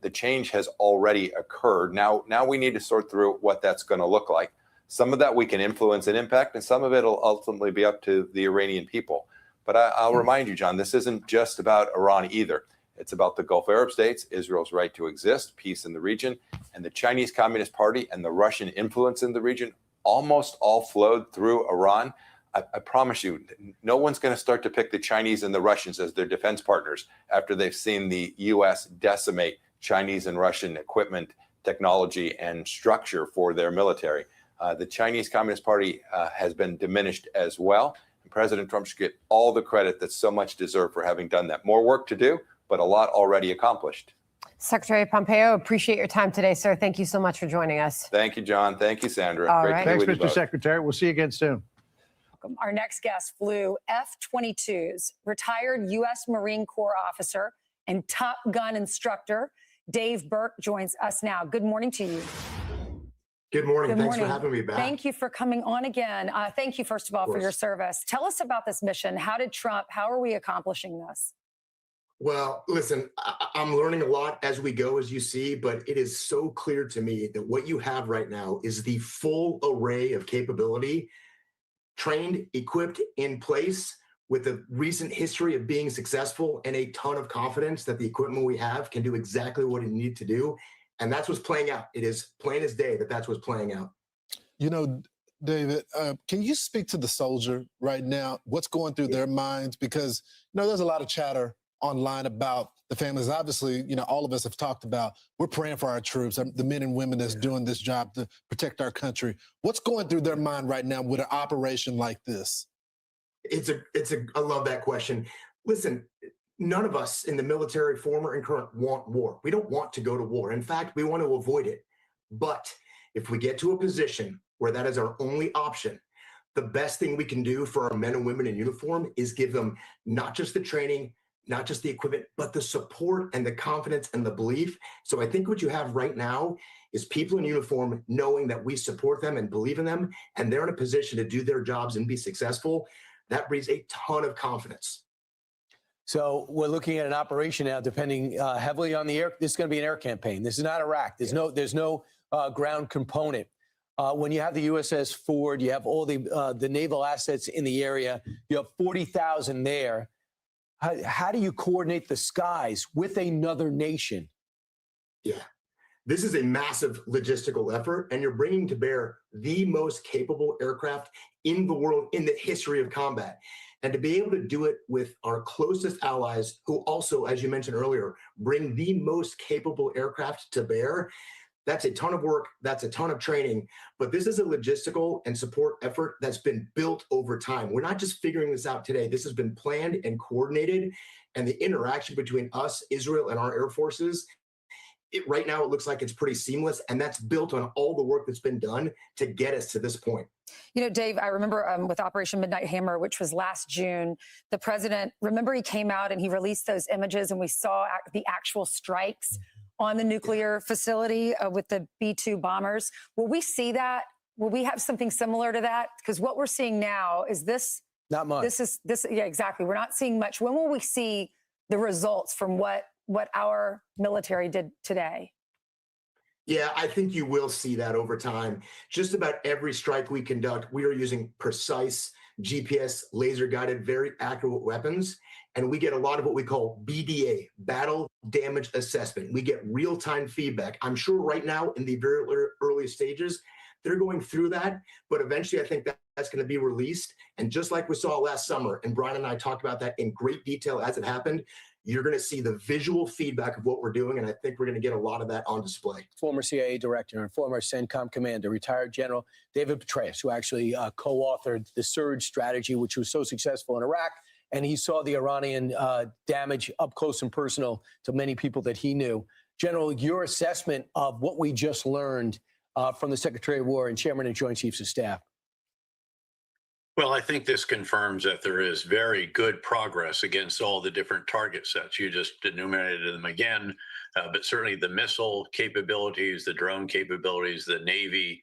the change has already occurred. Now we need to sort through what that's going to look like. Some of that we can influence and impact, and some of it will ultimately be up to the Iranian people. But I'll remind you, John, this isn't just about Iran either. It's about the Gulf Arab states, Israel's right to exist, peace in the region, and the Chinese Communist Party and the Russian influence in the region almost all flowed through Iran. I promise you, no one's going to start to pick the Chinese and the Russians as their defense partners after they've seen the U.S. decimate Chinese and Russian equipment, technology, and structure for their military. The Chinese Communist Party has been diminished as well. And President Trump should get all the credit that's so much deserved for having done that. More work to do, but a lot already accomplished. Secretary Pompeo, appreciate your time today, sir. Thank you so much for joining us. Thank you, John. Thank you, Sandra. All Great right. to be Thanks, with you Mr. both. Secretary. We'll see you again soon. Our next guest flew F-22s, retired U.S. Marine Corps officer and Top Gun instructor Dave Burke joins us now. Good morning to you. Good morning. Good Thanks morning. for having me back. Thank you for coming on again. Thank you, first of all, for your course. service. Tell us about this mission. How are we accomplishing this? Well, listen, I'm learning a lot as we go, as you see, but it is so clear to me that what you have right now is the full array of capability, trained, equipped, in place, with a recent history of being successful and a ton of confidence that the equipment we have can do exactly what it needs to do. And that's what's playing out. It is plain as day that that's what's playing out. You know, David, can you speak to the soldier right now? What's going through their minds? Because, you know, there's a lot of chatter online about the families. Obviously, you know, all of us have talked about, we're praying for our troops, the men and women that's doing this job to protect our country. What's going through their mind right now with an operation like this? I love that question. Listen, none of us in the military, former and current, want war. We don't want to go to war. In fact, we want to avoid it. But if we get to a position where that is our only option, the best thing we can do for our men and women in uniform is give them not just the training, not just the equipment, but the support and the confidence and the belief. So I think what you have right now is people in uniform knowing that we support them and believe in them, and they're in a position to do their jobs and be successful. That breeds a ton of confidence. So we're looking at an operation now, depending heavily on the air. This is going to be an air campaign. This is not Iraq. There's no ground component. When you have the USS Ford, you have all the naval assets in the area. You have 40,000 there. How do you coordinate the skies with another nation? Yeah, this is a massive logistical effort, and you're bringing to bear the most capable aircraft in the world in the history of combat. And to be able to do it with our closest allies, who also, as you mentioned earlier, bring the most capable aircraft to bear, that's a ton of work, that's a ton of training, but this is a logistical and support effort that's been built over time. We're not just figuring this out today. This has been planned and coordinated, and the interaction between us, Israel, and our air forces, right now it looks like it's pretty seamless, and that's built on all the work that's been done to get us to this point. You know, Dave, I remember with Operation Midnight Hammer, which was last June, the president, remember he came out and he released those images, and we saw the actual strikes on the nuclear facility with the B-2 bombers. Will we see that? Will we have something similar to that? Because what we're seeing now is this. Not much. Yeah, exactly. We're not seeing much. When will we see the results from what our military did today? Yeah, I think you will see that over time. Just about every strike we conduct, we are using precise GPS, laser-guided, very accurate weapons. And we get a lot of what we call BDA, Battle Damage Assessment. We get real-time feedback. I'm sure right now in the very early stages, they're going through that, but eventually I think that's going to be released. And just like we saw last summer, and Brian and I talked about that in great detail as it happened, you're going to see the visual feedback of what we're doing, and I think we're going to get a lot of that on display. Former CIA director and former CENTCOM commander, retired General David Petraeus, who actually co-authored the surge strategy, which was so successful in Iraq. And he saw the Iranian damage up close and personal to many people that he knew. General, your assessment of what we just learned from the Secretary of War and Chairman and Joint Chiefs of Staff. Well, I think this confirms that there is very good progress against all the different target sets. You just enumerated them again, but certainly the missile capabilities, the drone capabilities, the Navy,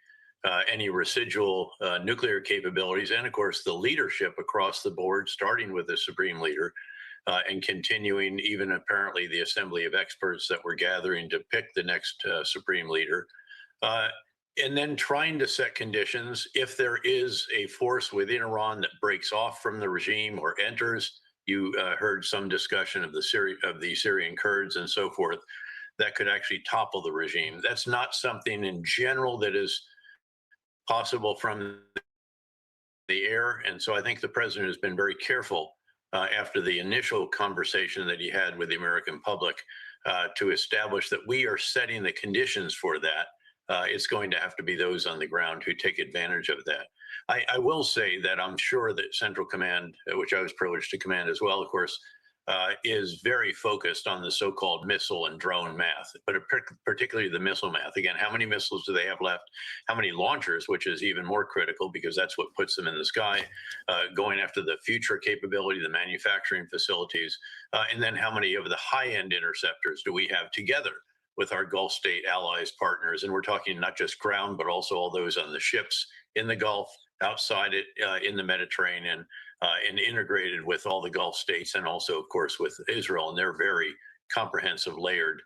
any residual nuclear capabilities, and of course the leadership across the board, starting with the Supreme Leader and continuing even apparently the assembly of experts that we're gathering to pick the next Supreme Leader. And then trying to set conditions if there is a force within Iran that breaks off from the regime or enters. You heard some discussion of the Syrian Kurds and so forth that could actually topple the regime. That's not something in general that is possible from the air. And so I think the president has been very careful after the initial conversation that he had with the American public to establish that we are setting the conditions for that. It's going to have to be those on the ground who take advantage of that. I will say that I'm sure that Central Command, which I was privileged to command as well, of course, is very focused on the so-called missile and drone math, but particularly the missile math. Again, how many missiles do they have left? How many launchers, which is even more critical because that's what puts them in the sky, going after the future capability, the manufacturing facilities, and then how many of the high-end interceptors do we have together with our Gulf state allies, partners. And we're talking not just ground, but also all those on the ships in the Gulf, outside it, in the Mediterranean, and integrated with all the Gulf states, and also, of course, with Israel and their very comprehensive layered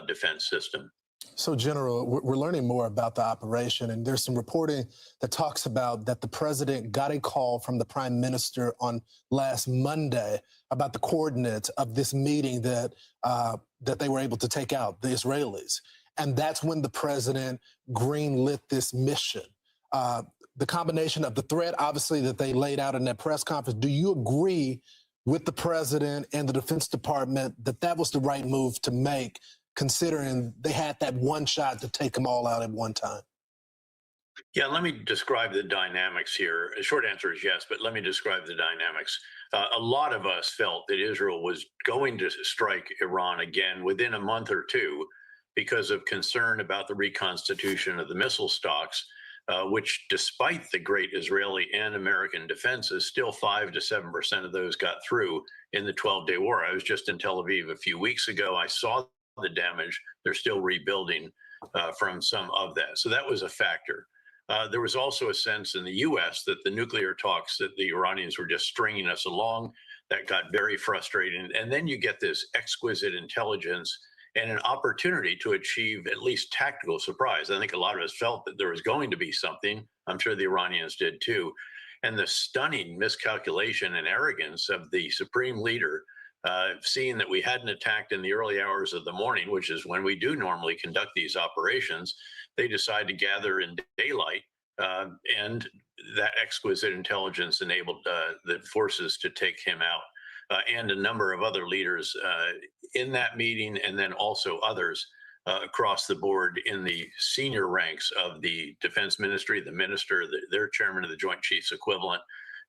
defense system. So, General, we're learning more about the operation, and there's some reporting that talks about that the president got a call from the prime minister on last Monday about the coordinates of this meeting that they were able to take out, the Israelis. And that's when the president greenlit this mission. The combination of the threat, obviously, that they laid out in that press conference, do you agree with the president and the Defense Department that that was the right move to make, considering they had that one shot to take them all out at one time? Yeah, let me describe the dynamics here. A short answer is yes, but let me describe the dynamics. A lot of us felt that Israel was going to strike Iran again within a month or two because of concern about the reconstitution of the missile stocks, which, despite the great Israeli and American defenses, still 5 to 7% of those got through in the 12-day war. I was just in Tel Aviv a few weeks ago. I saw the damage. They're still rebuilding from some of that. So that was a factor. There was also a sense in the U.S. that the nuclear talks, that the Iranians were just stringing us along. That got very frustrating. And then you get this exquisite intelligence and an opportunity to achieve at least tactical surprise. I think a lot of us felt that there was going to be something. I'm sure the Iranians did too. And the stunning miscalculation and arrogance of the supreme leader, seeing that we hadn't attacked in the early hours of the morning, which is when we do normally conduct these operations, they decide to gather in daylight, and that exquisite intelligence enabled the forces to take him out. And a number of other leaders in that meeting, and then also others across the board in the senior ranks of the defense ministry, the minister, their chairman of the Joint Chiefs equivalent,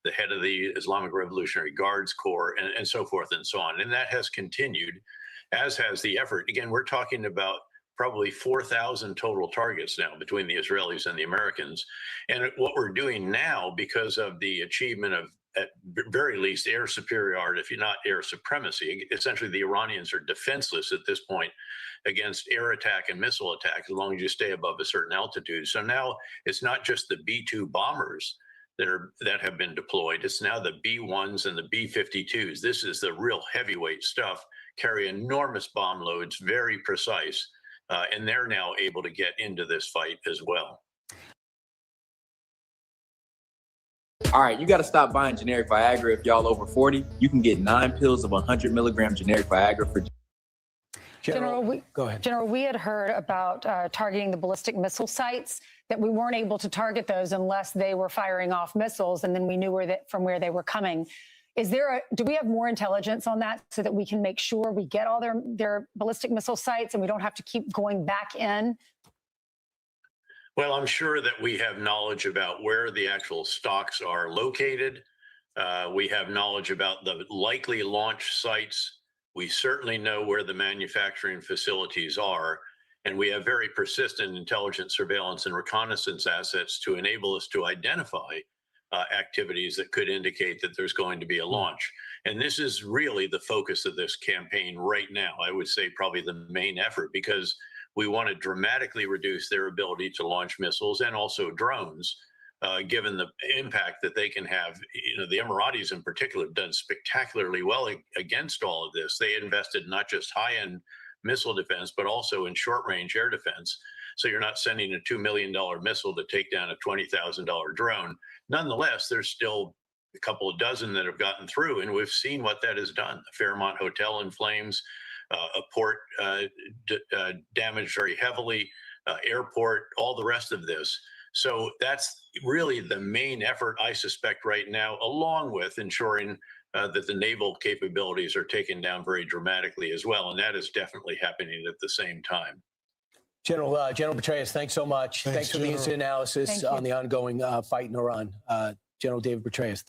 the head of the Islamic Revolutionary Guards Corps, and so forth and so on. And that has continued, as has the effort. Again, we're talking about probably 4,000 total targets now between the Israelis and the Americans. And what we're doing now, because of the achievement of, at very least, air superiority, if not air supremacy, essentially the Iranians are defenseless at this point against air attack and missile attack, as long as you stay above a certain altitude. So now it's not just the B-2 bombers that have been deployed. It's now the B-1s and the B-52s. This is the real heavyweight stuff, carry enormous bomb loads, very precise, and they're now able to get into this fight as well. All right, you got to stop buying generic Viagra if y'all over 40. You can get 9 pills of 100 milligram generic Viagra for. General, go ahead. General, we had heard about targeting the ballistic missile sites, that we weren't able to target those unless they were firing off missiles, and then we knew from where they were coming. Do we have more intelligence on that so that we can make sure we get all their ballistic missile sites and we don't have to keep going back in? Well, I'm sure that we have knowledge about where the actual stocks are located. We have knowledge about the likely launch sites. We certainly know where the manufacturing facilities are. And we have very persistent intelligence, surveillance, and reconnaissance assets to enable us to identify activities that could indicate that there's going to be a launch. And this is really the focus of this campaign right now. I would say probably the main effort, because we want to dramatically reduce their ability to launch missiles and also drones, given the impact that they can have. You know, the Emiratis in particular have done spectacularly well against all of this. They invested not just high-end missile defense, but also in short-range air defense. So you're not sending a $2 million missile to take down a $20,000 drone. Nonetheless, there's still a couple of dozen that have gotten through, and we've seen what that has done. The Fairmont Hotel in flames, a port damaged very heavily, airport, all the rest of this. So that's really the main effort, I suspect, right now, along with ensuring that the naval capabilities are taken down very dramatically as well. And that is definitely happening at the same time. General Petraeus, thanks so much. Thanks for the instant analysis on the ongoing fight in Iran. General David Petraeus.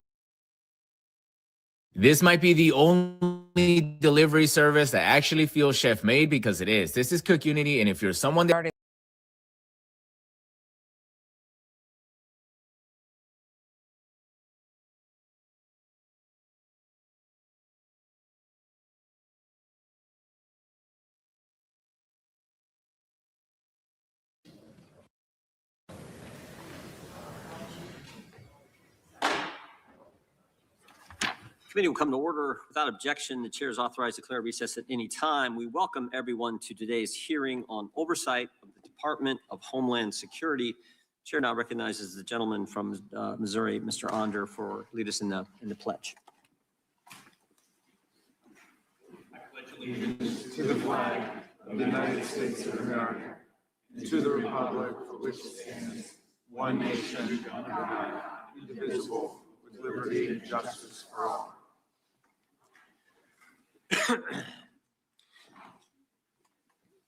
This might be the only delivery service that actually feels chef made, because it is. This is Cook Unity, and if you're someone that Committee will come to order without objection. The chair is authorized to declare recess at any time. We welcome everyone to today's hearing on oversight of the Department of Homeland Security. Chair now recognizes the gentleman from Missouri, Mr. Onder, for lead us in the pledge. I pledge allegiance to the flag of the United States of America and to the republic for which it stands, one nation under God, indivisible, with liberty and justice for all.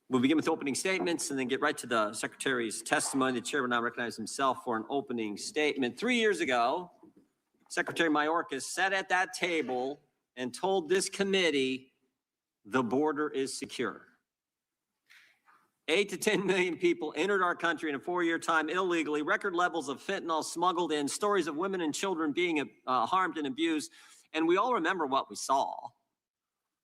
We'll begin with opening statements and then get right to the Secretary's testimony. The chair will now recognize himself for an opening statement. 3 years ago, Secretary Mayorkas sat at that table and told this committee the border is secure. 8 to 10 million people entered our country in a 4-year time illegally, record levels of fentanyl smuggled in, stories of women and children being harmed and abused. And we all remember what we saw.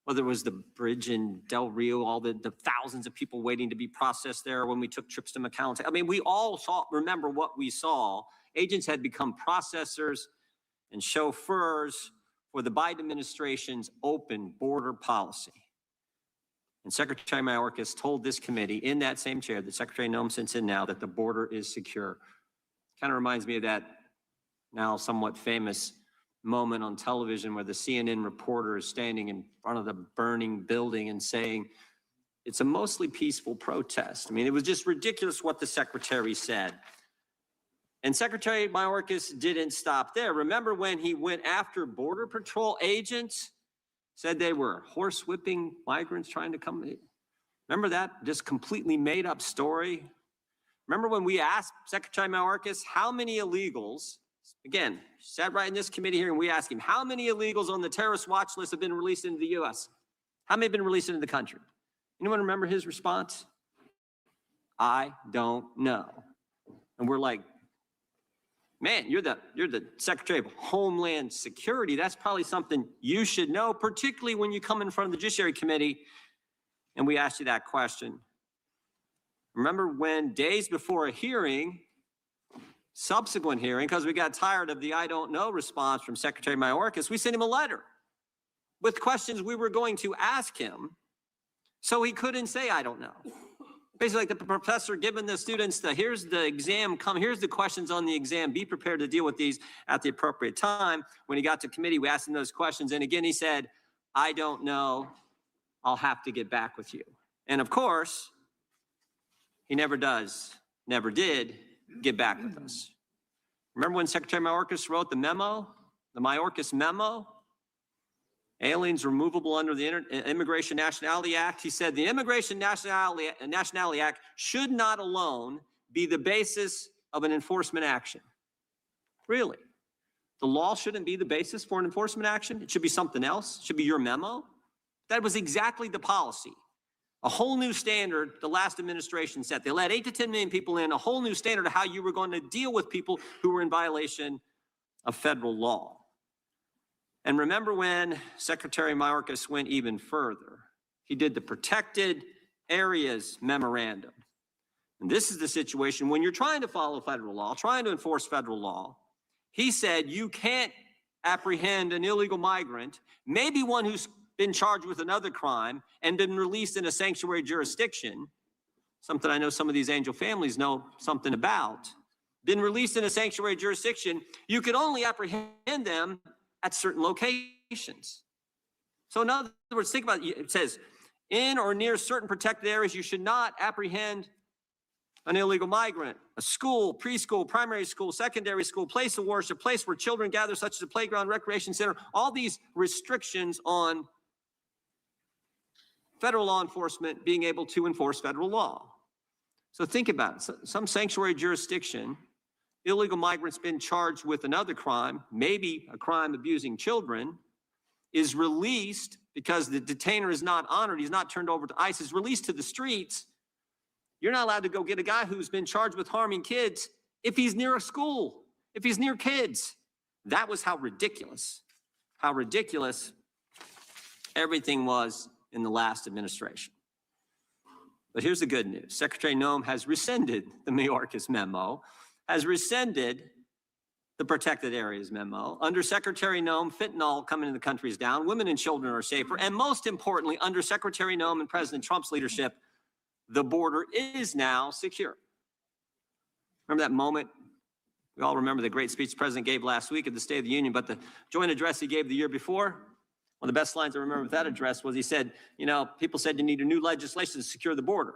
Whether it was the bridge in Del Rio, all the thousands of people waiting to be processed there when we took trips to McAllen. I mean, we all remember what we saw. Agents had become processors and chauffeurs for the Biden administration's open border policy. And Secretary Mayorkas told this committee in that same chair that Secretary Noem sits in now that the border is secure. Kind of reminds me of that now somewhat famous moment on television where the CNN reporter is standing in front of the burning building and saying, it's a mostly peaceful protest. I mean, it was just ridiculous what the secretary said. And Secretary Mayorkas didn't stop there. Remember when he went after Border Patrol agents, said they were horsewhipping migrants trying to come? Remember that just completely made up story? Remember when we asked Secretary Mayorkas how many illegals, again, sat right in this committee here and we asked him, how many illegals on the terrorist watch list have been released into the U.S.? How many have been released into the country? Anyone remember his response? I don't know. And we're like, man, you're the Secretary of Homeland Security. That's probably something you should know, particularly when you come in front of the Judiciary Committee and we asked you that question. Remember when days before a hearing, subsequent hearing, because we got tired of the I don't know response from Secretary Mayorkas, we sent him a letter with questions we were going to ask him so he couldn't say I don't know. Basically, like the professor giving the students here's the exam, here's the questions on the exam, be prepared to deal with these at the appropriate time. When he got to committee, we asked him those questions. And again, he said, I don't know, I'll have to get back with you. And of course, he never did get back with us. Remember when Secretary Mayorkas wrote the memo, the Mayorkas memo? Aliens removable under the Immigration Nationality Act. He said the Immigration Nationality Act should not alone be the basis of an enforcement action. Really? The law shouldn't be the basis for an enforcement action? It should be something else? It should be your memo? That was exactly the policy. A whole new standard the last administration set. They let 8 to 10 million people in, a whole new standard of how you were going to deal with people who were in violation of federal law. And remember when Secretary Mayorkas went even further. He did the Protected Areas Memorandum. And this is the situation when you're trying to follow federal law, trying to enforce federal law. He said you can't apprehend an illegal migrant, maybe one who's been charged with another crime and been released in a sanctuary jurisdiction, something I know some of these angel families know something about, been released in a sanctuary jurisdiction, you could only apprehend them at certain locations. So in other words, think about it. It says, in or near certain protected areas, you should not apprehend an illegal migrant. A school, preschool, primary school, secondary school, place of worship, place where children gather, such as a playground, recreation center, all these restrictions on federal law enforcement being able to enforce federal law. So think about it. Some sanctuary jurisdiction, illegal migrants been charged with another crime, maybe a crime abusing children, is released because the detainer is not honored, he's not turned over to ICE, is released to the streets. You're not allowed to go get a guy who's been charged with harming kids if he's near a school, if he's near kids. That was how ridiculous everything was in the last administration. But here's the good news. Secretary Noem has rescinded the Mayorkas memo, has rescinded the protected areas memo. Under Secretary Noem, fentanyl coming into the country is down. Women and children are safer. And most importantly, under Secretary Noem and President Trump's leadership, the border is now secure. Remember that moment? We all remember the great speech the president gave last week at the State of the Union, but the joint address he gave the year before, one of the best lines I remember with that address was he said, you know, people said you need a new legislation to secure the border.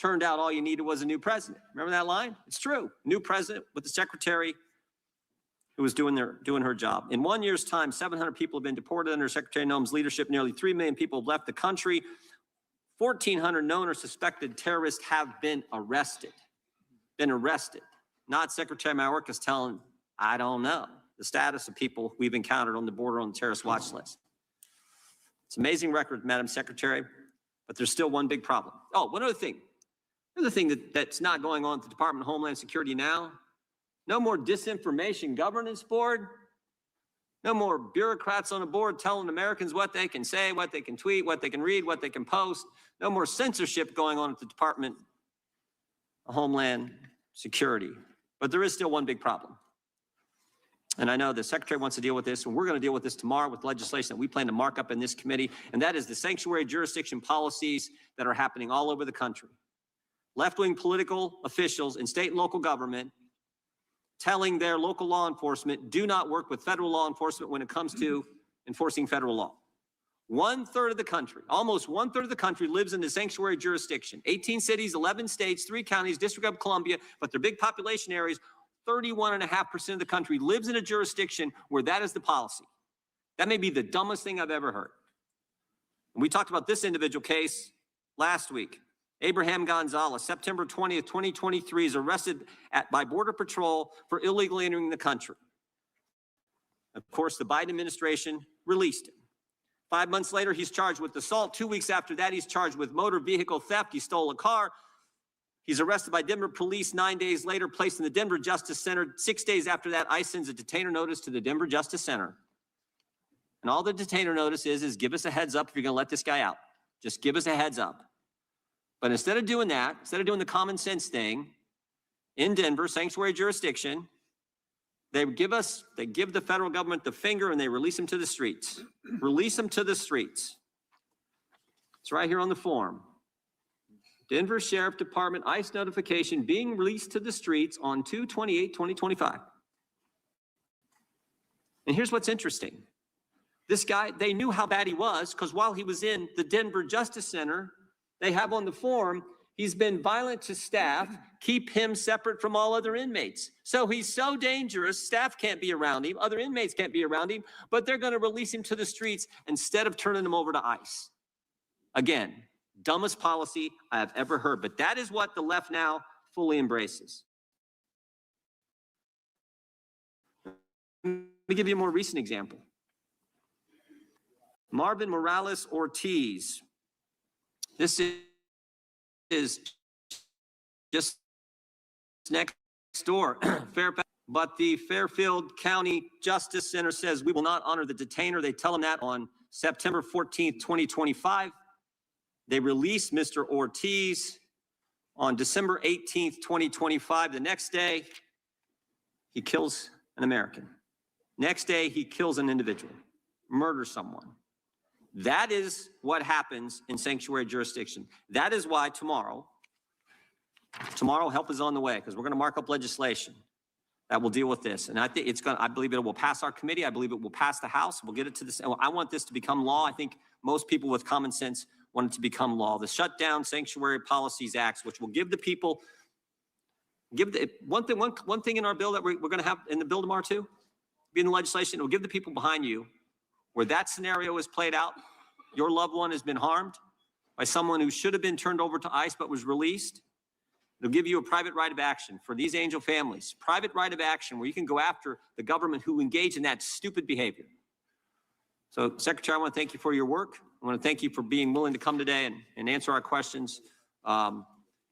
Turned out all you needed was a new president. Remember that line? It's true. New president with the secretary who was doing her job. In 1 year's time, 700 people have been deported under Secretary Noem's leadership. Nearly 3 million people have left the country. 1,400 known or suspected terrorists have been arrested. Not Secretary Mayorkas telling, I don't know, the status of people we've encountered on the border on the terrorist watch list. It's an amazing record, Madam Secretary, but there's still one big problem. Oh, one other thing. Another thing that's not going on at the Department of Homeland Security now, no more disinformation governance board, no more bureaucrats on a board telling Americans what they can say, what they can tweet, what they can read, what they can post, no more censorship going on at the Department of Homeland Security. But there is still one big problem. And I know the Secretary wants to deal with this, and we're going to deal with this tomorrow with legislation that we plan to mark up in this committee, and that is the sanctuary jurisdiction policies that are happening all over the country. Left-wing political officials in state and local government telling their local law enforcement, do not work with federal law enforcement when it comes to enforcing federal law. 1/3 of the country, almost 1/3 of the country lives in the sanctuary jurisdiction. 18 cities, 11 states, 3 counties, District of Columbia, but they're big population areas. 31.5% of the country lives in a jurisdiction where that is the policy. That may be the dumbest thing I've ever heard. And we talked about this individual case last week. Abraham Gonzalez, September 20th, 2023, is arrested by Border Patrol for illegally entering the country. Of course, the Biden administration released him. 5 months later, he's charged with assault. 2 weeks after that, he's charged with motor vehicle theft. He stole a car. He's arrested by Denver police 9 days later, placed in the Denver Justice Center. 6 days after that, ICE sends a detainer notice to the Denver Justice Center. And all the detainer notice is give us a heads up if you're going to let this guy out. Just give us a heads up. But instead of doing that, instead of doing the common sense thing, in Denver, sanctuary jurisdiction, they give the federal government the finger and they release them to the streets. Release them to the streets. It's right here on the form. Denver Sheriff Department ICE notification being released to the streets on 2/28/2025. And here's what's interesting. This guy, they knew how bad he was because while he was in the Denver Justice Center, they have on the form, he's been violent to staff, keep him separate from all other inmates. So he's so dangerous, staff can't be around him, other inmates can't be around him, but they're going to release him to the streets instead of turning him over to ICE. Again, dumbest policy I have ever heard, but that is what the left now fully embraces. Let me give you a more recent example. Marvin Morales Ortiz. This is just next door, Fairfax. But the Fairfield County Justice Center says we will not honor the detainer. They tell him that on September 14th, 2025. They release Mr. Ortiz on December 18th, 2025. The next day, he kills an American. Next day, he kills an individual, murders someone. That is what happens in sanctuary jurisdiction. That is why tomorrow help is on the way because we're going to mark up legislation that will deal with this. And I think I believe it will pass our committee. I believe it will pass the House. We'll get it to this. I want this to become law. I think most people with common sense want it to become law. The Shutdown Sanctuary Policies Acts, which will give the people, one thing in our bill that we're going to have in the bill tomorrow too, be in the legislation, it will give the people behind you where that scenario is played out, your loved one has been harmed by someone who should have been turned over to ICE but was released. It'll give you a private right of action for these angel families, private right of action where you can go after the government who engage in that stupid behavior. So, Secretary, I want to thank you for your work. I want to thank you for being willing to come today and answer our questions. And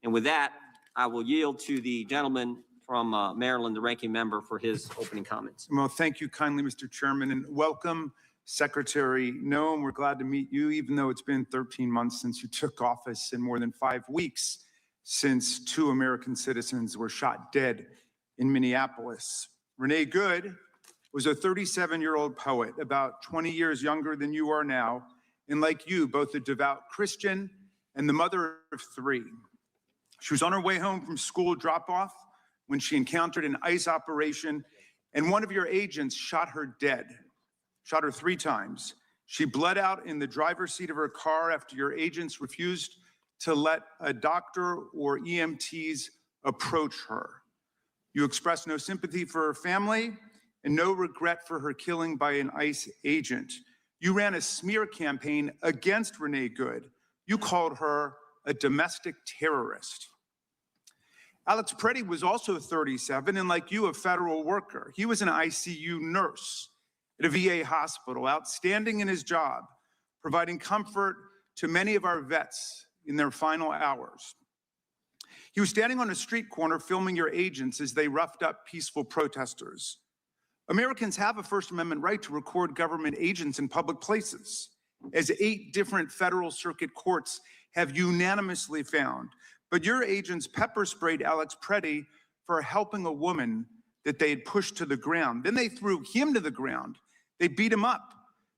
with that, I will yield to the gentleman from Maryland, the ranking member, for his opening comments. Well, thank you kindly, Mr. Chairman, and welcome, Secretary Noem. We're glad to meet you, even though it's been 13 months since you took office and more than 5 weeks since 2 American citizens were shot dead in Minneapolis. Renee Good was a 37-year-old poet, about 20 years younger than you are now, and like you, both a devout Christian and the mother of 3. She was on her way home from school drop-off when she encountered an ICE operation, and one of your agents shot her dead, shot her 3 times. She bled out in the driver's seat of her car after your agents refused to let a doctor or EMTs approach her. You expressed no sympathy for her family and no regret for her killing by an ICE agent. You ran a smear campaign against Renee Good. You called her a domestic terrorist. Alex Petraeus was also 37 and, like you, a federal worker. He was an ICU nurse at a VA hospital, outstanding in his job, providing comfort to many of our vets in their final hours. He was standing on a street corner filming your agents as they roughed up peaceful protesters. Americans have a First Amendment right to record government agents in public places, as 8 different federal circuit courts have unanimously found. But your agents pepper sprayed Alex Petraeus for helping a woman that they had pushed to the ground. Then they threw him to the ground. They beat him up.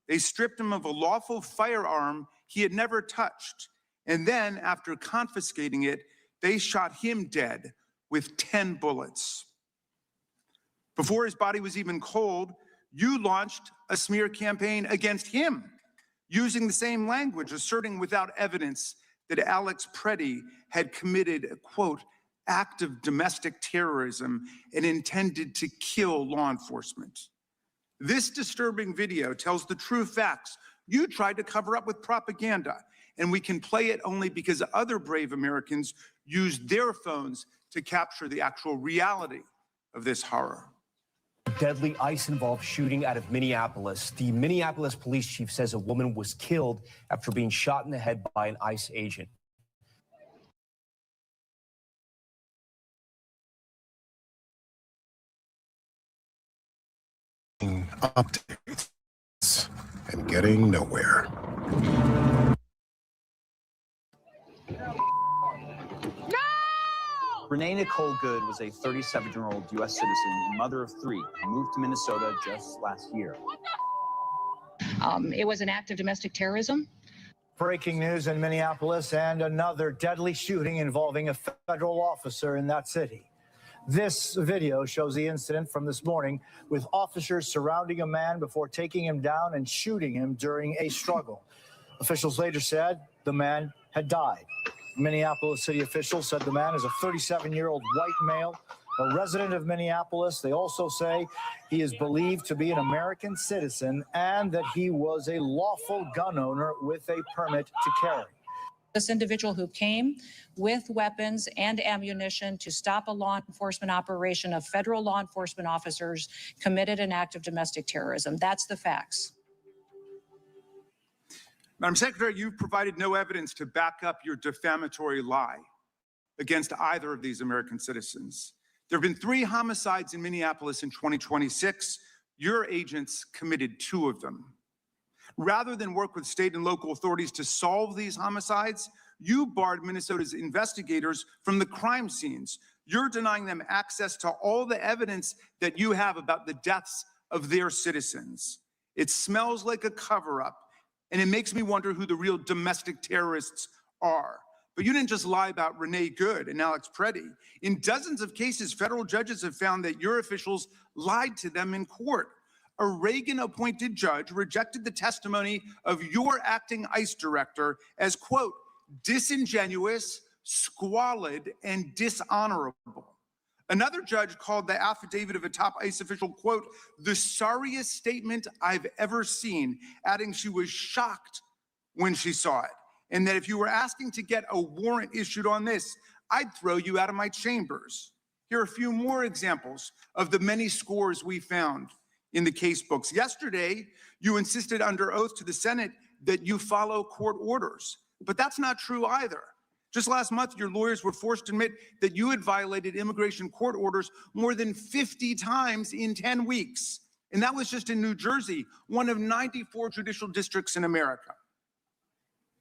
They stripped him of a lawful firearm he had never touched. And then, after confiscating it, they shot him dead with 10 bullets. Before his body was even cold, you launched a smear campaign against him, using the same language, asserting without evidence that Alex Petraeus had committed a, quote, act of domestic terrorism and intended to kill law enforcement. This disturbing video tells the true facts you tried to cover up with propaganda, and we can play it only because other brave Americans used their phones to capture the actual reality of this horror. Deadly ICE-involved shooting out of Minneapolis. The Minneapolis police chief says a woman was killed after being shot in the head by an ICE agent. Updates and getting nowhere. Renee Nicole Good was a 37-year-old U.S. citizen and mother of 3 who moved to Minnesota just last year. It was an act of domestic terrorism. Breaking news in Minneapolis and another deadly shooting involving a federal officer in that city. This video shows the incident from this morning with officers surrounding a man before taking him down and shooting him during a struggle. Officials later said the man had died. Minneapolis city officials said the man is a 37-year-old white male, a resident of Minneapolis. They also say he is believed to be an American citizen and that he was a lawful gun owner with a permit to carry. This individual who came with weapons and ammunition to stop a law enforcement operation of federal law enforcement officers committed an act of domestic terrorism. That's the facts. Madam Secretary, you've provided no evidence to back up your defamatory lie against either of these American citizens. There have been 3 homicides in Minneapolis in 2026. Your agents committed 2 of them. Rather than work with state and local authorities to solve these homicides, you barred Minnesota's investigators from the crime scenes. You're denying them access to all the evidence that you have about the deaths of their citizens. It smells like a cover-up, and it makes me wonder who the real domestic terrorists are. But you didn't just lie about Renee Good and Alex Petraeus. In dozens of cases, federal judges have found that your officials lied to them in court. A Reagan-appointed judge rejected the testimony of your acting ICE director as, quote, disingenuous, squalid, and dishonorable. Another judge called the affidavit of a top ICE official, quote, the sorriest statement I've ever seen, adding she was shocked when she saw it, and that if you were asking to get a warrant issued on this, I'd throw you out of my chambers. Here are a few more examples of the many scores we found in the case books. Yesterday, you insisted under oath to the Senate that you follow court orders, but that's not true either. Just last month, your lawyers were forced to admit that you had violated immigration court orders more than 50 times in 10 weeks. And that was just in New Jersey, one of 94 judicial districts in America.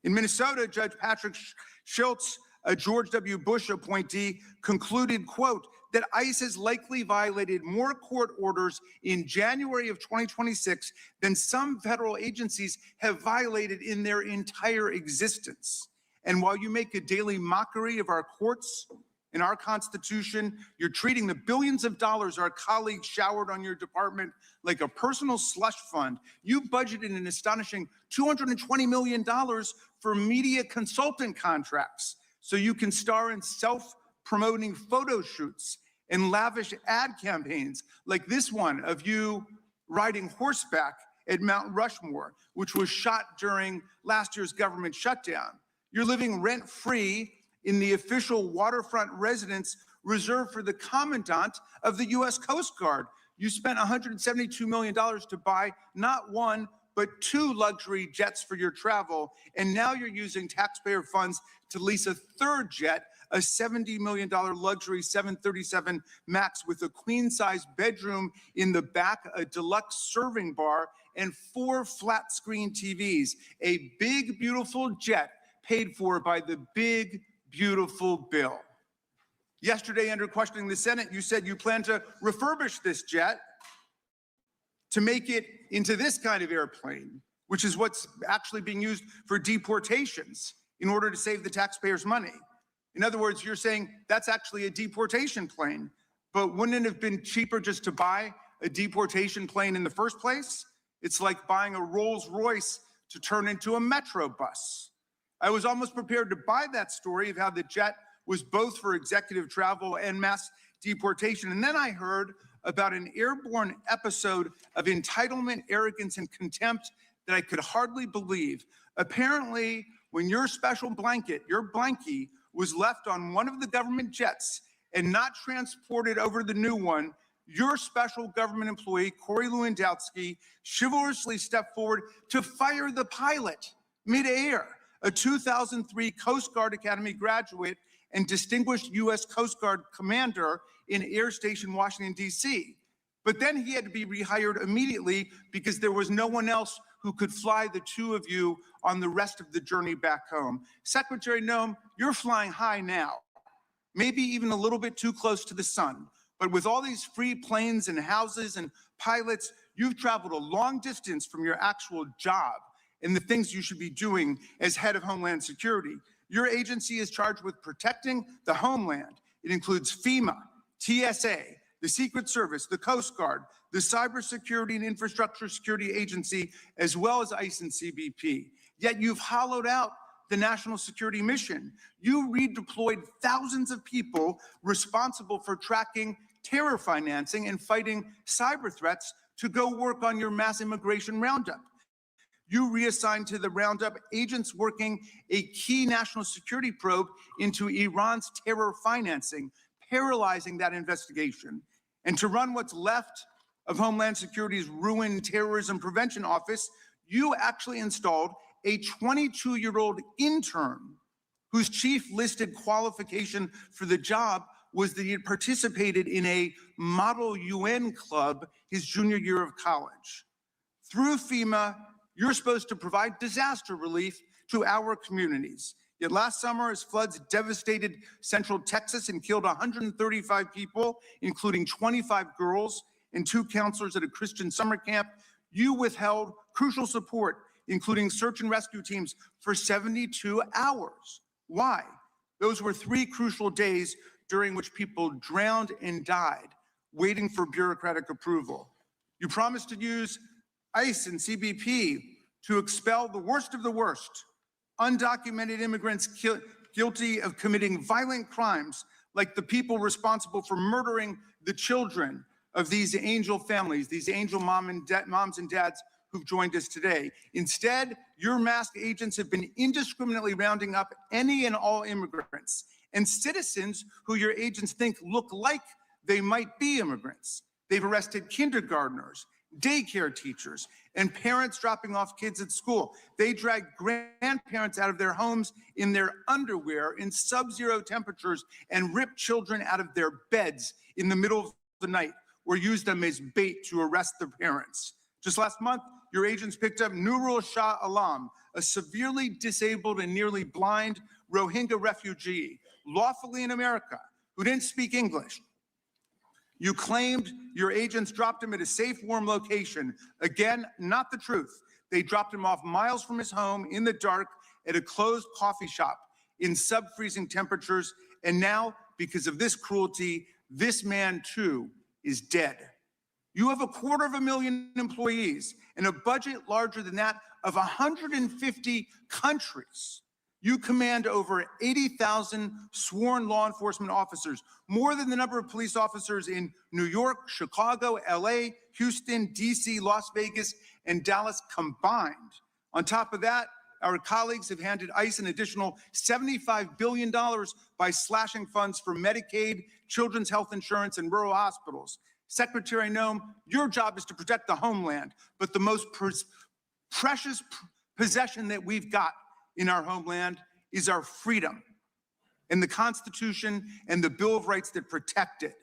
In Minnesota, Judge Patrick Schultz a George W. Bush appointee, concluded, quote, that ICE has likely violated more court orders in January of 2026 than some federal agencies have violated in their entire existence. And while you make a daily mockery of our courts and our Constitution, you're treating the billions of dollars our colleagues showered on your department like a personal slush fund. You budgeted an astonishing $220 million for media consultant contracts so you can star in self-promoting photo shoots and lavish ad campaigns like this one of you riding horseback at Mount Rushmore, which was shot during last year's government shutdown. You're living rent-free in the official waterfront residence reserved for the commandant of the U.S. Coast Guard. You spent $172 million to buy not one, but 2 luxury jets for your travel, and now you're using taxpayer funds to lease a 3rd jet, a $70 million luxury 737 MAX with a queen-size bedroom in the back, a deluxe serving bar, and 4 flat-screen TVs. A big, beautiful jet paid for by the big, beautiful bill. Yesterday, under questioning the Senate, you said you plan to refurbish this jet to make it into this kind of airplane, which is what's actually being used for deportations in order to save the taxpayers' money. In other words, you're saying that's actually a deportation plane, but wouldn't it have been cheaper just to buy a deportation plane in the first place? It's like buying a Rolls Royce to turn into a Metro bus. I was almost prepared to buy that story of how the jet was both for executive travel and mass deportation. And then I heard about an airborne episode of entitlement, arrogance, and contempt that I could hardly believe. Apparently, when your special blanket, your blankie, was left on one of the government jets and not transported over the new one, your special government employee, Corey Lewandowski, chivalrously stepped forward to fire the pilot midair, a 2003 Coast Guard Academy graduate and distinguished U.S. Coast Guard commander in Air Station, Washington, D.C. But then he had to be rehired immediately because there was no one else who could fly the 2 of you on the rest of the journey back home. Secretary Noem, you're flying high now, maybe even a little bit too close to the sun. But with all these free planes and houses and pilots, you've traveled a long distance from your actual job and the things you should be doing as head of Homeland Security. Your agency is charged with protecting the homeland. It includes FEMA, TSA, the Secret Service, the Coast Guard, the Cybersecurity and Infrastructure Security Agency, as well as ICE and CBP. Yet you've hollowed out the national security mission. You redeployed thousands of people responsible for tracking terror financing and fighting cyber threats to go work on your mass immigration roundup. You reassigned to the roundup agents working a key national security probe into Iran's terror financing, paralyzing that investigation. And to run what's left of Homeland Security's ruined terrorism prevention office, you actually installed a 22-year-old intern whose chief listed qualification for the job was that he had participated in a model UN club his junior year of college. Through FEMA, you're supposed to provide disaster relief to our communities. Yet last summer, as floods devastated central Texas and killed 135 people, including 25 girls and 2 counselors at a Christian summer camp, you withheld crucial support, including search and rescue teams, for 72 hours. Why? Those were 3 crucial days during which people drowned and died, waiting for bureaucratic approval. You promised to use ICE and CBP to expel the worst of the worst, undocumented immigrants guilty of committing violent crimes, like the people responsible for murdering the children of these angel families, these angel moms and dads who've joined us today. Instead, your masked agents have been indiscriminately rounding up any and all immigrants and citizens who your agents think look like they might be immigrants. They've arrested kindergartners, daycare teachers, and parents dropping off kids at school. They drag grandparents out of their homes in their underwear in sub-zero temperatures and rip children out of their beds in the middle of the night or use them as bait to arrest their parents. Just last month, your agents picked up Nurul Shah Alam, a severely disabled and nearly blind Rohingya refugee lawfully in America who didn't speak English. You claimed your agents dropped him at a safe, warm location. Again, not the truth. They dropped him off miles from his home in the dark at a closed coffee shop in sub-freezing temperatures. And now, because of this cruelty, this man too is dead. You have 250,000 employees and a budget larger than that of 150 countries. You command over 80,000 sworn law enforcement officers, more than the number of police officers in New York, Chicago, LA, Houston, DC, Las Vegas, and Dallas combined. On top of that, our colleagues have handed ICE an additional $75 billion by slashing funds for Medicaid, children's health insurance, and rural hospitals. Secretary Noem, your job is to protect the homeland, but the most precious possession that we've got in our homeland is our freedom and the Constitution and the Bill of Rights that protect it.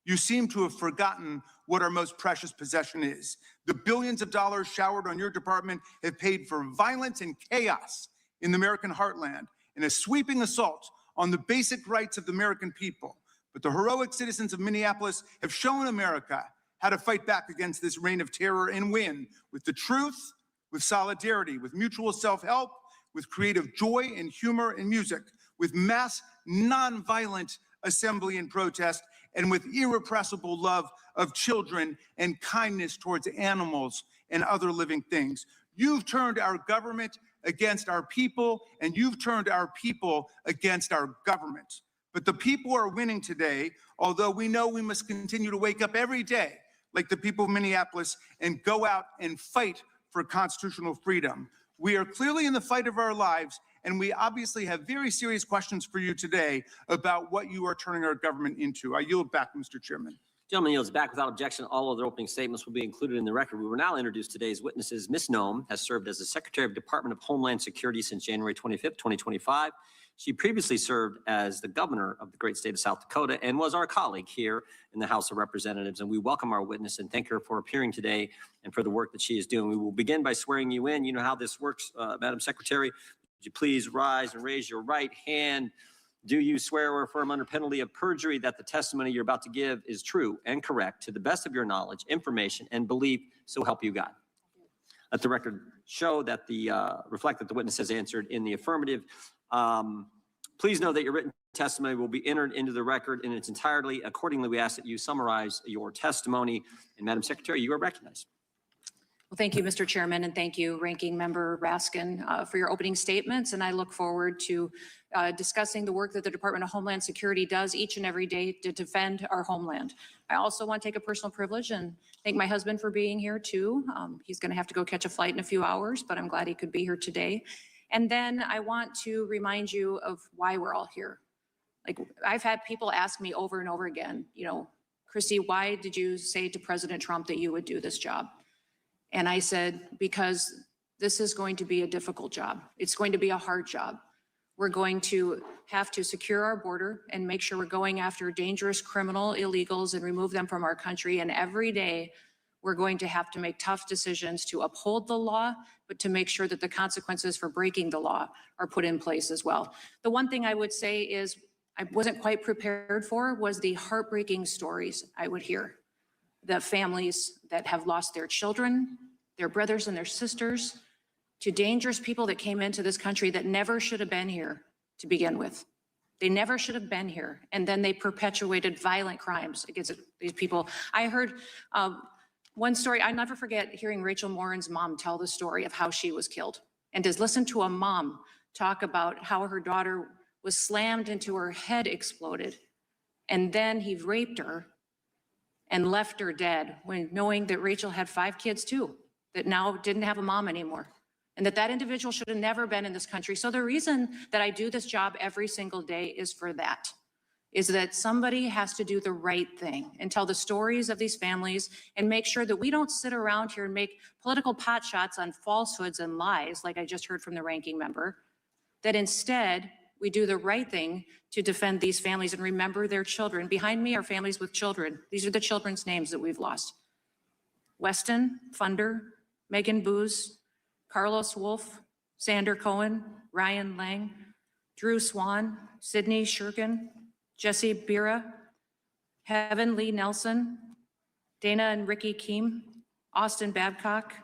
You seem to have forgotten what our most precious possession is. The billions of dollars showered on your department have paid for violence and chaos in the American heartland and a sweeping assault on the basic rights of the American people. But the heroic citizens of Minneapolis have shown America how to fight back against this reign of terror and win with the truth, with solidarity, with mutual self-help, with creative joy and humor and music, with mass nonviolent assembly and protest, and with irrepressible love of children and kindness towards animals and other living things. You've turned our government against our people, and you've turned our people against our government. But the people are winning today, although we know we must continue to wake up every day, like the people of Minneapolis, and go out and fight for constitutional freedom. We are clearly in the fight of our lives, and we obviously have very serious questions for you today about what you are turning our government into. I yield back, Mr. Chairman. Gentleman yields back without objection. All of their opening statements will be included in the record. We will now introduce today's witnesses. Ms. Noem has served as the Secretary of Department of Homeland Security since January 25th, 2025. She previously served as the governor of the great state of South Dakota and was our colleague here in the House of Representatives. And we welcome our witness and thank her for appearing today and for the work that she is doing. We will begin by swearing you in. You know how this works, Madam Secretary. Would you please rise and raise your right hand? Do you swear or affirm under penalty of perjury that the testimony you're about to give is true and correct to the best of your knowledge, information, and belief, so help you God? Let the record show that reflect that the witness has answered in the affirmative. Please know that your written testimony will be entered into the record in its entirety. Accordingly, we ask that you summarize your testimony. And Madam Secretary, you are recognized. Well, thank you, Mr. Chairman, and thank you, Ranking Member Raskin, for your opening statements. And I look forward to discussing the work that the Department of Homeland Security does each and every day to defend our homeland. I also want to take a personal privilege and thank my husband for being here too. He's going to have to go catch a flight in a few hours, but I'm glad he could be here today. And then I want to remind you of why we're all here. Like, I've had people ask me over and over again, you know, Kristi, why did you say to President Trump that you would do this job? And I said, because this is going to be a difficult job. It's going to be a hard job. We're going to have to secure our border and make sure we're going after dangerous criminal illegals and remove them from our country. And every day, we're going to have to make tough decisions to uphold the law, but to make sure that the consequences for breaking the law are put in place as well. The one thing I would say is I wasn't quite prepared for was the heartbreaking stories I would hear. The families that have lost their children, their brothers and their sisters, to dangerous people that came into this country that never should have been here to begin with. They never should have been here. And then they perpetuated violent crimes against these people. I heard one story, I never forget hearing Rachel Morin's mom tell the story of how she was killed. And to listen to a mom talk about how her daughter was slammed into her head, exploded, and then he raped her and left her dead, when knowing that Rachel had 5 kids too, that now didn't have a mom anymore, and that individual should have never been in this country. So the reason that I do this job every single day is for that, is that somebody has to do the right thing and tell the stories of these families and make sure that we don't sit around here and make political potshots on falsehoods and lies, like I just heard from the ranking member, that instead we do the right thing to defend these families and remember their children. Behind me are families with children. These are the children's names that we've lost. Weston Funder, Megan Booz, Carlos Wolf, Sander Cohen, Ryan Lang, Drew Swan, Sydney Shurkin, Jesse Bira, Heaven Lee Nelson, Dana and Ricky Keem, Austin Babcock,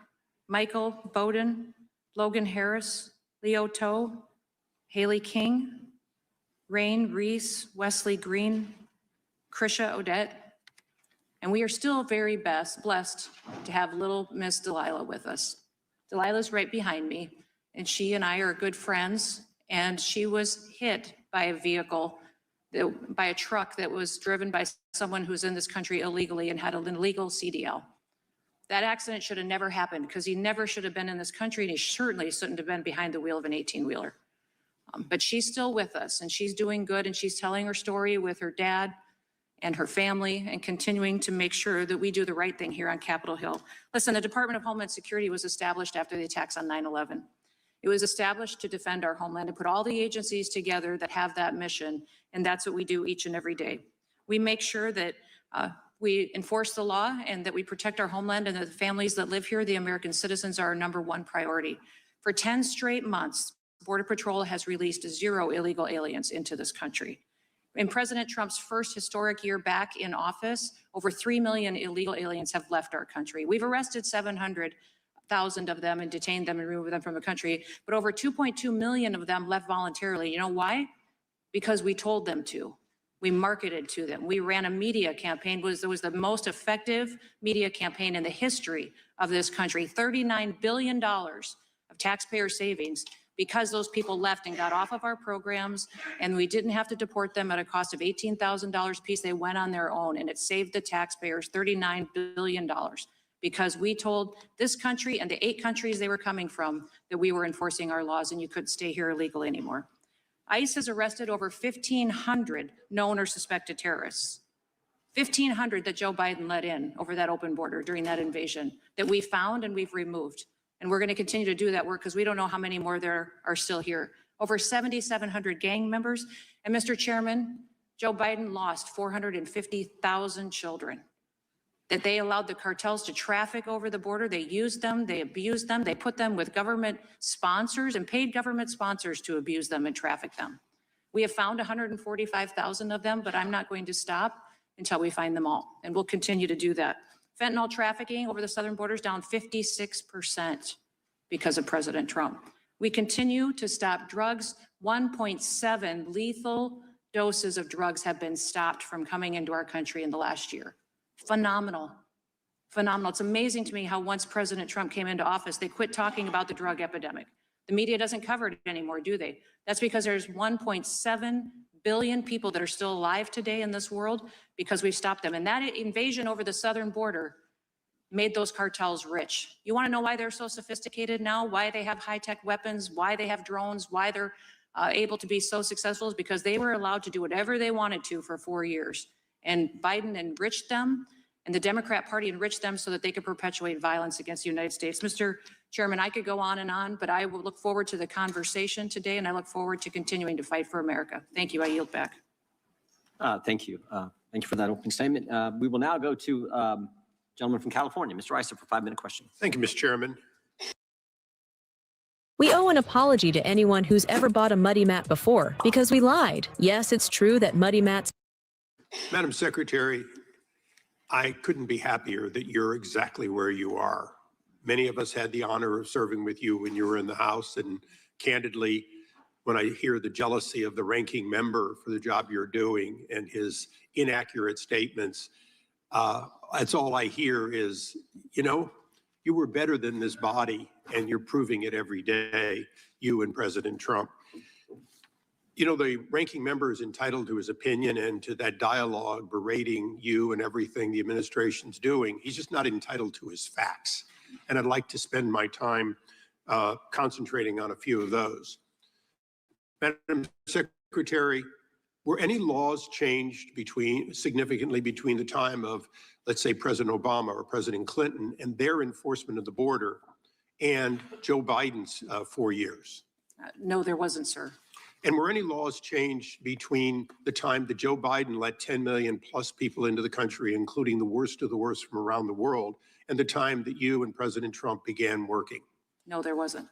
Michael Bowden, Logan Harris, Leo Toe, Haley King, Rain Reese, Wesley Green, Krisha Odette, and we are still very blessed to have little Miss Delilah with us. Delilah's right behind me, and she and I are good friends, and she was hit by a vehicle, by a truck that was driven by someone who's in this country illegally and had an illegal CDL. That accident should have never happened because he never should have been in this country, and he certainly shouldn't have been behind the wheel of an 18-wheeler. But she's still with us, and she's doing good, and she's telling her story with her dad and her family and continuing to make sure that we do the right thing here on Capitol Hill. Listen, the Department of Homeland Security was established after the attacks on 9/11. It was established to defend our homeland and put all the agencies together that have that mission, and that's what we do each and every day. We make sure that we enforce the law and that we protect our homeland, and that the families that live here, the American citizens, are our #1 priority. For 10 straight months, Border Patrol has released 0 illegal aliens into this country. In President Trump's first historic year back in office, over 3 million illegal aliens have left our country. We've arrested 700,000 of them and detained them and removed them from the country, but over 2.2 million of them left voluntarily. You know why? Because we told them to. We marketed to them. We ran a media campaign. It was the most effective media campaign in the history of this country. $39 billion of taxpayer savings because those people left and got off of our programs, and we didn't have to deport them at a cost of $18,000 a piece. They went on their own, and it saved the taxpayers $39 billion because we told this country and the 8 countries they were coming from that we were enforcing our laws and you couldn't stay here illegally anymore. ICE has arrested over 1,500 known or suspected terrorists. 1,500 that Joe Biden let in over that open border during that invasion that we found and we've removed. And we're going to continue to do that work because we don't know how many more there are still here. Over 7,700 gang members. And Mr. Chairman, Joe Biden lost 450,000 children that they allowed the cartels to traffic over the border. They used them, they abused them, they put them with government sponsors and paid government sponsors to abuse them and traffic them. We have found 145,000 of them, but I'm not going to stop until we find them all. And we'll continue to do that. Fentanyl trafficking over the southern border is down 56% because of President Trump. We continue to stop drugs. 1.7 lethal doses of drugs have been stopped from coming into our country in the last year. Phenomenal. Phenomenal. It's amazing to me how once President Trump came into office, they quit talking about the drug epidemic. The media doesn't cover it anymore, do they? That's because there's 1.7 billion people that are still alive today in this world because we've stopped them. And that invasion over the southern border made those cartels rich. You want to know why they're so sophisticated now? Why they have high-tech weapons? Why they have drones? Why they're able to be so successful? Is because they were allowed to do whatever they wanted to for 4 years. And Biden enriched them, and the Democrat Party enriched them so that they could perpetuate violence against the United States. Mr. Chairman, I could go on and on, but I will look forward to the conversation today, and I look forward to continuing to fight for America. Thank you. I yield back. Thank you. Thank you for that opening statement. We will now go to gentleman from California, Mr. Issa, for a 5-minute question. Thank you, Mr. Chairman. We owe an apology to anyone who's ever bought a Muddy Mat before because we lied. Yes, it's true that Muddy Mats. Madam Secretary, I couldn't be happier that you're exactly where you are. Many of us had the honor of serving with you when you were in the House, and candidly, when I hear the jealousy of the ranking member for the job you're doing and his inaccurate statements, that's all I hear is, you know, you were better than this body, and you're proving it every day, you and President Trump. You know, the ranking member is entitled to his opinion and to that dialogue berating you and everything the administration's doing. He's just not entitled to his facts. And I'd like to spend my time concentrating on a few of those. Madam Secretary, were any laws changed significantly between the time of, let's say, President Obama or President Clinton and their enforcement of the border and Joe Biden's 4 years? No, there wasn't, sir. And were any laws changed between the time that Joe Biden let 10 million plus people into the country, including the worst of the worst from around the world, and the time that you and President Trump began working? No, there wasn't.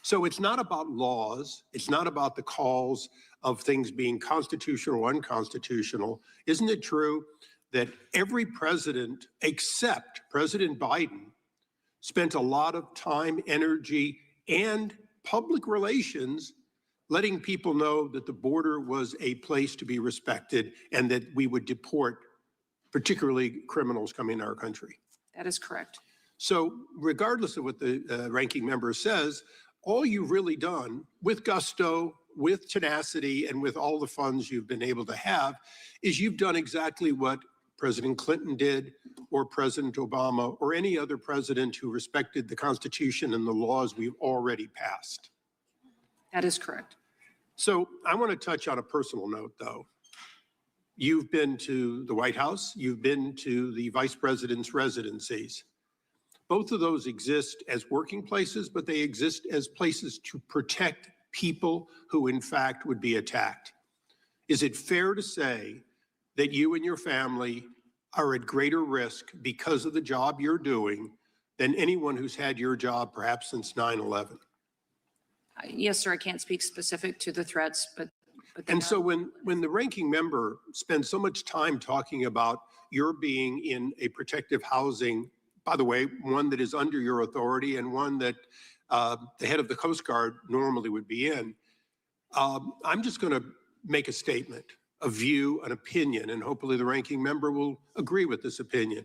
So it's not about laws. It's not about the calls of things being constitutional or unconstitutional. Isn't it true that every president except President Biden spent a lot of time, energy, and public relations letting people know that the border was a place to be respected and that we would deport particularly criminals coming to our country? That is correct. So regardless of what the ranking member says, all you've really done with gusto, with tenacity, and with all the funds you've been able to have is you've done exactly what President Clinton did, or President Obama, or any other president who respected the Constitution and the laws we've already passed. That is correct. So I want to touch on a personal note, though. You've been to the White House. You've been to the vice president's residencies. Both of those exist as working places, but they exist as places to protect people who, in fact, would be attacked. Is it fair to say that you and your family are at greater risk because of the job you're doing than anyone who's had your job perhaps since 9/11? Yes, sir. I can't speak specific to the threats, but And so when the ranking member spends so much time talking about your being in a protective housing, by the way, one that is under your authority and one that the head of the Coast Guard normally would be in, I'm just going to make a statement, a view, an opinion, and hopefully the ranking member will agree with this opinion.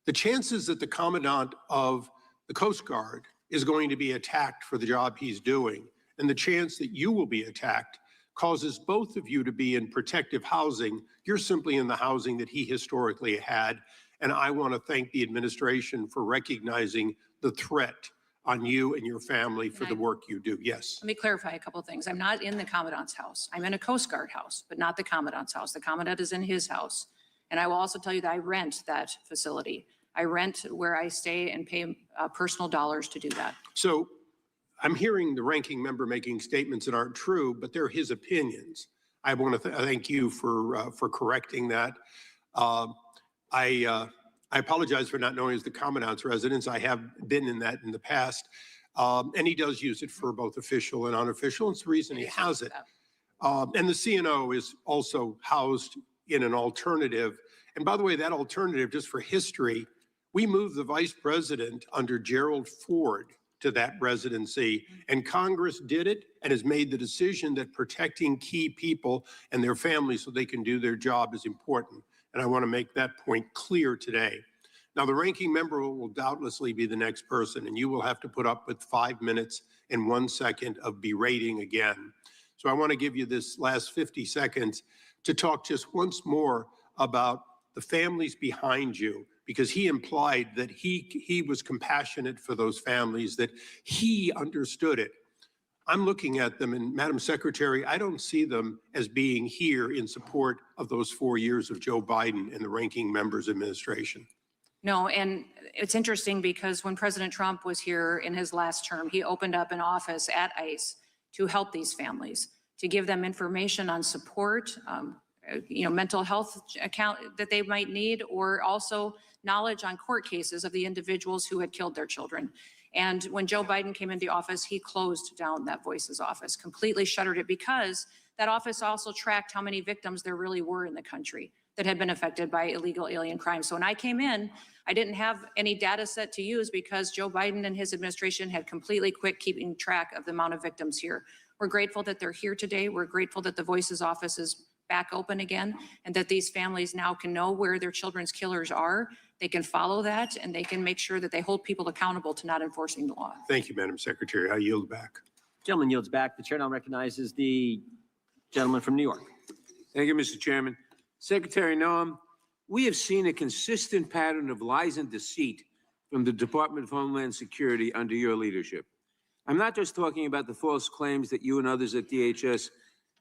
The chances that the commandant of the Coast Guard is going to be attacked for the job he's doing, and the chance that you will be attacked causes both of you to be in protective housing. You're simply in the housing that he historically had. And I want to thank the administration for recognizing the threat on you and your family for the work you do. Yes. let me clarify a couple of things. I'm not in the commandant's house. I'm in a Coast Guard house, but not the commandant's house. The commandant is in his house. And I will also tell you that I rent that facility. I rent where I stay and pay personal dollars to do that. So I'm hearing the ranking member making statements that aren't true, but they're his opinions. I want to thank you for correcting that. I apologize for not knowing as the commandant's residence. I have been in that in the past. And he does use it for both official and unofficial. It's the reason he has it. And the CNO is also housed in an alternative. And by the way, that alternative, just for history, we moved the vice president under Gerald Ford to that residency, and Congress did it and has made the decision that protecting key people and their families so they can do their job is important. And I want to make that point clear today. Now, the ranking member will doubtlessly be the next person, and you will have to put up with 5 minutes and 1 second of berating again. So I want to give you this last 50 seconds to talk just once more about the families behind you, because he implied that he was compassionate for those families, that he understood it. I'm looking at them, and Madam Secretary, I don't see them as being here in support of those 4 years of Joe Biden and the ranking member's administration. No, and it's interesting because when President Trump was here in his last term, he opened up an office at ICE to help these families, to give them information on support, mental health account that they might need, or also knowledge on court cases of the individuals who had killed their children. And when Joe Biden came into office, he closed down that Voices office, completely shuttered it, because that office also tracked how many victims there really were in the country that had been affected by illegal alien crime. So when I came in, I didn't have any data set to use because Joe Biden and his administration had completely quit keeping track of the amount of victims here. We're grateful that they're here today. We're grateful that the Voices office is back open again, and that these families now can know where their children's killers are. They can follow that, and they can make sure that they hold people accountable to not enforcing the law. Thank you, Madam Secretary. I yield back. Gentleman yields back. The chair now recognizes the gentleman from New York. Thank you, Mr. Chairman. Secretary Noem, we have seen a consistent pattern of lies and deceit from the Department of Homeland Security under your leadership. I'm not just talking about the false claims that you and others at DHS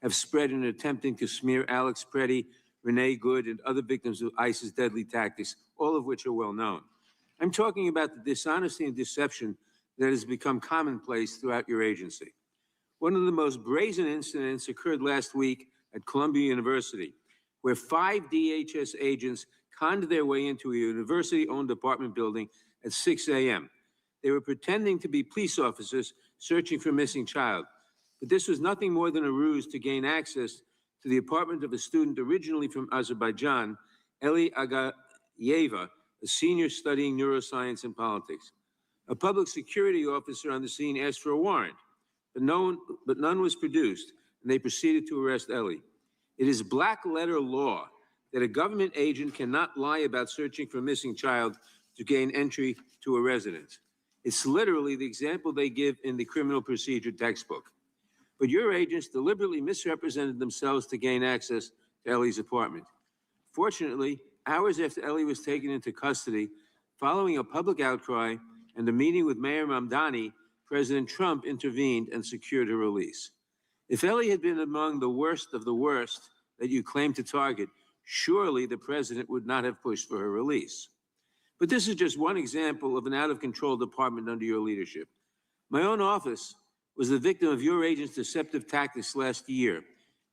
have spread in attempting to smear Alex Preddy, Renee Good, and other victims of ISIS deadly tactics, all of which are well known. I'm talking about the dishonesty and deception that has become commonplace throughout your agency. One of the most brazen incidents occurred last week at Columbia University, where 5 DHS agents conned their way into a university-owned apartment building at 6 a.m. They were pretending to be police officers searching for a missing child. But this was nothing more than a ruse to gain access to the apartment of a student originally from Azerbaijan, Eli Agayeva, a senior studying neuroscience and politics. A public security officer on the scene asked for a warrant, but none was produced, and they proceeded to arrest Eli. It is black letter law that a government agent cannot lie about searching for a missing child to gain entry to a residence. It's literally the example they give in the criminal procedure textbook. But your agents deliberately misrepresented themselves to gain access to Eli's apartment. Fortunately, hours after Eli was taken into custody, following a public outcry and a meeting with Mayor Mamdani, President Trump intervened and secured her release. If Eli had been among the worst of the worst that you claim to target, surely the president would not have pushed for her release. But this is just one example of an out-of-control department under your leadership. My own office was the victim of your agents' deceptive tactics last year,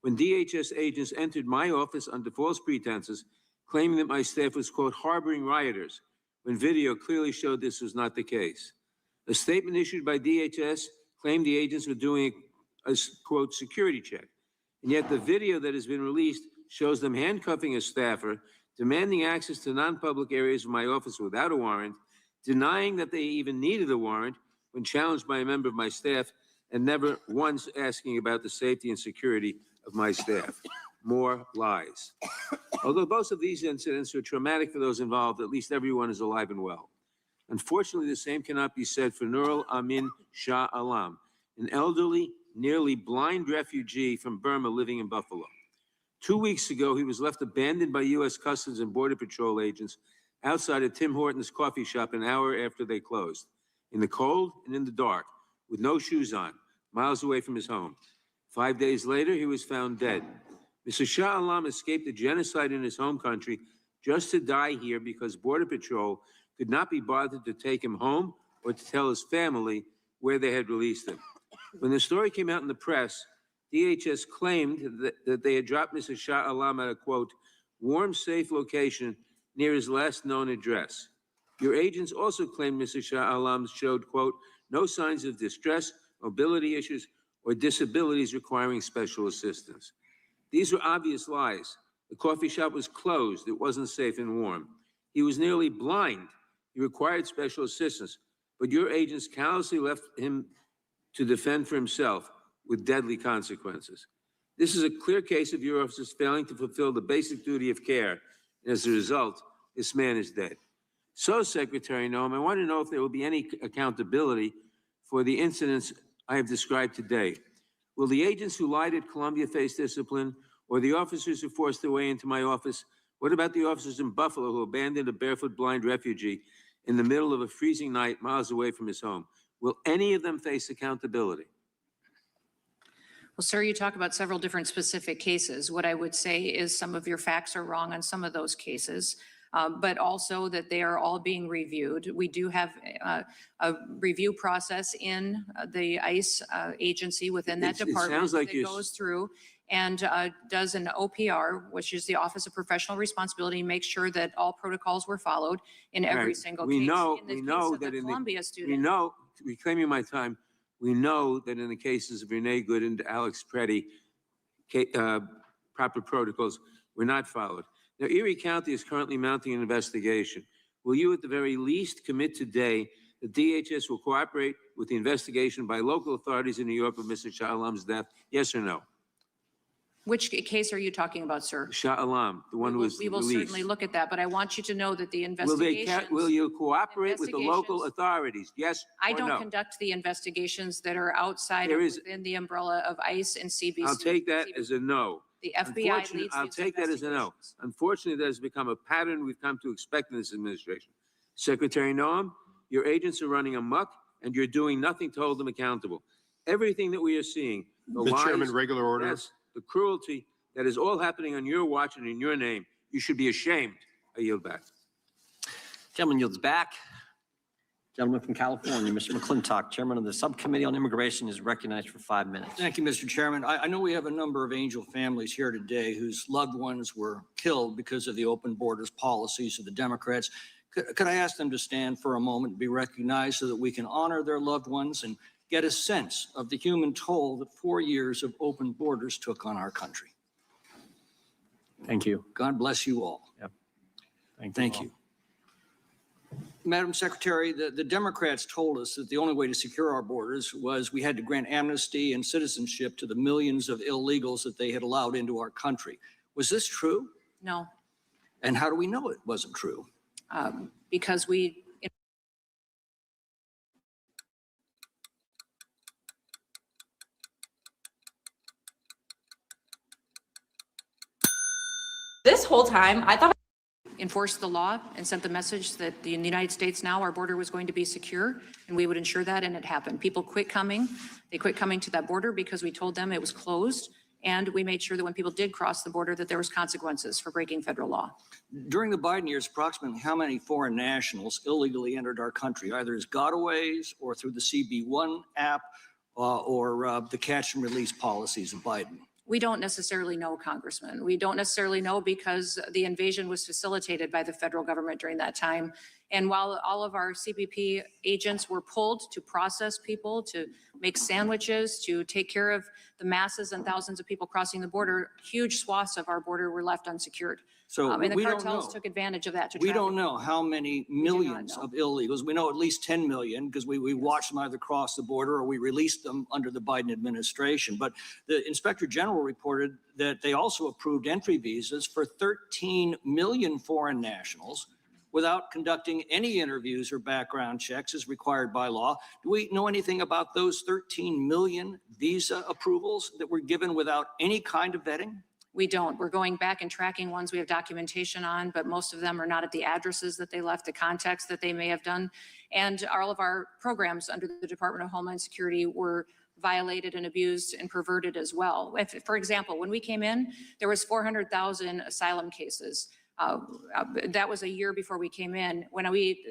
when DHS agents entered my office under false pretenses, claiming that my staff was, quote, harboring rioters, when video clearly showed this was not the case. A statement issued by DHS claimed the agents were doing a, quote, security check. And yet the video that has been released shows them handcuffing a staffer, demanding access to non-public areas of my office without a warrant, denying that they even needed a warrant when challenged by a member of my staff, and never once asking about the safety and security of my staff. More lies. Although both of these incidents are traumatic for those involved, at least everyone is alive and well. Unfortunately, the same cannot be said for Nurul Amin Shah Alam, an elderly, nearly blind refugee from Burma living in Buffalo. 2 weeks ago, he was left abandoned by U.S. Customs and Border Patrol agents outside a Tim Hortons coffee shop an hour after they closed, in the cold and in the dark, with no shoes on, miles away from his home. 5 days later, he was found dead. Mr. Shah Alam escaped the genocide in his home country just to die here because Border Patrol could not be bothered to take him home or to tell his family where they had released him. When the story came out in the press, DHS claimed that they had dropped Mr. Shah Alam at a, quote, warm, safe location near his last known address. Your agents also claimed Mr. Shah Alam showed, quote, no signs of distress, mobility issues, or disabilities requiring special assistance. These were obvious lies. The coffee shop was closed. It wasn't safe and warm. He was nearly blind. He required special assistance, but your agents callously left him to defend for himself with deadly consequences. This is a clear case of your officers failing to fulfill the basic duty of care, and as a result, this man is dead. So, Secretary Noem, I want to know if there will be any accountability for the incidents I have described today. Will the agents who lied at Columbia face discipline, or the officers who forced their way into my office? What about the officers in Buffalo who abandoned a barefoot blind refugee in the middle of a freezing night miles away from his home? Will any of them face accountability? Well, sir, you talk about several different specific cases. What I would say is some of your facts are wrong on some of those cases, but also that they are all being reviewed. We do have a review process in the ICE agency within that department like that goes through and does an OPR, which is the Office of Professional Responsibility, makes sure that all protocols were followed in every single case. We know that in Columbia student. we know, reclaiming my time, we know that in the cases of Renee Good and Alex Preddy, proper protocols were not followed. Now, Erie County is currently mounting an investigation. Will you at the very least commit today that DHS will cooperate with the investigation by local authorities in New York of Mr. Shah Alam's death? Yes or no? Which case are you talking about, sir? Shah Alam, the one who was We will released. certainly look at that, but I want you to know that the investigations. Will you cooperate with the local authorities? Yes I or don't no? conduct the investigations that are outside There of is- within the umbrella of ICE and CBC. I'll take that as a no. The FBI leads these I'll take that as a no. Unfortunately, that has become a pattern we've come to expect in this administration. Secretary Noem, your agents are running amok, and you're doing nothing to hold them accountable. Everything that we are seeing, the Mr. lies, Chairman, regular order. yes, the cruelty, that is all happening on your watch and in your name. You should be ashamed. I yield back. Gentleman yields back. Gentleman from California, Mr. McClintock, Chairman of the Subcommittee on Immigration, is recognized for 5 minutes. Thank you, Mr. Chairman. I know we have a number of Angel families here today whose loved ones were killed because of the open borders policies of the Democrats. Could I ask them to stand for a moment and be recognized so that we can honor their loved ones and get a sense of the human toll that 4 years of open borders took on our country. Thank you. God bless you all. Yep. Thank you. Madam Secretary, the Democrats told us that the only way to secure our borders was we had to grant amnesty and citizenship to the millions of illegals that they had allowed into our country. Was this true? No, And how do we know it wasn't true? because we. This whole time, I thought Enforced the law and sent the message that in the United States now our border was going to be secure and we would ensure that, and it happened. People quit coming. They quit coming to that border because we told them it was closed, and we made sure that when people did cross the border that there was consequences for breaking federal law. During the Biden years, approximately how many foreign nationals illegally entered our country, either as gotaways or through the CB1 app or the catch and release policies of Biden? We don't necessarily know, Congressman. We don't necessarily know because the invasion was facilitated by the federal government during that time. And while all of our CBP agents were pulled to process people, to make sandwiches, to take care of the masses and thousands of people crossing the border, huge swaths of our border were left unsecured. So And the we don't cartels know. took advantage of that to We traffic. don't know how many millions of illegals. We know at least 10 million because we watched them either cross the border or we released them under the Biden administration. But the Inspector General reported that they also approved entry visas for 13 million foreign nationals without conducting any interviews or background checks as required by law. Do we know anything about those 13 million visa approvals that were given without any kind of vetting? We don't. We're going back and tracking ones we have documentation on, but most of them are not at the addresses that they left, the contacts that they may have done. And all of our programs under the Department of Homeland Security were violated and abused and perverted as well. For example, when we came in, there was 400,000 asylum cases. That was a year before we came in.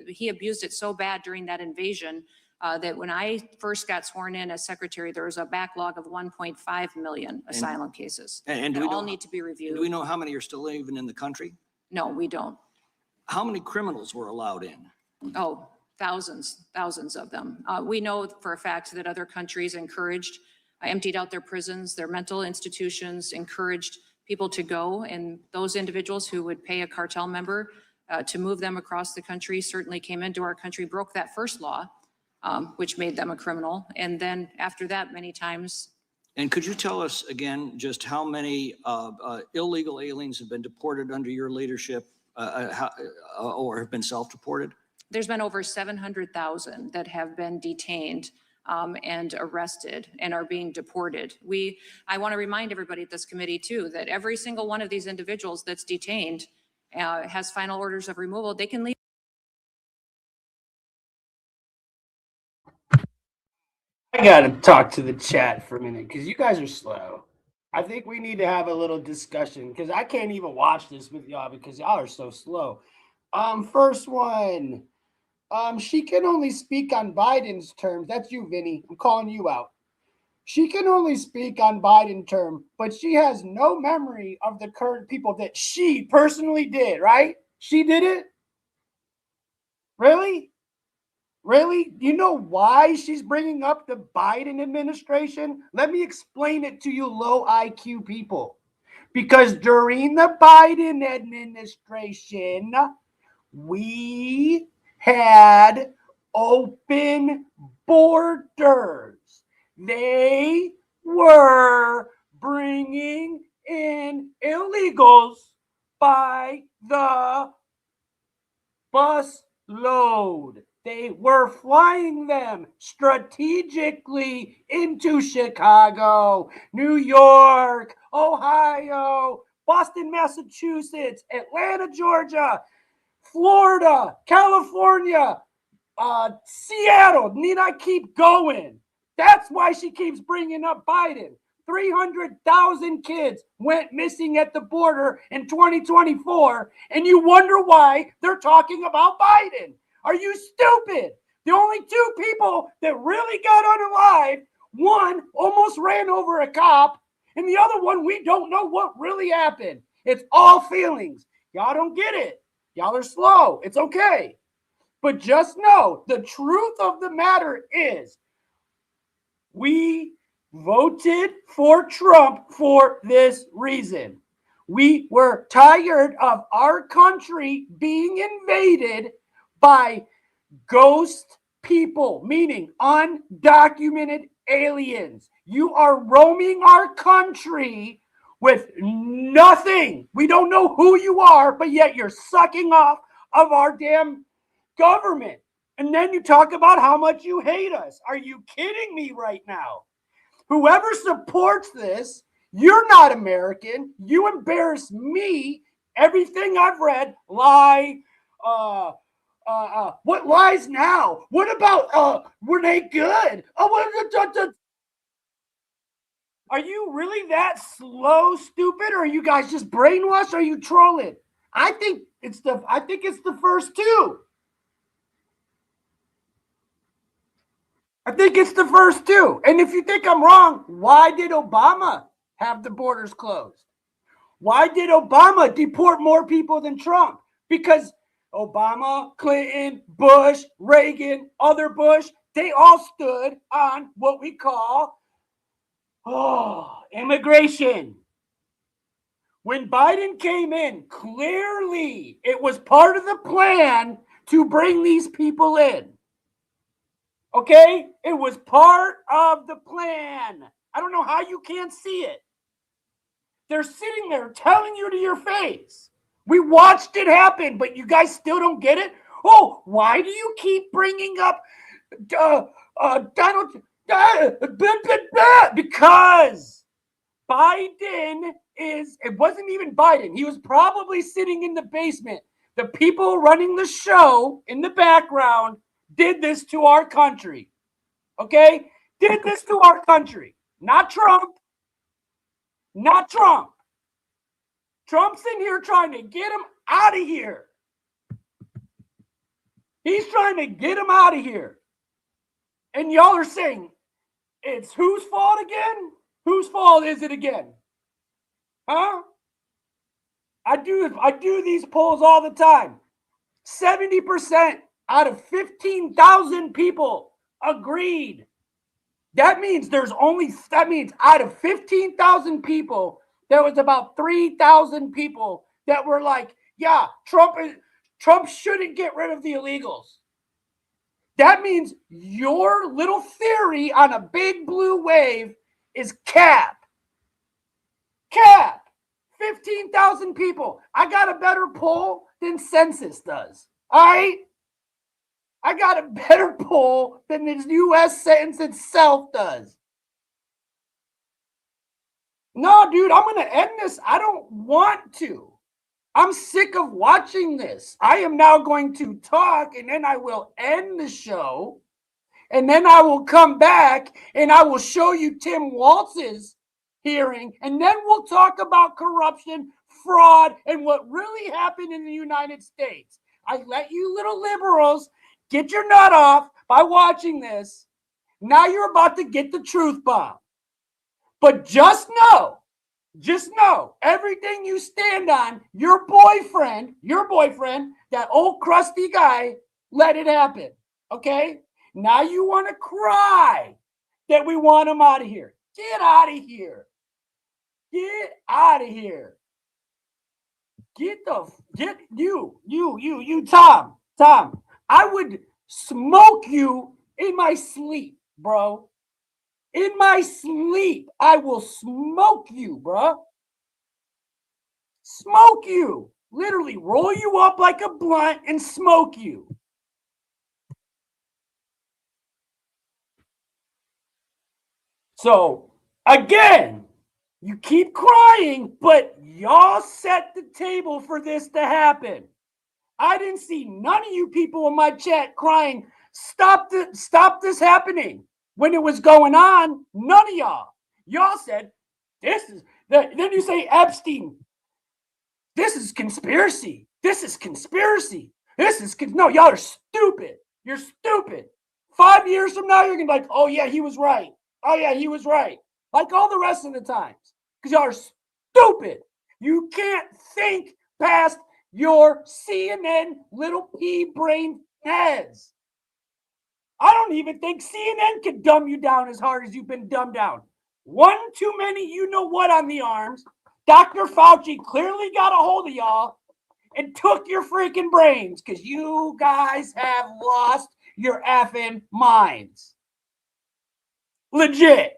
He abused it so bad during that invasion that when I first got sworn in as secretary, there was a backlog of 1.5 million asylum cases. And do that we all know- need to be reviewed. Do we know how many are still even in the country? No, we don't. How many criminals were allowed in? Oh, thousands of them. We know for a fact that other countries emptied out their prisons, their mental institutions, encouraged people to go, and those individuals who would pay a cartel member to move them across the country certainly came into our country, broke that first law, which made them a criminal. And then after that, many times. And could you tell us again just how many illegal aliens have been deported under your leadership or have been self-deported? There's been over 700,000 that have been detained and arrested and are being deported. I want to remind everybody at this committee too, that every single one of these individuals that's detained has final orders of removal. They can leave. I gotta talk to the chat for a minute because you guys are slow. I think we need to have a little discussion because I can't even watch this with y'all because y'all are so slow. First one. She can only speak on Biden's terms. That's you, Vinny. I'm calling you out. She can only speak on Biden term, but she has no memory of the current people that she personally did, right? She did it? Really? Really? Do you know why she's bringing up the Biden administration? Let me explain it to you low IQ people. Because during the Biden administration, we had open borders. They were bringing in illegals by the bus load. They were flying them strategically into Chicago, New York, Ohio, Boston, Massachusetts, Atlanta, Georgia, Florida, California, Seattle. Need I keep going? That's why she keeps bringing up Biden. 300,000 kids went missing at the border in 2024, and you wonder why they're talking about Biden. Are you stupid? The only two people that really got unalived, one almost ran over a cop, and the other one, we don't know what really happened. It's all feelings. Y'all don't get it. Y'all are slow. It's okay. But just know the truth of the matter is We voted for Trump for this reason. We were tired of our country being invaded by ghost people, meaning undocumented aliens. You are roaming our country with nothing. We don't know who you are, but yet you're sucking off of our damn government. And then you talk about how much you hate us. Are you kidding me right now? Whoever supports this, you're not American. You embarrass me. Everything I've read, lie. What lies now? What about were they good? Are you really that slow, stupid, or are you guys just brainwashed? Or are you trolling? I think it's the first two. I think it's the first two. And if you think I'm wrong, why did Obama have the borders closed? Why did Obama deport more people than Trump? Because Obama, Clinton, Bush, Reagan, other Bush, they all stood on what we call immigration. When Biden came in, clearly it was part of the plan to bring these people in. Okay? It was part of the plan. I don't know how you can't see it. They're sitting there telling you to your face. We watched it happen, but you guys still don't get it? Oh, why do you keep bringing up Donald? Because Biden it wasn't even Biden. He was probably sitting in the basement. The people running the show in the background did this to our country. Okay? Did this to our country. Not Trump. Not Trump. Trump's in here trying to get him out of here. He's trying to get him out of here. And y'all are saying, it's whose fault again? Whose fault is it again? Huh? I do these polls all the time. 70% out of 15,000 people agreed. That means out of 15,000 people, there was about 3,000 people that were like, yeah, Trump shouldn't get rid of the illegals. That means your little theory on a big blue wave is cap. Cap. 15,000 people. I got a better poll than Census does. All right? I got a better poll than the U.S. Census itself does. No, dude, I'm going to end this. I don't want to. I'm sick of watching this. I am now going to talk, and then I will end the show, and then I will come back, and I will show you Tim Walz's hearing, and then we'll talk about corruption, fraud, and what really happened in the United States. I let you little liberals get your nut off by watching this. Now you're about to get the truth bomb. But just know, everything you stand on, your boyfriend, that old crusty guy, let it happen. Okay? Now you want to cry that we want him out of here. Get out of here. Get out of here. Tom. I would smoke you in my sleep, bro. In my sleep, I will smoke you, bro. Smoke you. Literally roll you up like a blunt and smoke you. So, again, you keep crying, but y'all set the table for this to happen. I didn't see none of you people in my chat crying, stop this happening. When it was going on, none of y'all. Y'all said, then you say Epstein. This is conspiracy. No, y'all are stupid. You're stupid. 5 years from now, you're going to be like, oh yeah, he was right. Like all the rest of the times. Because y'all are stupid. You can't think past your CNN little pea brain heads. I don't even think CNN could dumb you down as hard as you've been dumbed down. One too many you know what on the arms. Dr. Fauci clearly got a hold of y'all and took your freaking brains because you guys have lost your effing minds. Legit.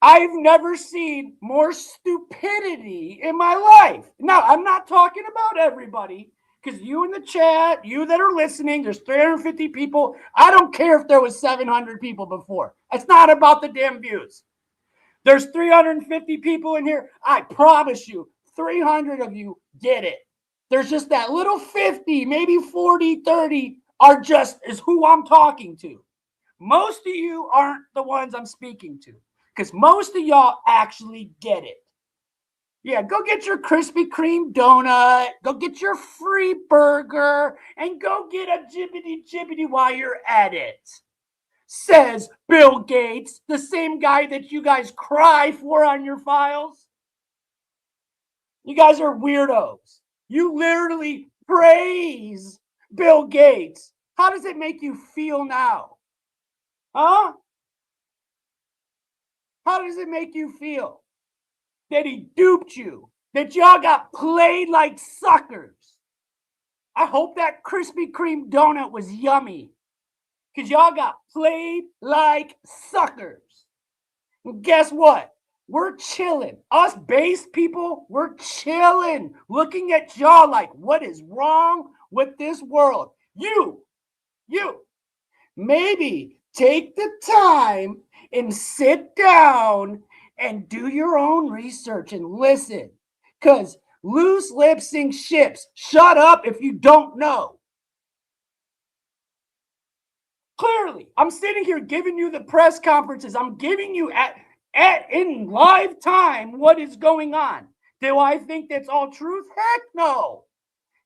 I've never seen more stupidity in my life. Now, I'm not talking about everybody, because you in the chat, you that are listening, there's 350 people. I don't care if there was 700 people before. It's not about the damn views. There's 350 people in here. I promise you, 300 of you get it. There's just that little 50, maybe 40, 30 is who I'm talking to. Most of you aren't the ones I'm speaking to, because most of y'all actually get it. Yeah, go get your Krispy Kreme donut, go get your free burger, and go get a jibbity while you're at it. Says Bill Gates, the same guy that you guys cry for on your files. You guys are weirdos. You literally praise Bill Gates. How does it make you feel now? Huh? How does it make you feel that he duped you? That y'all got played like suckers? I hope that Krispy Kreme donut was yummy, because y'all got played like suckers. And guess what? We're chilling. Us base people, we're chilling, looking at y'all like, what is wrong with this world? You, maybe take the time and sit down and do your own research and listen. Because loose lips sink ships. Shut up if you don't know. Clearly, I'm sitting here giving you the press conferences. I'm giving you in live time what is going on. Do I think that's all truth? Heck no.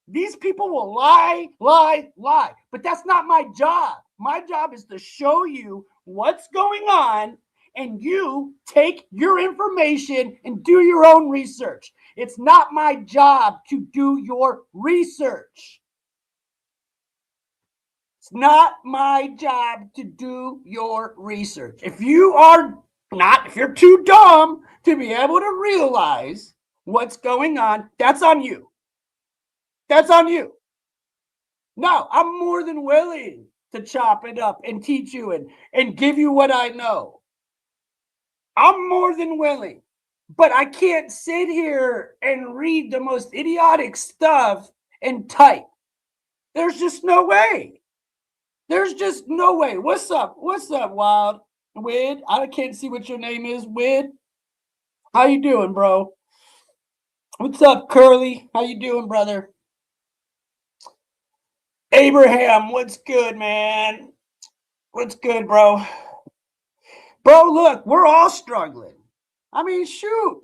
These people will lie. But that's not my job. My job is to show you what's going on, and you take your information and do your own research. It's not my job to do your research. It's not my job to do your research. If you're too dumb to be able to realize what's going on, that's on you. That's on you. No, I'm more than willing to chop it up and teach you and give you what I know. I'm more than willing. But I can't sit here and read the most idiotic stuff and type. There's just no way. There's just no way. What's up? What's up, Wild? Wid? I can't see what your name is. Wid? How you doing, bro? What's up, Curly? How you doing, brother? Abraham, what's good, man? What's good, bro? Bro, look, we're all struggling. I mean, shoot.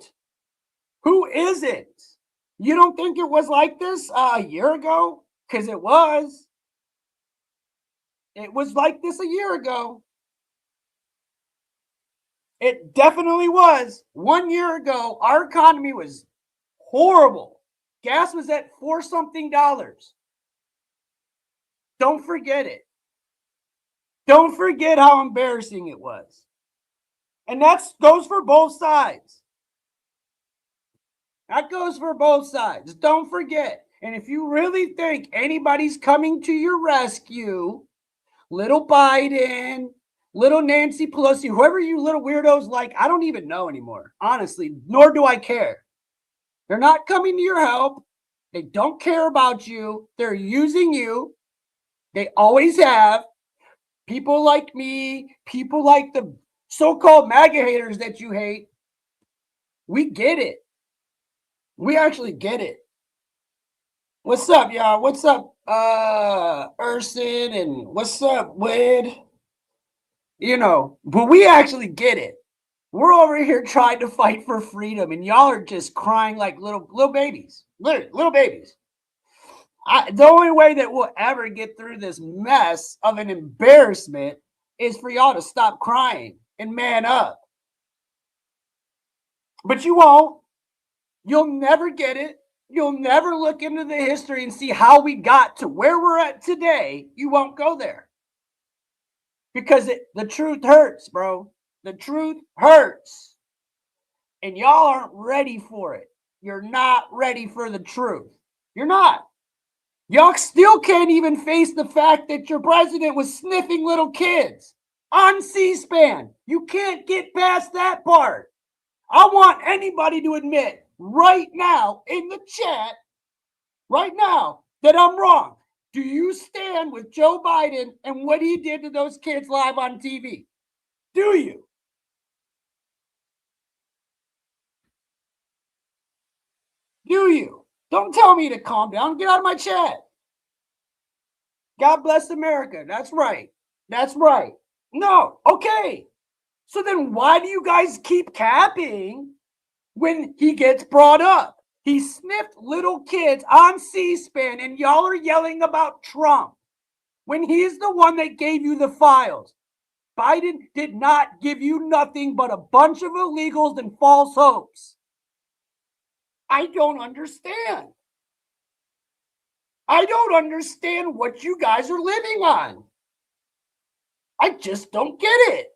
Who isn't? You don't think it was like this a year ago? Because it was. It was like this a year ago. It definitely was. 1 year ago, our economy was horrible. Gas was at $4-something. Don't forget it. Don't forget how embarrassing it was. And that goes for both sides. That goes for both sides. Don't forget. And if you really think anybody's coming to your rescue, little Biden, little Nancy Pelosi, whoever you little weirdos like, I don't even know anymore, honestly, nor do I care. They're not coming to your help. They don't care about you. They're using you. They always have. People like me, people like the so-called MAGA haters that you hate, we get it. We actually get it. What's up, y'all? What's up, Urson, and what's up, Wid? You know, but we actually get it. We're over here trying to fight for freedom, and y'all are just crying like little babies. Literally, little babies. The only way that we'll ever get through this mess of an embarrassment is for y'all to stop crying and man up. But you won't. You'll never get it. You'll never look into the history and see how we got to where we're at today. You won't go there. Because the truth hurts, bro. The truth hurts. And y'all aren't ready for it. You're not ready for the truth. You're not. Y'all still can't even face the fact that your president was sniffing little kids on C-SPAN. You can't get past that part. I want anybody to admit right now in the chat, right now, that I'm wrong. Do you stand with Joe Biden and what he did to those kids live on TV? Do you? Do you? Don't tell me to calm down. Get out of my chat. God bless America. That's right. That's right. No. Okay. So then why do you guys keep capping when he gets brought up? He sniffed little kids on C-SPAN and y'all are yelling about Trump when he's the one that gave you the files. Biden did not give you nothing but a bunch of illegals and false hopes. I don't understand. I don't understand what you guys are living on. I just don't get it.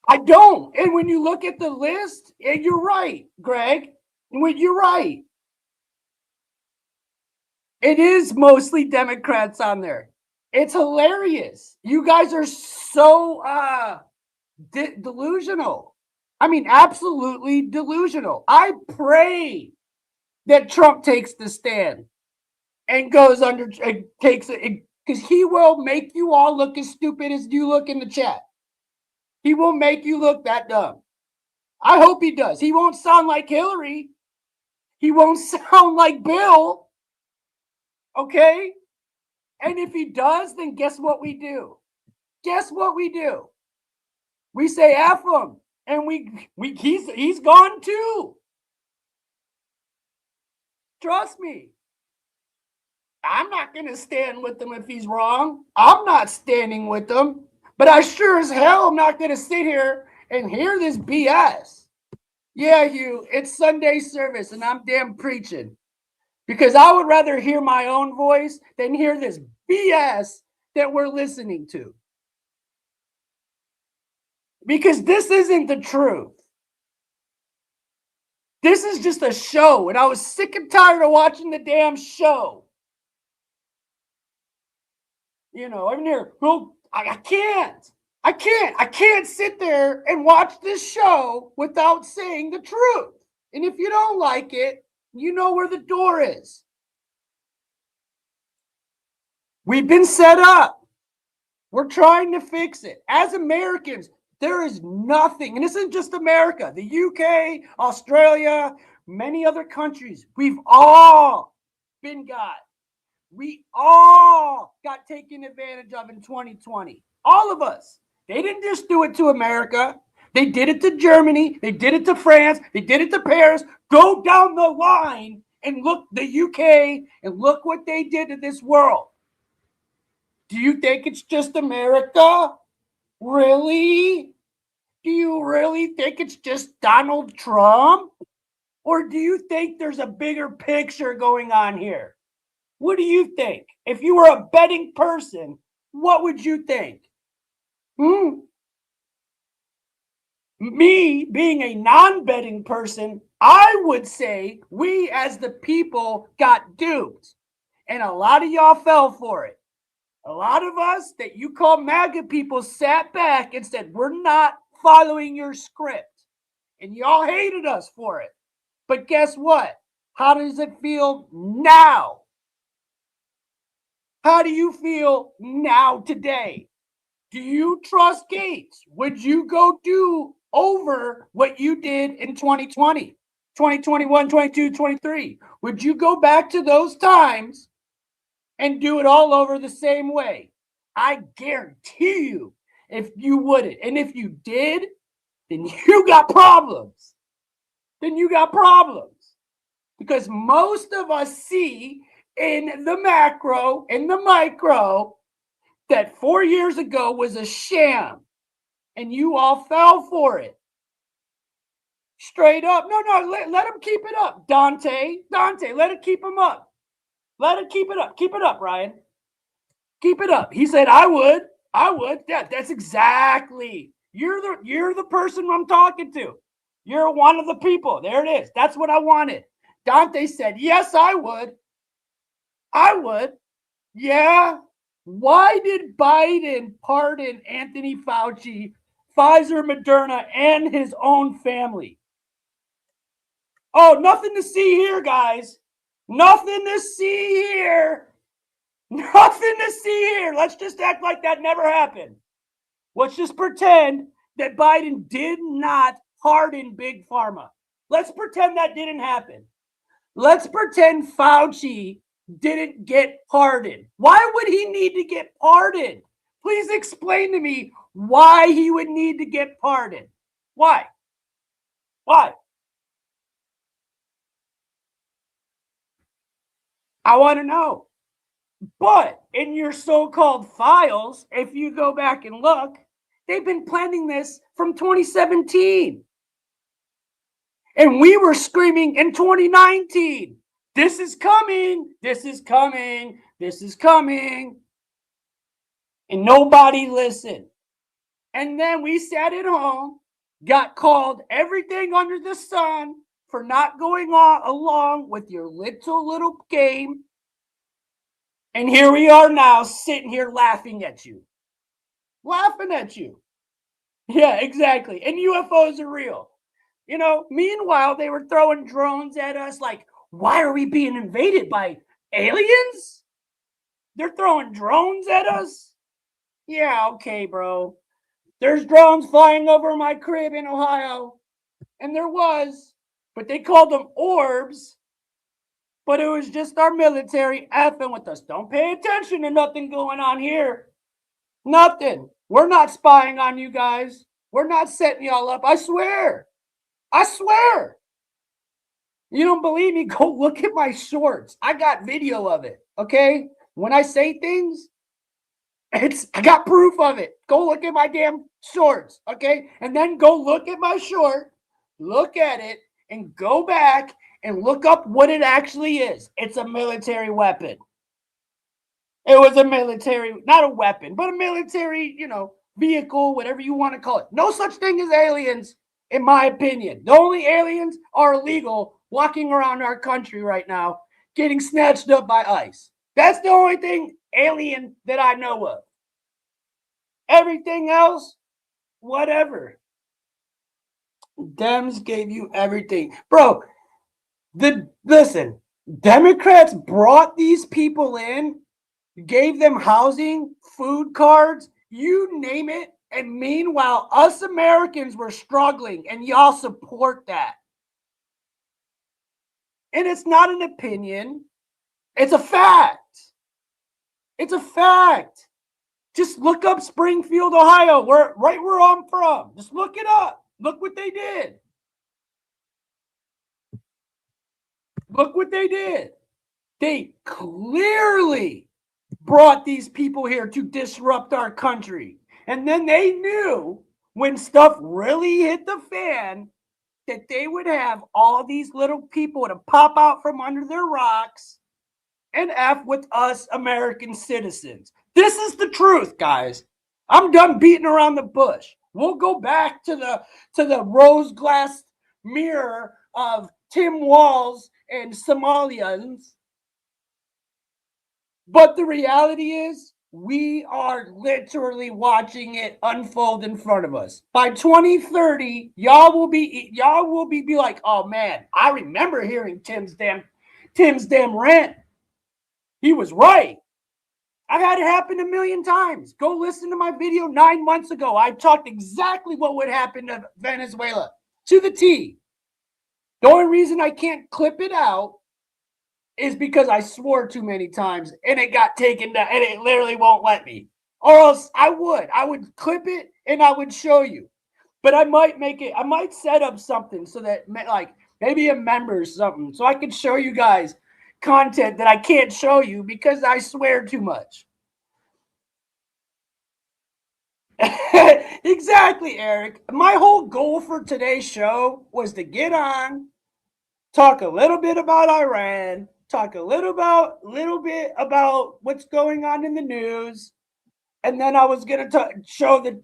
I don't. And when you look at the list, and you're right, Greg. You're right. It is mostly Democrats on there. It's hilarious. You guys are so delusional. I mean, absolutely delusional. I pray that Trump takes the stand and goes under, takes it, because he will make you all look as stupid as you look in the chat. He will make you look that dumb. I hope he does. He won't sound like Hillary. He won't sound like Bill. Okay? And if he does, then guess what we do? Guess what we do? We say F him. And he's gone too. Trust me. I'm not going to stand with him if he's wrong. I'm not standing with him. But I sure as hell am not going to sit here and hear this BS. Yeah, it's Sunday service and I'm damn preaching. Because I would rather hear my own voice than hear this BS that we're listening to. Because this isn't the truth. This is just a show, and I was sick and tired of watching the damn show. You know, I'm here. Well, I can't sit there and watch this show without saying the truth. And if you don't like it, you know where the door is. We've been set up. We're trying to fix it. As Americans, there is nothing, and this isn't just America, the UK, Australia, many other countries, we've all been got. We all got taken advantage of in 2020. All of us. They didn't just do it to America. They did it to Germany. They did it to France. They did it to Paris. Go down the line and look the UK and look what they did to this world. Do you think it's just America? Really? Do you really think it's just Donald Trump? Or do you think there's a bigger picture going on here? What do you think? If you were a betting person, what would you think? Me, being a non-betting person, I would say we as the people got duped. And a lot of y'all fell for it. A lot of us that you call MAGA people sat back and said, we're not following your script. And y'all hated us for it. But guess what? How does it feel now? How do you feel now today? Do you trust Gates? Would you go do over what you did in 2020, 2021, 22, 23? Would you go back to those times and do it all over the same way? I guarantee you, if you wouldn't. And if you did, then you got problems. Then you got problems. Because most of us see in the macro, in the micro, that 4 years ago was a sham. And you all fell for it. Straight up. No, let him keep it up. Dante, let it keep him up. Let it keep it up. Keep it up, Ryan. Keep it up. He said, I would. Yeah, that's exactly. You're the person I'm talking to. You're one of the people. There it is. That's what I wanted. Dante said, yes, I would. I would. Yeah. Why did Biden pardon Anthony Fauci, Pfizer, Moderna, and his own family? Oh, nothing to see here, guys. Nothing to see here. Nothing to see here. Let's just act like that never happened. Let's just pretend that Biden did not pardon Big Pharma. Let's pretend that didn't happen. Let's pretend Fauci didn't get pardoned. Why would he need to get pardoned? Please explain to me why he would need to get pardoned. Why? Why? I want to know. But in your so-called files, if you go back and look, they've been planning this from 2017. And we were screaming in 2019, this is coming, this is coming, this is coming. And nobody listened. And then we sat at home, got called everything under the sun for not going along with your little game. And here we are now sitting here laughing at you. Laughing at you. Yeah, exactly. And UFOs are real. You know, meanwhile, they were throwing drones at us like, why are we being invaded by aliens? They're throwing drones at us? Yeah, okay, bro. There's drones flying over my crib in Ohio. And there was, but they called them orbs. But it was just our military effing with us. Don't pay attention to nothing going on here. Nothing. We're not spying on you guys. We're not setting y'all up. I swear. I swear. You don't believe me? Go look at my shorts. I got video of it. Okay? When I say things, I got proof of it. Go look at my damn shorts. Okay? And then go look at my short. Look at it and go back and look up what it actually is. It's a military weapon. It was a military, not a weapon, but a military, vehicle, whatever you want to call it. No such thing as aliens, in my opinion. The only aliens are illegal walking around our country right now, getting snatched up by ICE. That's the only thing alien that I know of. Everything else, whatever. Dems gave you everything. Bro, listen, Democrats brought these people in, gave them housing, food cards, you name it. And meanwhile, us Americans were struggling, and y'all support that. And it's not an opinion. It's a fact. It's a fact. Just look up Springfield, Ohio, right where I'm from. Just look it up. Look what they did. Look what they did. They clearly brought these people here to disrupt our country. And then they knew when stuff really hit the fan that they would have all these little people to pop out from under their rocks and F with us American citizens. This is the truth, guys. I'm done beating around the bush. We'll go back to the rose glass mirror of Tim Walz and Somalians. But the reality is, we are literally watching it unfold in front of us. By 2030, y'all will be like, oh man, I remember hearing Tim's damn rant. He was right. I've had it happen a million times. Go listen to my video 9 months ago. I talked exactly what would happen to Venezuela to the T. The only reason I can't clip it out is because I swore too many times and it got taken down and it literally won't let me. Or else I would clip it and I would show you. But I might set up something so that like maybe a member or something so I could show you guys content that I can't show you because I swear too much. Exactly, Eric. My whole goal for today's show was to get on, talk a little bit about Iran, talk a little bit about what's going on in the news, and then I was gonna show the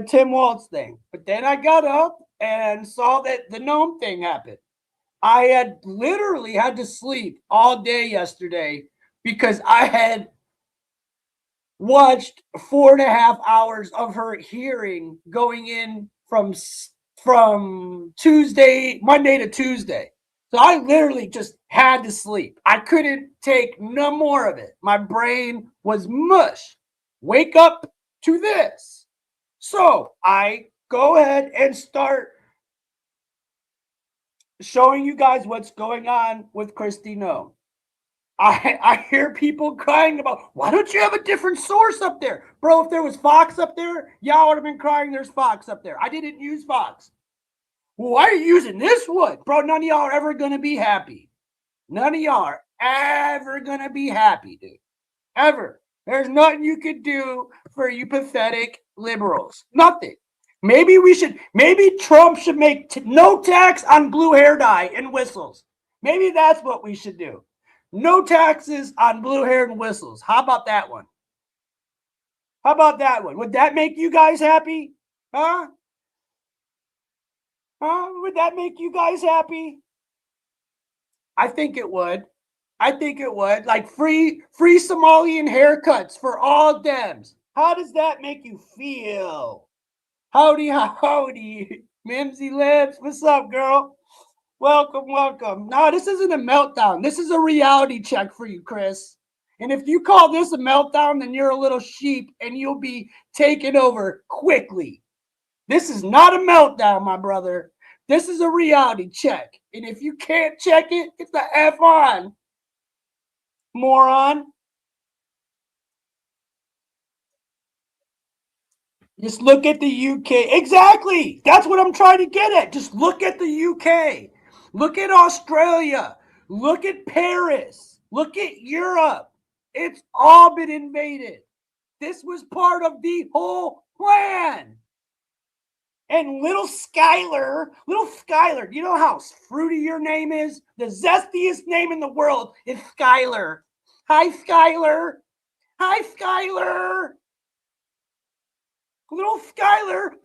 Tim Walz thing. But then I got up and saw that the Noem thing happened. I had literally had to sleep all day yesterday because I had watched 4.5 hours of her hearing going in from Monday to Tuesday. So I literally just had to sleep. I couldn't take no more of it. My brain was mush. Wake up to this. So I go ahead and start showing you guys what's going on with Kristi Noem. I hear people crying about, why don't you have a different source up there? Bro, if there was Fox up there, y'all would have been crying there's Fox up there. I didn't use Fox. Well, why are you using this one? Bro, none of y'all are ever going to be happy. None of y'all are ever going to be happy, dude. Ever. There's nothing you could do for you pathetic liberals. Nothing. Maybe Trump should make no tax on blue hair dye and whistles. Maybe that's what we should do. No taxes on blue hair and whistles. How about that one? How about that one? Would that make you guys happy? Huh? Would that make you guys happy? I think it would. I think it would. Like free Somalian haircuts for all Dems. How does that make you feel? Howdy. Mimsy Lips. What's up, girl? Welcome. No, this isn't a meltdown. This is a reality check for you, Chris. And if you call this a meltdown, then you're a little sheep and you'll be taken over quickly. This is not a meltdown, my brother. This is a reality check. And if you can't check it, get the F on, moron. Just look at the UK. Exactly. That's what I'm trying to get at. Just look at the UK. Look at Australia. Look at Paris. Look at Europe. It's all been invaded. This was part of the whole plan. And little Skylar, you know how fruity your name is? The zestiest name in the world is Skylar. Hi, Skylar. Little Skylar.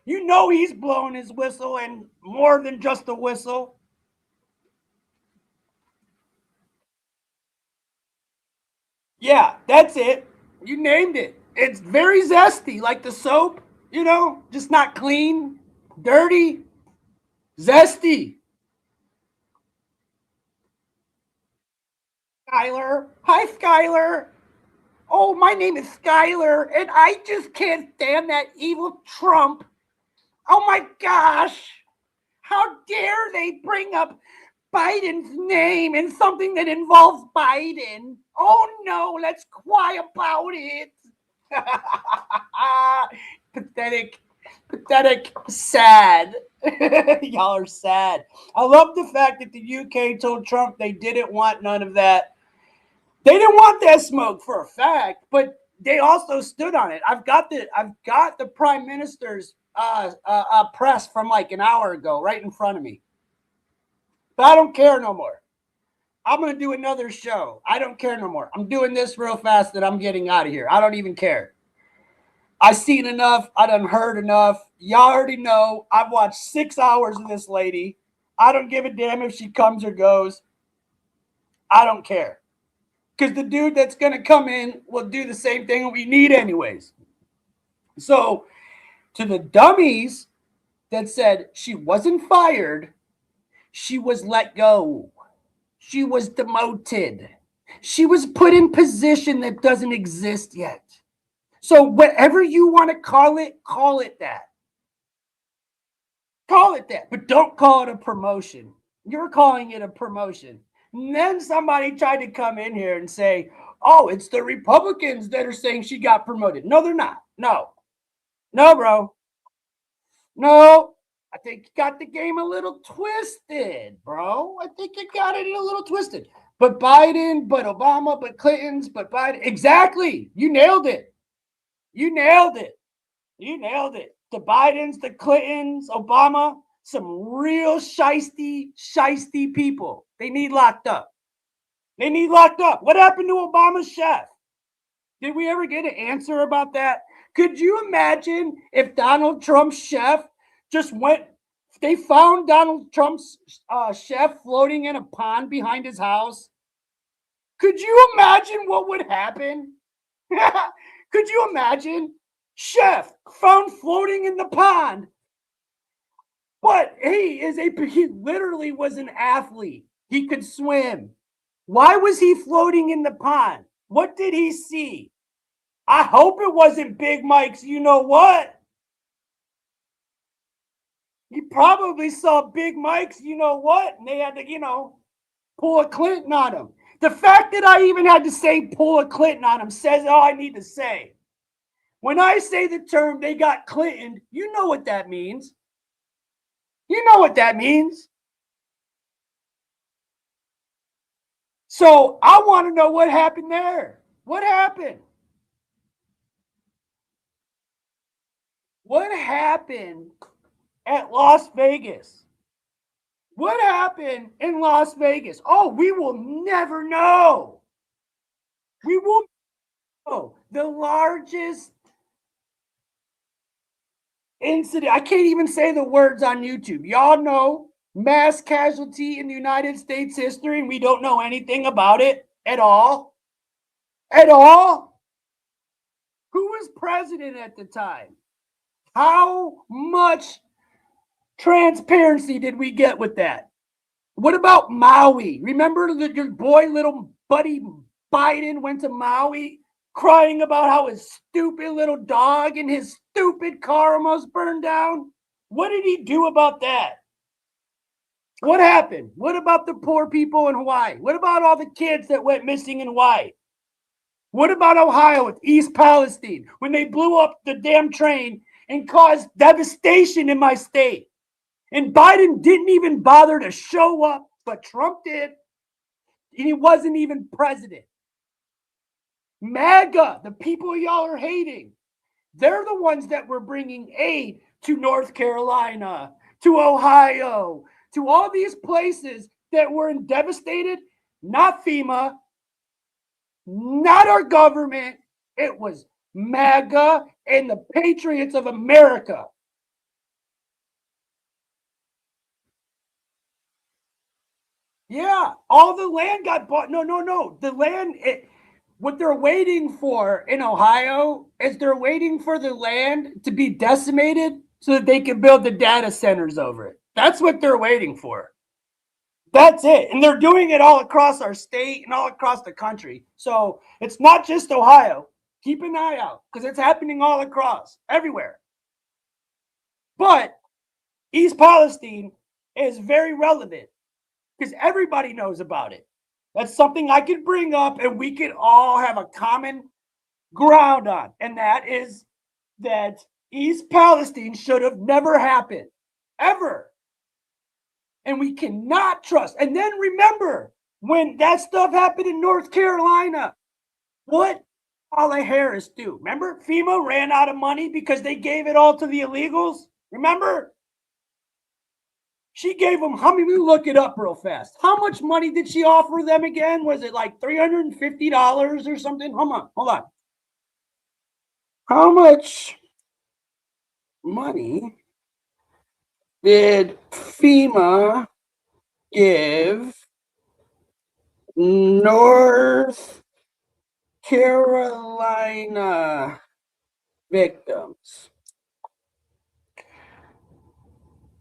You know he's blowing his whistle, and more than just a whistle. Yeah, that's it. You named it. It's very zesty, like the soap, just not clean, dirty, zesty. Skylar. Hi, Skylar. Oh, my name is Skylar, and I just can't stand that evil Trump. Oh my gosh. How dare they bring up Biden's name in something that involves Biden? Oh no, let's cry about it. Pathetic, sad. Y'all are sad. I love the fact that the UK told Trump they didn't want none of that. They didn't want that smoke for a fact, but they also stood on it. I've got the Prime Minister's press from like an hour ago right in front of me. But I don't care no more. I'm going to do another show. I don't care no more. I'm doing this real fast that I'm getting out of here. I don't even care. I've seen enough. I done heard enough. Y'all already know. I've watched 6 hours of this lady. I don't give a damn if she comes or goes. I don't care. Because the dude that's going to come in will do the same thing we need anyways. So, to the dummies that said she wasn't fired, she was let go. She was demoted. She was put in position that doesn't exist yet. So whatever you want to call it that. Call it that, but don't call it a promotion. You're calling it a promotion. And then somebody tried to come in here and say, oh, it's the Republicans that are saying she got promoted. No, they're not. No, bro. No, I think you got the game a little twisted, bro. I think you got it a little twisted. But Biden, but Obama, but Clinton's, but Biden. Exactly. You nailed it. The Bidens, the Clintons, Obama. some real shisty people. They need locked up. They need locked up. What happened to Obama's chef? Did we ever get an answer about that? Could you imagine if Donald Trump's chef just went, they found Donald Trump's chef floating in a pond behind his house? Could you imagine what would happen? Could you imagine? Chef found floating in the pond. But he literally was an athlete. He could swim. Why was he floating in the pond? What did he see? I hope it wasn't Big Mike's, you know what? He probably saw Big Mike's, you know what? And they had to, pull a Clinton on him. The fact that I even had to say pull a Clinton on him says all I need to say. When I say the term they got Clinton, you know what that means. You know what that means. So I want to know what happened there. What happened? What happened at Las Vegas? What happened in Las Vegas? Oh, we will never know. We will know. The largest incident. I can't even say the words on YouTube. Y'all know mass casualty in the United States history, and we don't know anything about it at all. At all. Who was president at the time? How much transparency did we get with that? What about Maui? Remember your boy, little buddy Biden went to Maui crying about how his stupid little dog and his stupid car almost burned down? What did he do about that? What happened? What about the poor people in Hawaii? What about all the kids that went missing in Hawaii? What about Ohio with East Palestine when they blew up the damn train and caused devastation in my state? And Biden didn't even bother to show up, but Trump did. And he wasn't even president. MAGA, the people y'all are hating, they're the ones that were bringing aid to North Carolina, to Ohio, to all these places that were devastated. Not FEMA, not our government. It was MAGA and the Patriots of America. Yeah, all the land got bought. No. The land, what they're waiting for in Ohio is they're waiting for the land to be decimated so that they can build the data centers over it. That's what they're waiting for. That's it. And they're doing it all across our state and all across the country. So it's not just Ohio. Keep an eye out because it's happening all across, everywhere. But East Palestine is very relevant because everybody knows about it. That's something I could bring up and we could all have a common ground on. And that is that East Palestine should have never happened, ever. And we cannot trust. And then remember, when that stuff happened in North Carolina, what did Kamala Harris do? Remember, FEMA ran out of money because they gave it all to the illegals? Remember? She gave them, let me look it up real fast. How much money did she offer them again? Was it like $350 or something? Hold on. How much money did FEMA give North Carolina victims?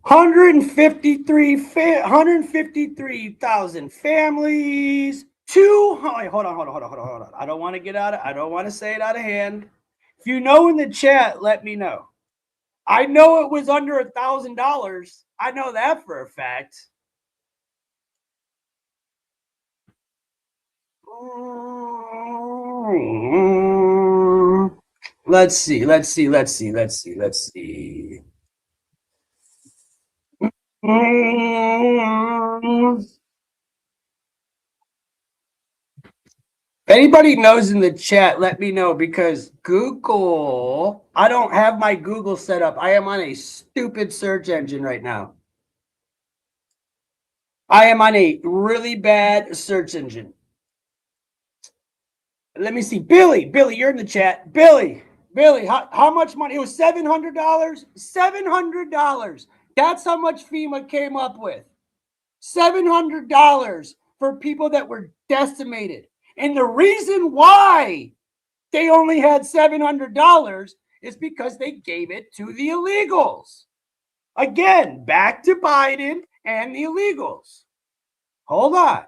153,000 families. Hold on. I don't want to get out of. I don't want to say it out of hand. If you know in the chat, let me know. I know it was under $1,000. I know that for a fact. Let's see. If anybody knows in the chat, let me know because Google, I don't have my Google set up. I am on a stupid search engine right now. I am on a really bad search engine. Let me see. Billy, you're in the chat. Billy, how much money? It was $700. $700. That's how much FEMA came up with. $700 for people that were decimated. And the reason why they only had $700 is because they gave it to the illegals. Again, back to Biden and the illegals. Hold on.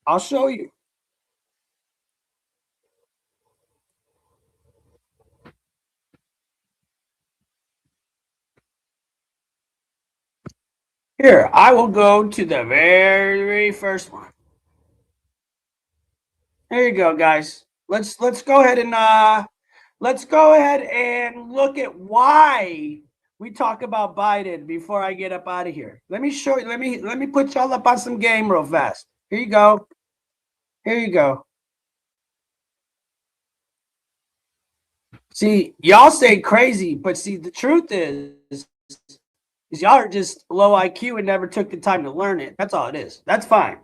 I'll show you. Here, I will go to the very first one. There you go, guys. Let's go ahead and look at why we talk about Biden before I get up out of here. Let me show you. Let me put y'all up on some game real fast. Here you go. Here you go. See, y'all say crazy, but see, the truth is y'all are just low IQ and never took the time to learn it. That's all it is. That's fine.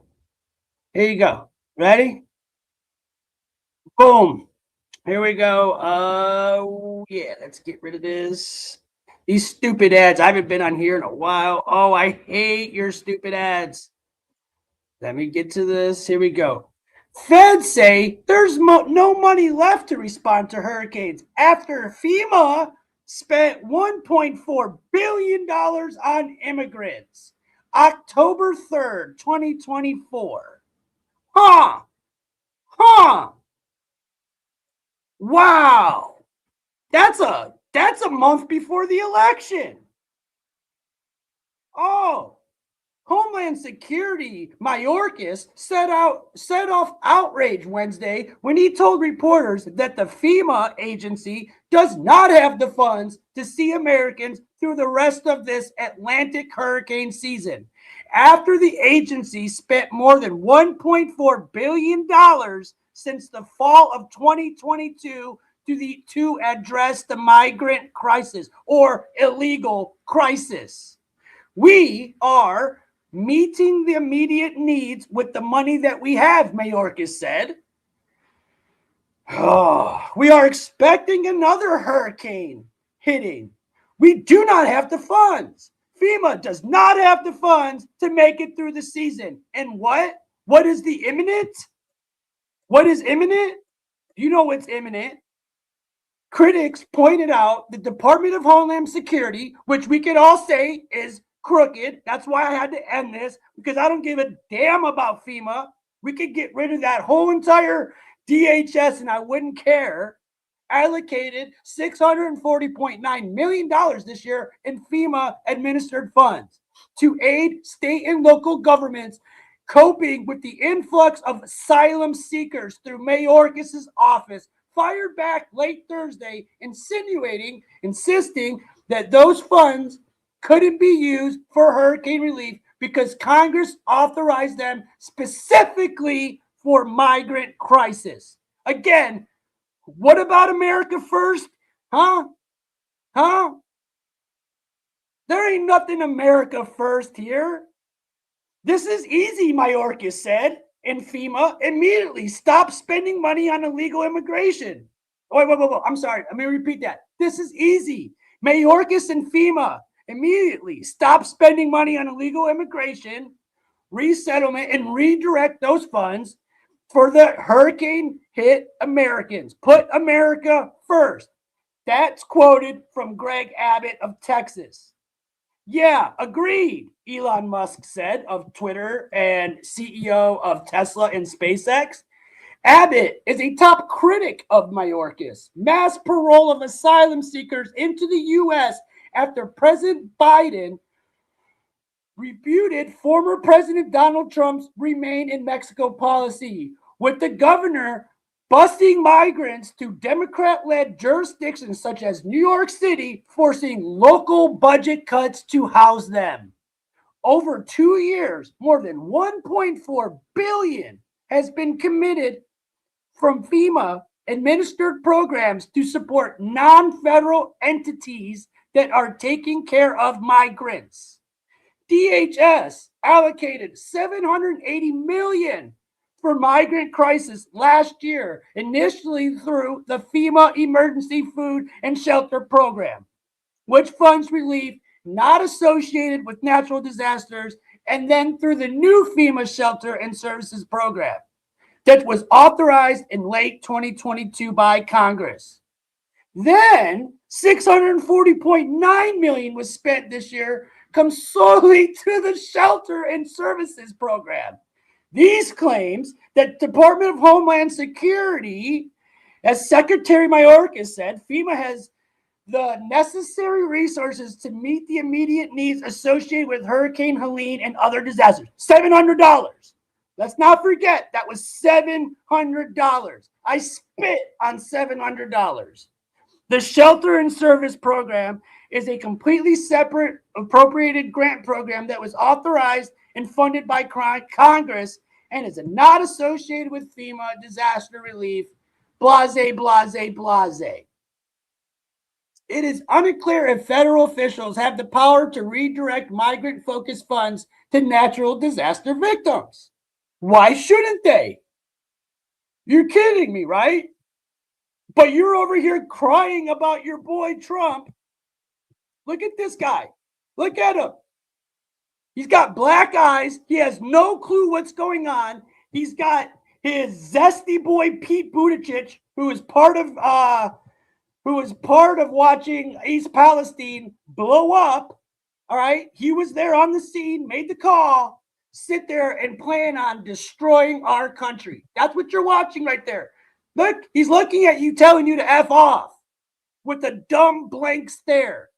Here you go. Ready? Boom. Here we go. Yeah, let's get rid of this. These stupid ads. I haven't been on here in a while. Oh, I hate your stupid ads. Let me get to this. Here we go. Feds say there's no money left to respond to hurricanes after FEMA spent $1.4 billion on immigrants. October 3rd, 2024. Huh. Wow. That's a month before the election. Oh. Homeland Security Mayorkas set off outrage Wednesday when he told reporters that the FEMA agency does not have the funds to see Americans through the rest of this Atlantic hurricane season. After the agency spent more than $1.4 billion since the fall of 2022 to address the migrant crisis or illegal crisis. We are meeting the immediate needs with the money that we have, Mayorkas said. Oh, we are expecting another hurricane hitting. We do not have the funds. FEMA does not have the funds to make it through the season. And what? What is the imminent? What is imminent? You know what's imminent. Critics pointed out the Department of Homeland Security, which we could all say is crooked. That's why I had to end this, because I don't give a damn about FEMA. We could get rid of that whole entire DHS and I wouldn't care. Allocated $640.9 million this year in FEMA administered funds to aid state and local governments coping with the influx of asylum seekers through Mayorkas' office, fired back late Thursday, insisting that those funds couldn't be used for hurricane relief because Congress authorized them specifically for migrant crisis. Again, what about America first? Huh? There ain't nothing America first here. This is easy, Mayorkas said, and FEMA immediately stop spending money on illegal immigration. Wait. I'm sorry. Let me repeat that. This is easy. Mayorkas and FEMA immediately stop spending money on illegal immigration, resettlement, and redirect those funds for the hurricane hit Americans. Put America first. That's quoted from Greg Abbott of Texas. Yeah, agreed, Elon Musk said of Twitter and CEO of Tesla and SpaceX. Abbott is a top critic of Mayorkas. Mass parole of asylum seekers into the U.S. after President Biden refuted former President Donald Trump's remain in Mexico policy, with the governor busing migrants to Democrat-led jurisdictions such as New York City, forcing local budget cuts to house them. Over 2 years, more than $1.4 billion has been committed from FEMA administered programs to support non-federal entities that are taking care of migrants. DHS allocated $780 million for migrant crisis last year, initially through the FEMA Emergency Food and Shelter Program, which funds relief not associated with natural disasters, and then through the new FEMA Shelter and Services Program that was authorized in late 2022 by Congress. Then $640.9 million was spent this year, comes solely to the Shelter and Services Program. These claims that Department of Homeland Security, as Secretary Mayorkas said, FEMA has the necessary resources to meet the immediate needs associated with Hurricane Helene and other disasters. $700. Let's not forget that was $700. I spit on $700. The Shelter and Service Program is a completely separate appropriated grant program that was authorized and funded by Congress and is not associated with FEMA disaster relief. Blase, blase, blase. It is unclear if federal officials have the power to redirect migrant-focused funds to natural disaster victims. Why shouldn't they? You're kidding me, right? But you're over here crying about your boy Trump. Look at this guy. Look at him. He's got black eyes. He has no clue what's going on. He's got his zesty boy Pete Buttigieg, who is part of watching East Palestine blow up. All right, he was there on the scene, made the call, sit there and plan on destroying our country. That's what you're watching right there. Look, he's looking at you, telling you to F off with a dumb blank stare.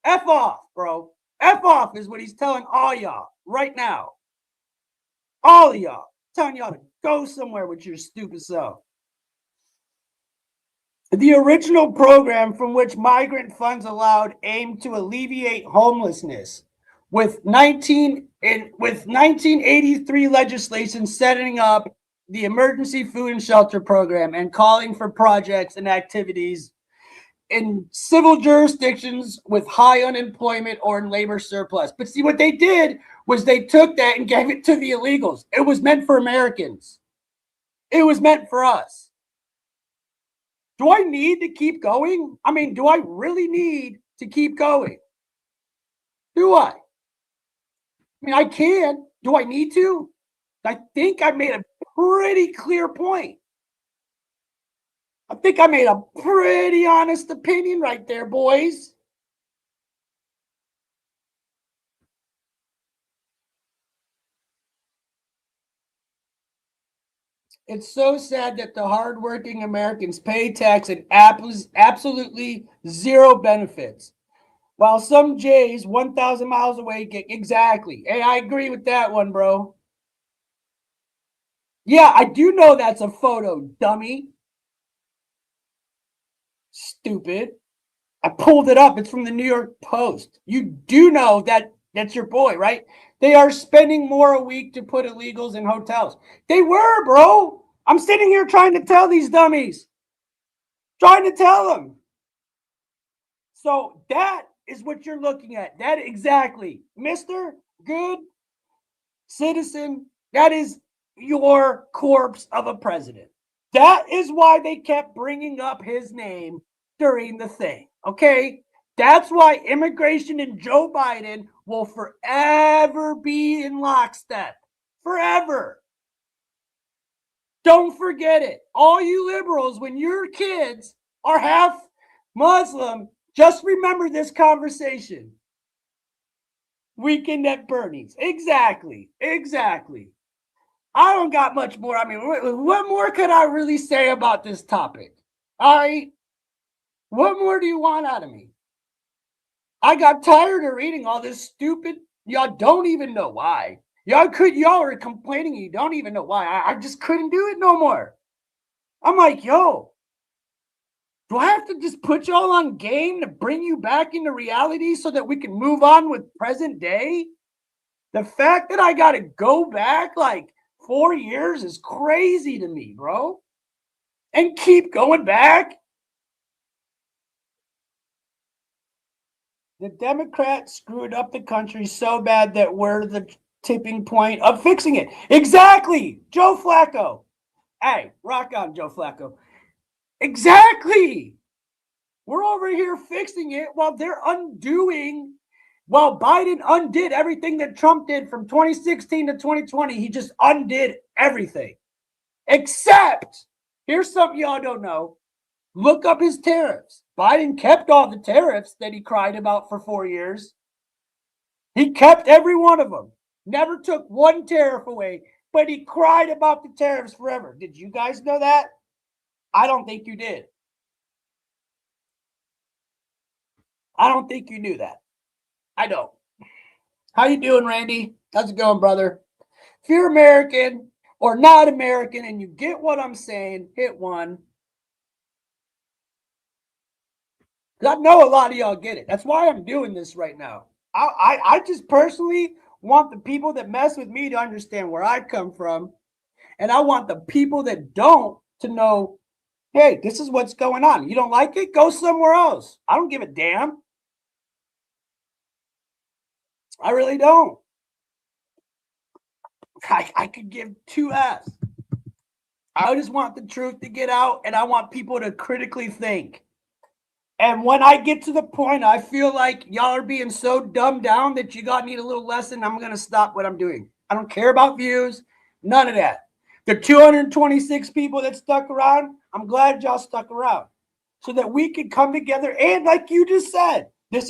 F off, bro. F off is what he's telling all y'all right now. All of y'all. Telling y'all to go somewhere with your stupid self. The original program from which migrant funds allowed aimed to alleviate homelessness, with 1983 legislation setting up the Emergency Food and Shelter Program and calling for projects and activities in civil jurisdictions with high unemployment or in labor surplus. But see, what they did was they took that and gave it to the illegals. It was meant for Americans. It was meant for us. Do I need to keep going? I mean, do I really need to keep going? Do I? I mean, I can. Do I need to? I think I made a pretty clear point. I think I made a pretty honest opinion right there, boys. It's so sad that the hardworking Americans pay tax and absolutely zero benefits, while some Jays 1,000 miles away get exactly. Hey, I agree with that one, bro. Yeah, I do know that's a photo, dummy. Stupid. I pulled it up. It's from the New York Post. You do know that that's your boy, right? They are spending more a week to put illegals in hotels. They were, bro. I'm sitting here trying to tell these dummies. Trying to tell them. So that is what you're looking at. That exactly. Mr. Good Citizen, that is your corpse of a president. That is why they kept bringing up his name during the thing, okay? That's why immigration and Joe Biden will forever be in lockstep. Forever. Don't forget it. All you liberals, when your kids are half Muslim, just remember this conversation. Weekend at Bernie's. Exactly. Exactly. I don't got much more. I mean, what more could I really say about this topic? All right. What more do you want out of me? I got tired of reading all this stupid. Y'all don't even know why. Y'all are complaining. You don't even know why. I just couldn't do it no more. I'm like, yo, do I have to just put y'all on game to bring you back into reality so that we can move on with present day? The fact that I got to go back like 4 years is crazy to me, bro. And keep going back. The Democrats screwed up the country so bad that we're the tipping point of fixing it. Exactly. Joe Flacco. Hey, rock on, Joe Flacco. Exactly. We're over here fixing it while they're undoing, while Biden undid everything that Trump did from 2016 to 2020. He just undid everything. Except, here's something y'all don't know. Look up his tariffs. Biden kept all the tariffs that he cried about for 4 years. He kept every one of them. Never took one tariff away, but he cried about the tariffs forever. Did you guys know that? I don't think you did. I don't think you knew that. I don't. How you doing, Randy? How's it going, brother? If you're American or not American and you get what I'm saying, hit one. I know a lot of y'all get it. That's why I'm doing this right now. I just personally want the people that mess with me to understand where I come from. And I want the people that don't to know, hey, this is what's going on. You don't like it? Go somewhere else. I don't give a damn. I really don't. I could give two F's. I just want the truth to get out, and I want people to critically think. And when I get to the point I feel like y'all are being so dumbed down that you got need a little lesson, I'm going to stop what I'm doing. I don't care about views. None of that. The 226 people that stuck around, I'm glad y'all stuck around so that we can come together. And like you just said, this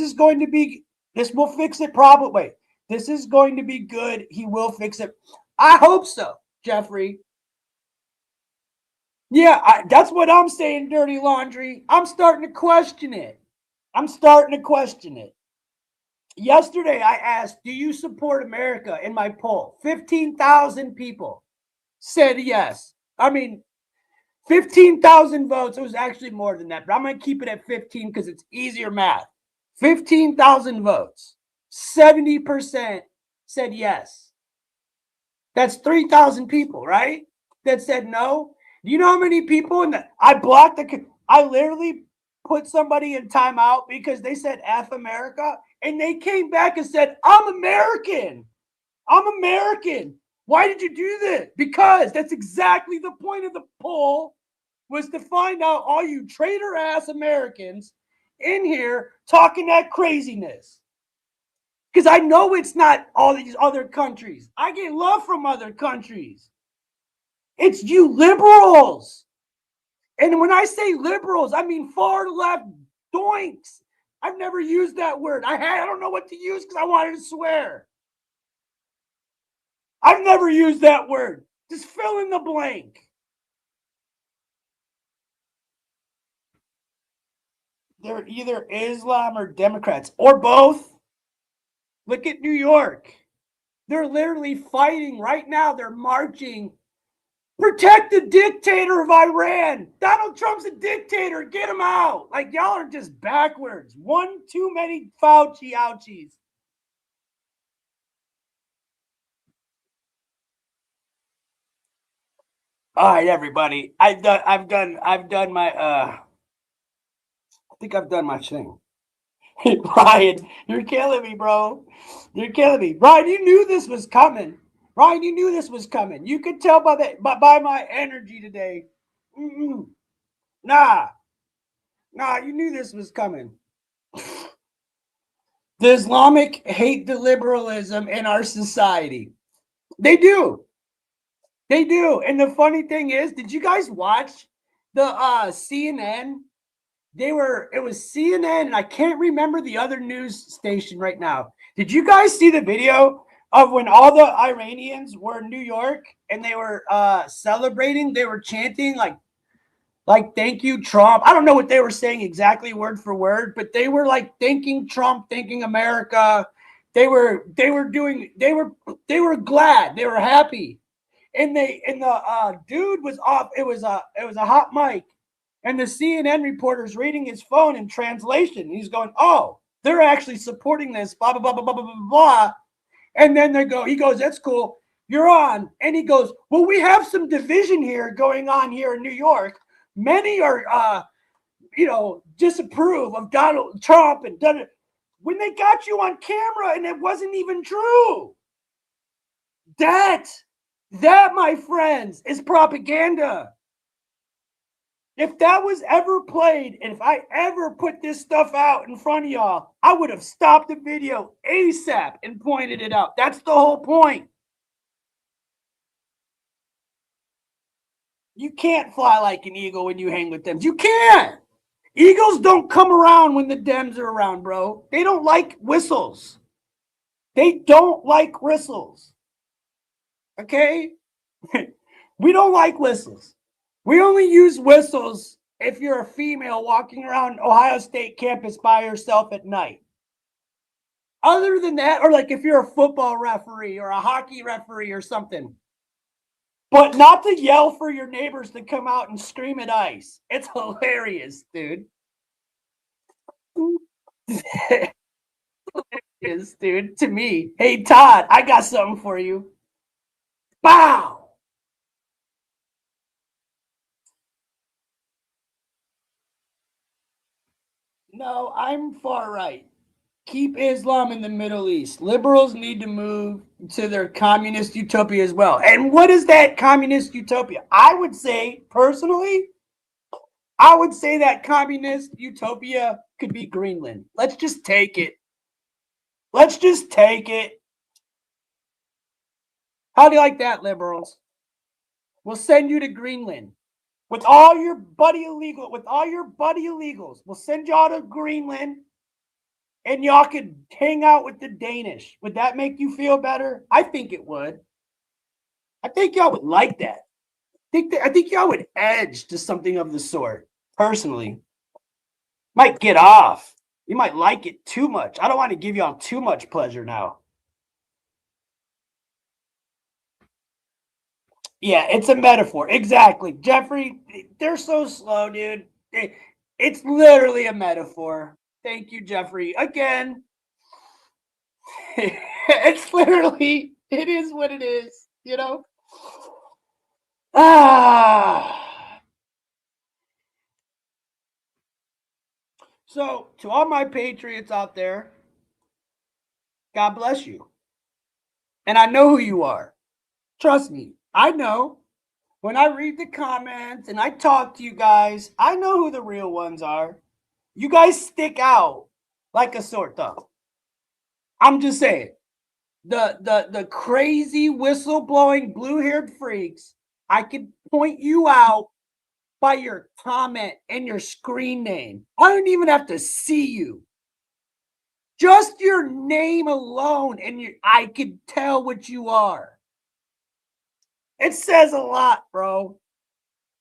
will fix it probably. This is going to be good. He will fix it. I hope so, Jeffrey. Yeah, that's what I'm saying, dirty laundry. I'm starting to question it. Yesterday, I asked, do you support America in my poll? 15,000 people said yes. I mean, 15,000 votes. It was actually more than that, but I'm going to keep it at 15 because it's easier math. 15,000 votes. 70% said yes. That's 3,000 people, right? That said no. Do you know how many people in the I literally put somebody in timeout because they said F America, and they came back and said, I'm American. Why did you do this? Because that's exactly the point of the poll, was to find out all you traitor ass Americans in here talking that craziness. Because I know it's not all these other countries. I get love from other countries. It's you liberals. And when I say liberals, I mean far left doinks. I've never used that word. I don't know what to use because I wanted to swear. I've never used that word. Just fill in the blank. They're either Islam or Democrats or both. Look at New York. They're literally fighting right now. They're marching. Protect the dictator of Iran. Donald Trump's a dictator. Get him out. Like, y'all are just backwards. One too many Fauci ouchies. All right, everybody. I've done my I think I've done my thing. Ryan, you're killing me, bro. You're killing me. Ryan, you knew this was coming. You could tell by my energy today. Nah, you knew this was coming. The Islamic hate the liberalism in our society. They do. And the funny thing is, did you guys watch the CNN? It was CNN, and I can't remember the other news station right now. Did you guys see the video of when all the Iranians were in New York and they were celebrating? They were chanting like thank you, Trump. I don't know what they were saying exactly word for word, but they were like thanking Trump, thanking America. They were glad. They were happy. And the dude was off. It was a hot mic. And the CNN reporter's reading his phone in translation. He's going, oh, they're actually supporting this, blah, blah, blah, blah, blah, blah, blah, blah. And then he goes, that's cool. you're on. And he goes, well, we have some division here going on here in New York. Many are, disapprove of Donald Trump and done it. When they got you on camera and it wasn't even true. That, my friends, is propaganda. If that was ever played, and if I ever put this stuff out in front of y'all, I would have stopped the video ASAP and pointed it out. That's the whole point. You can't fly like an eagle when you hang with them. You can't. Eagles don't come around when the Dems are around, bro. They don't like whistles. They don't like whistles. Okay? We don't like whistles. We only use whistles if you're a female walking around Ohio State campus by yourself at night. Other than that, or like if you're a football referee or a hockey referee or something. But not to yell for your neighbors to come out and scream at ice. It's hilarious, dude. Hilarious, dude. To me. Hey, Todd, I got something for you. Bow! No, I'm far right. Keep Islam in the Middle East. Liberals need to move to their communist utopia as well. And what is that communist utopia? I would say, personally, that communist utopia could be Greenland. Let's just take it. Let's just take it. How do you like that, liberals? We'll send you to Greenland. With all your buddy illegals, we'll send y'all to Greenland. And y'all could hang out with the Danish. Would that make you feel better? I think it would. I think y'all would like that. I think y'all would edge to something of the sort, personally. Might get off. You might like it too much. I don't want to give y'all too much pleasure now. Yeah, it's a metaphor. Exactly. Jeffrey, they're so slow, dude. It's literally a metaphor. Thank you, Jeffrey. Again, it's literally, it is what it is, you know? So, to all my patriots out there, God bless you. And I know who you are. Trust me, I know. When I read the comments and I talk to you guys, I know who the real ones are. You guys stick out like a sore thumb. I'm just saying. The crazy whistle-blowing blue-haired freaks, I could point you out by your comment and your screen name. I don't even have to see you. Just your name alone, and I could tell what you are. It says a lot, bro.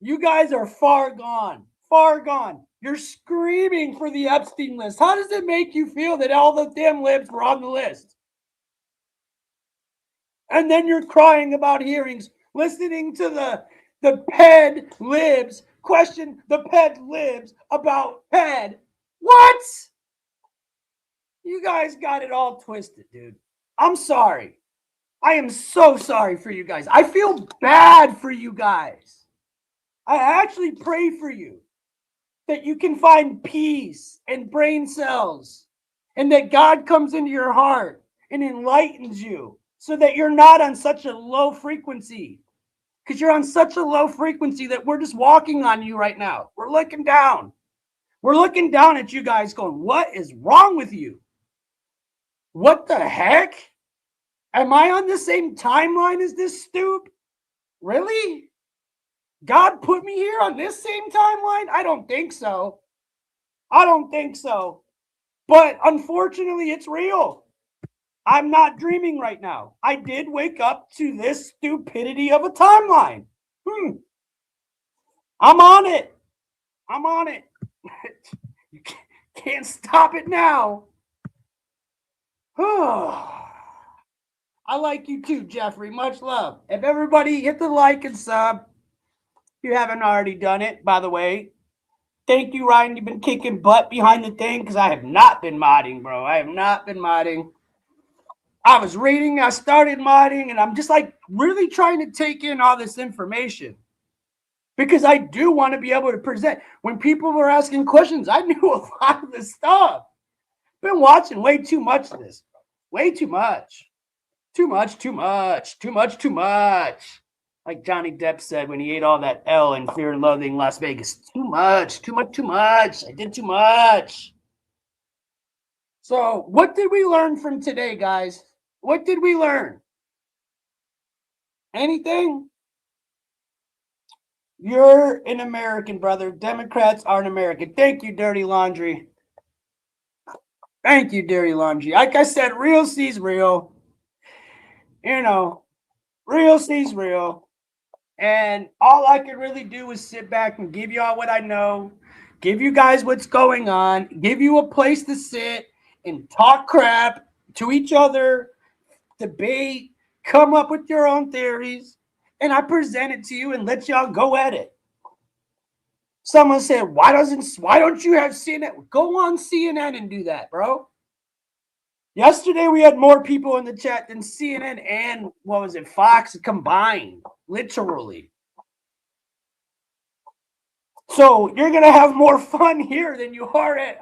You guys are far gone. Far gone. You're screaming for the Epstein list. How does it make you feel that all the damn libs were on the list? And then you're crying about hearings, listening to the PED libs question the PED libs about PED. What? You guys got it all twisted, dude. I'm sorry. I am so sorry for you guys. I feel bad for you guys. I actually pray for you that you can find peace and brain cells and that God comes into your heart and enlightens you so that you're not on such a low frequency. Because you're on such a low frequency that we're just walking on you right now. We're looking down. We're looking down at you guys going, what is wrong with you? What the heck? Am I on the same timeline as this stoop? Really? God put me here on this same timeline? I don't think so. I don't think so. But unfortunately, it's real. I'm not dreaming right now. I did wake up to this stupidity of a timeline. I'm on it. I'm on it. You can't stop it now. I like you too, Jeffrey. Much love. If everybody hit the like and sub, if you haven't already done it, by the way. Thank you, Ryan. You've been kicking butt behind the thing because I have not been modding, bro. I have not been modding. I was reading, I started modding, and I'm just like really trying to take in all this information because I do want to be able to present. When people were asking questions, I knew a lot of this stuff. Been watching way too much of this. Way too much. Too much, too much, too much, too much. Like Johnny Depp said when he ate all that L in Fear and Loathing Las Vegas. Too much, too much, too much. I did too much. So what did we learn from today, guys? What did we learn? Anything? You're an American, brother. Democrats aren't American. Thank you, Dirty Laundry. Thank you, Dirty Laundry. Like I said, real sees real. You know, real sees real. And all I could really do is sit back and give y'all what I know, give you guys what's going on, give you a place to sit and talk crap to each other, debate, come up with your own theories, and I present it to you and let y'all go at it. Someone said, why don't you have CNN? Go on CNN and do that, bro. Yesterday we had more people in the chat than CNN and what was it, Fox combined, literally. So you're gonna have more fun here than you are at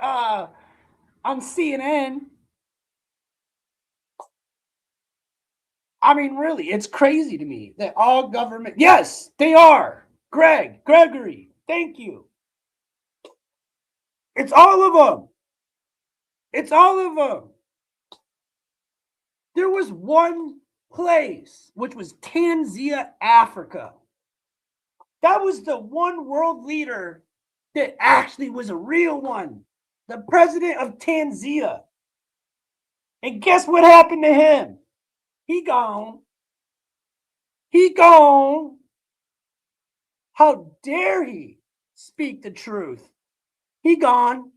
on CNN. I mean, really, it's crazy to me that all government, yes, they are. Gregory, thank you. It's all of them. It's all of them. There was one place, which was Tanzania, Africa. That was the one world leader that actually was a real one. The president of Tanzania. And guess what happened to him? He gone. He gone. How dare he speak the truth? He gone.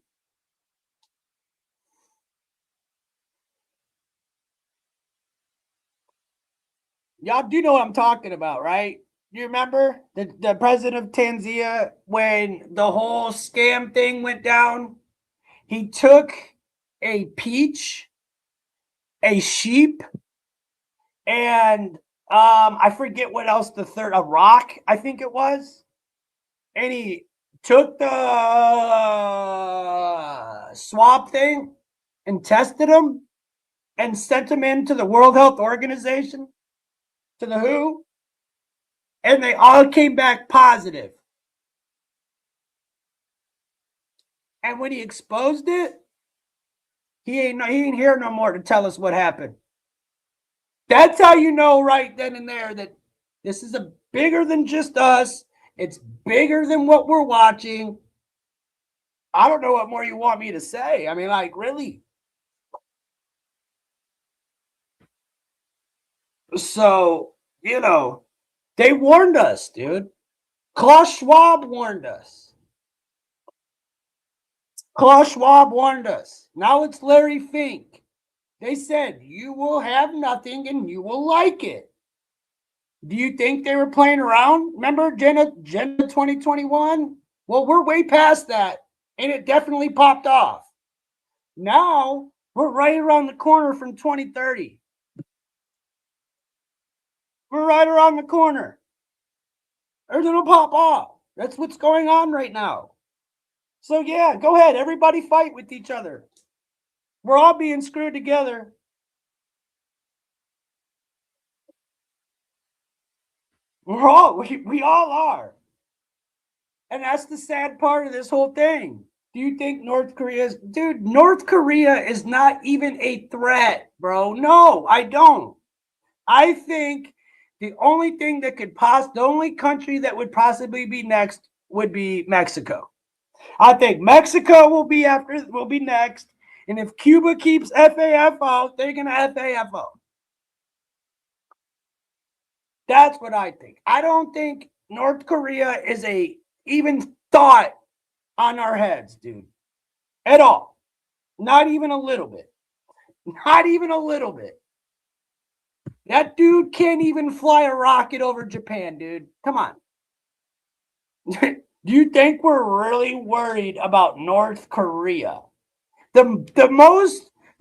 Y'all do know what I'm talking about, right? You remember the president of Tanzania when the whole scam thing went down? He took a peach, a sheep, and I forget what else the third, a rock, I think it was. And he took the swab thing and tested them and sent them into the World Health Organization, to the WHO, and they all came back positive. And when he exposed it, he ain't here no more to tell us what happened. That's how you know right then and there that this is bigger than just us. It's bigger than what we're watching. I don't know what more you want me to say. I mean, like, really. So, you know, they warned us, dude. Klaus Schwab warned us. Klaus Schwab warned us. Now it's Larry Fink. They said, you will have nothing and you will like it. Do you think they were playing around? Remember Agenda 2021? Well, we're way past that, and it definitely popped off. Now, we're right around the corner from 2030. We're right around the corner. Or it'll pop off. That's what's going on right now. So, yeah, go ahead. Everybody fight with each other. We're all being screwed together. We all are. And that's the sad part of this whole thing. Do you think North Korea is... Dude, North Korea is not even a threat, bro. No, I don't. I think the only thing that could the only country that would possibly be next would be Mexico. I think Mexico will be next. And if Cuba keeps FAFO, they're going to FAFO. That's what I think. I don't think North Korea is a even thought on our heads, dude. At all. Not even a little bit. Not even a little bit. That dude can't even fly a rocket over Japan, dude. Come on. Do you think we're really worried about North Korea? The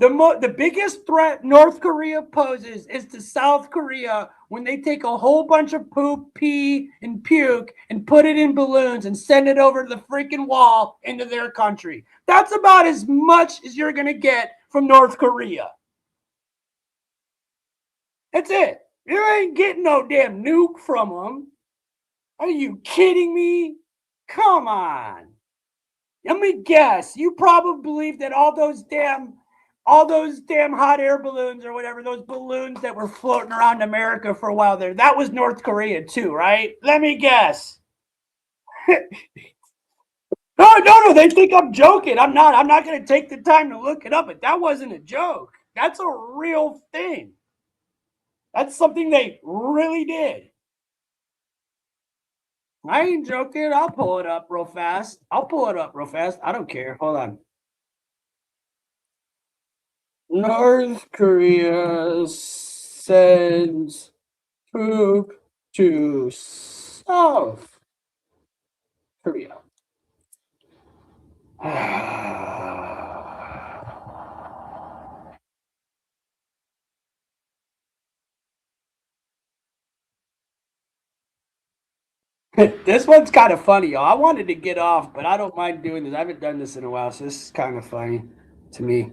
The biggest threat North Korea poses is to South Korea when they take a whole bunch of poop, pee, and puke and put it in balloons and send it over the freaking wall into their country. That's about as much as you're going to get from North Korea. That's it. You ain't getting no damn nuke from them. Are you kidding me? Come on. Let me guess. You probably believe that all those damn hot air balloons or whatever, those balloons that were floating around America for a while there, that was North Korea too, right? Let me guess. No, they think I'm joking. I'm not going to take the time to look it up, but that wasn't a joke. That's a real thing. That's something they really did. I ain't joking. I'll pull it up real fast. I don't care. Hold on. North Korea sends poop to South Korea. This one's kind of funny, y'all. I wanted to get off, but I don't mind doing this. I haven't done this in a while, so this is kind of funny to me.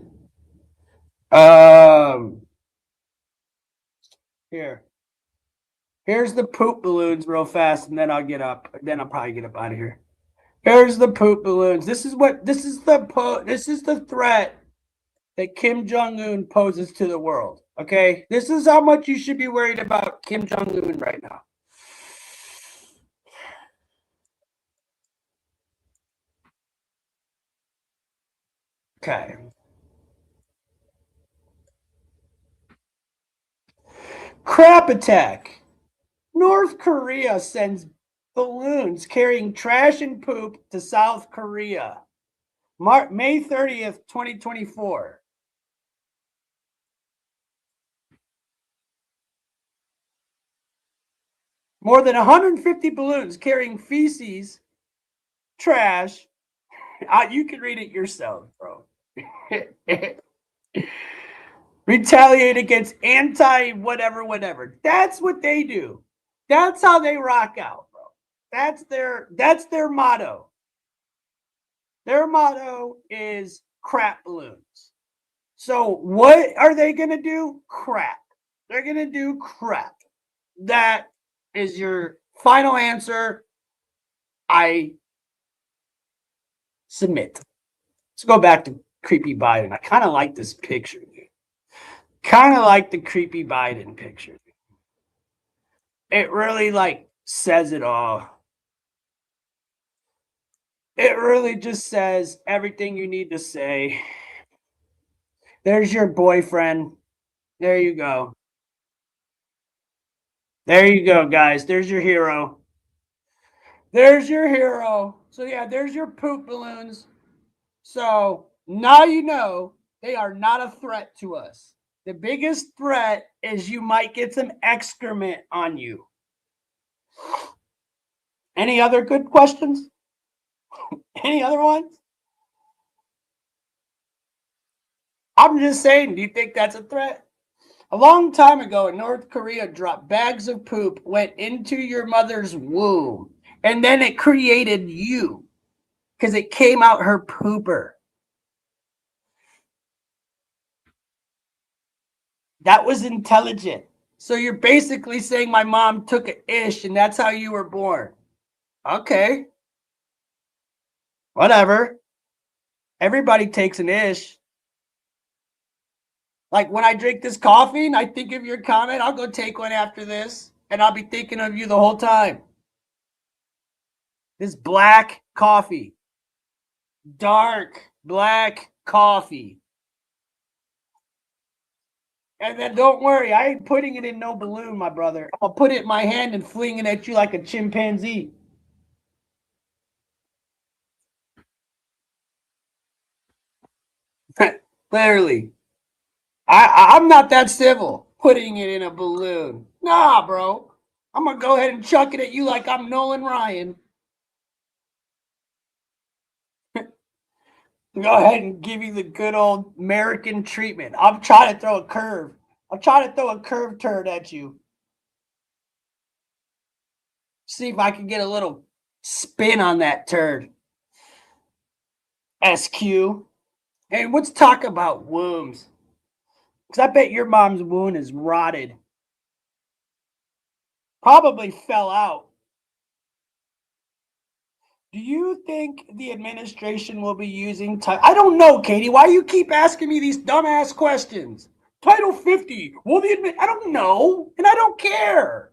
Here's the poop balloons real fast, and then I'll get up. Then I'll probably get up out of here. Here's the poop balloons. This is the threat that Kim Jong-un poses to the world. Okay? This is how much you should be worried about Kim Jong-un right now. Okay. Crap attack. North Korea sends balloons carrying trash and poop to South Korea. May 30th, 2024. More than 150 balloons carrying feces, trash. You can read it yourself, bro. Retaliate against whatever. That's what they do. That's how they rock out, bro. That's their motto. Their motto is crap balloons. So what are they going to do? Crap. They're going to do crap. That is your final answer. I submit. Let's go back to creepy Biden. I kind of like this picture. Kind of like the creepy Biden picture. It really says it all. It really just says everything you need to say. There's your boyfriend. There you go. There you go, guys. There's your hero. There's your hero. So yeah, there's your poop balloons. So now you know they are not a threat to us. The biggest threat is you might get some excrement on you. Any other good questions? Any other ones? I'm just saying, do you think that's a threat? A long time ago, North Korea dropped bags of poop, went into your mother's womb, and then it created you because it came out her pooper. That was intelligent. So you're basically saying my mom took an ish and that's how you were born. Okay. Whatever. Everybody takes an ish. Like when I drink this coffee and I think of your comment, I'll go take one after this and I'll be thinking of you the whole time. This black coffee. Dark black coffee. And then don't worry, I ain't putting it in no balloon, my brother. I'll put it in my hand and fling it at you like a chimpanzee. Clearly. I'm not that civil putting it in a balloon. Nah, bro. I'm going to go ahead and chuck it at you like I'm Nolan Ryan. Go ahead and give you the good old American treatment. I'm trying to throw a curve. I'm trying to throw a curved turd at you. See if I can get a little spin on that turd. SQ. And let's talk about wombs. Because I bet your mom's wound is rotted. Probably fell out. Do you think the administration will be using I don't know, Katie. Why do you keep asking me these dumbass questions? Title 50. Will the I don't know, and I don't care.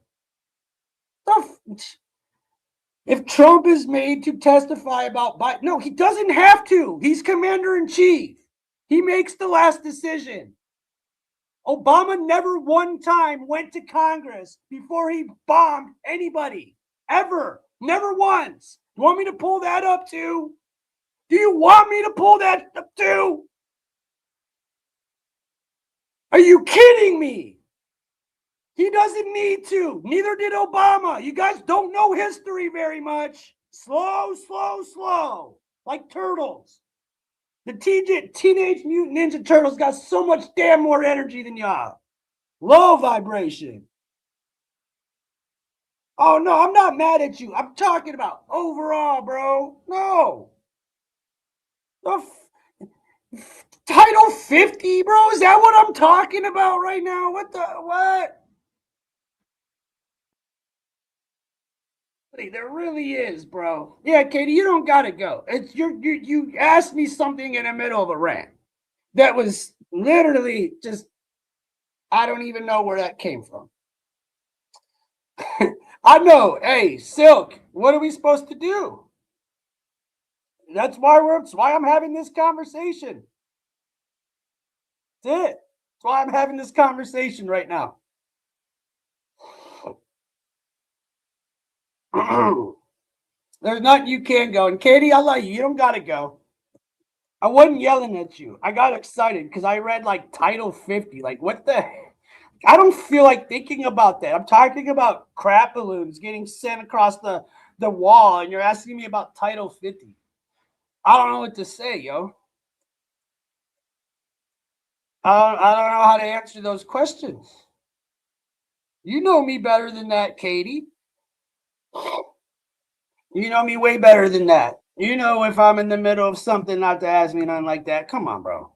If Trump is made to testify about Biden, no, he doesn't have to. He's commander-in-chief. He makes the last decision. Obama never one time went to Congress before he bombed anybody. Ever. Never once. You want me to pull that up too? Do you want me to pull that up too? Are you kidding me? He doesn't need to. Neither did Obama. You guys don't know history very much. Slow, slow, slow. Like turtles. The Teenage Mutant Ninja Turtles got so much damn more energy than y'all. Low vibration. Oh, no, I'm not mad at you. I'm talking about overall, bro. No. Title 50, bro? Is that what I'm talking about right now? What? There really is, bro. Yeah, Katie, you don't gotta go. It's you asked me something in the middle of a rant that was literally just, I don't even know where that came from. I know. Hey, Silk, what are we supposed to do? That's why I'm having this conversation. That's it. That's why I'm having this conversation right now. There's nothing you can go. And Katie, I love you. You don't gotta go. I wasn't yelling at you. I got excited because I read like Title 50. Like, what the heck? I don't feel like thinking about that. I'm talking about crap balloons getting sent across the wall, and you're asking me about Title 50. I don't know what to say, yo. I don't know how to answer those questions. You know me better than that, Katie. You know me way better than that. You know if I'm in the middle of something not to ask me nothing like that. Come on, bro.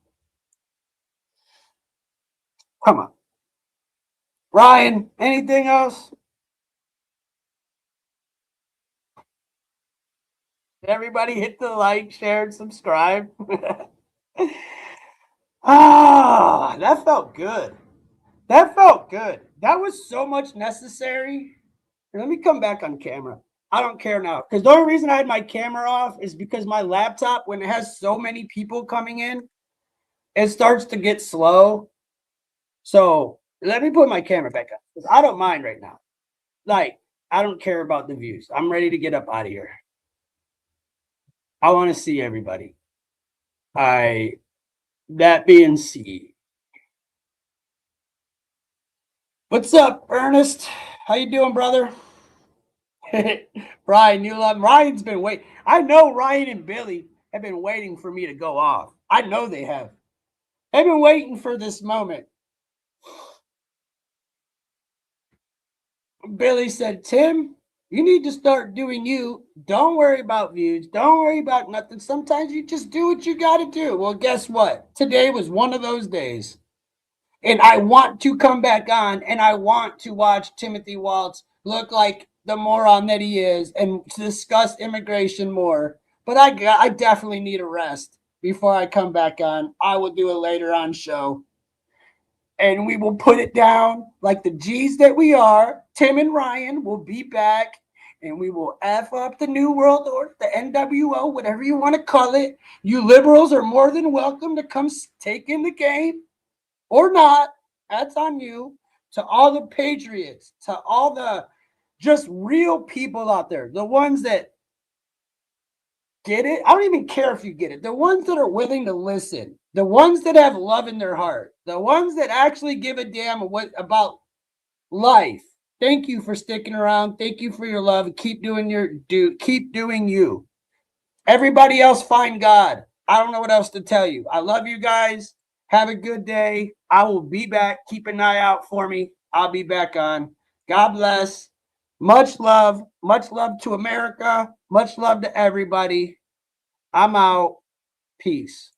Come on. Ryan, anything else? Everybody hit the like, share, and subscribe. That felt good. That felt good. That was so much necessary. Let me come back on camera. I don't care now. Because the only reason I had my camera off is because my laptop, when it has so many people coming in, it starts to get slow. So let me put my camera back up. Because I don't mind right now. Like, I don't care about the views. I'm ready to get up out of here. I want to see everybody. That being said. What's up, Ernest? How you doing, brother? Ryan, you love Ryan's been waiting. I know Ryan and Billy have been waiting for me to go off. I know they have. They've been waiting for this moment. Billy said, Tim, you need to start doing you. Don't worry about views. Don't worry about nothing. Sometimes you just do what you got to do. Well, guess what? Today was one of those days. And I want to come back on and I want to watch Timothy Walz look like the moron that he is and discuss immigration more. But I definitely need a rest before I come back on. I will do a later on show. And we will put it down like the G's that we are. Tim and Ryan will be back and we will F up the New World Order, the NWO, whatever you want to call it. You liberals are more than welcome to come take in the game. Or not, that's on you. To all the patriots, to all the just real people out there, the ones that get it. I don't even care if you get it. The ones that are willing to listen, the ones that have love in their heart, the ones that actually give a damn about life. Thank you for sticking around. Thank you for your love. Keep doing keep doing you. Everybody else find God. I don't know what else to tell you. I love you guys. Have a good day. I will be back. Keep an eye out for me. I'll be back on. God bless. Much love. Much love to America. Much love to everybody. I'm out. Peace.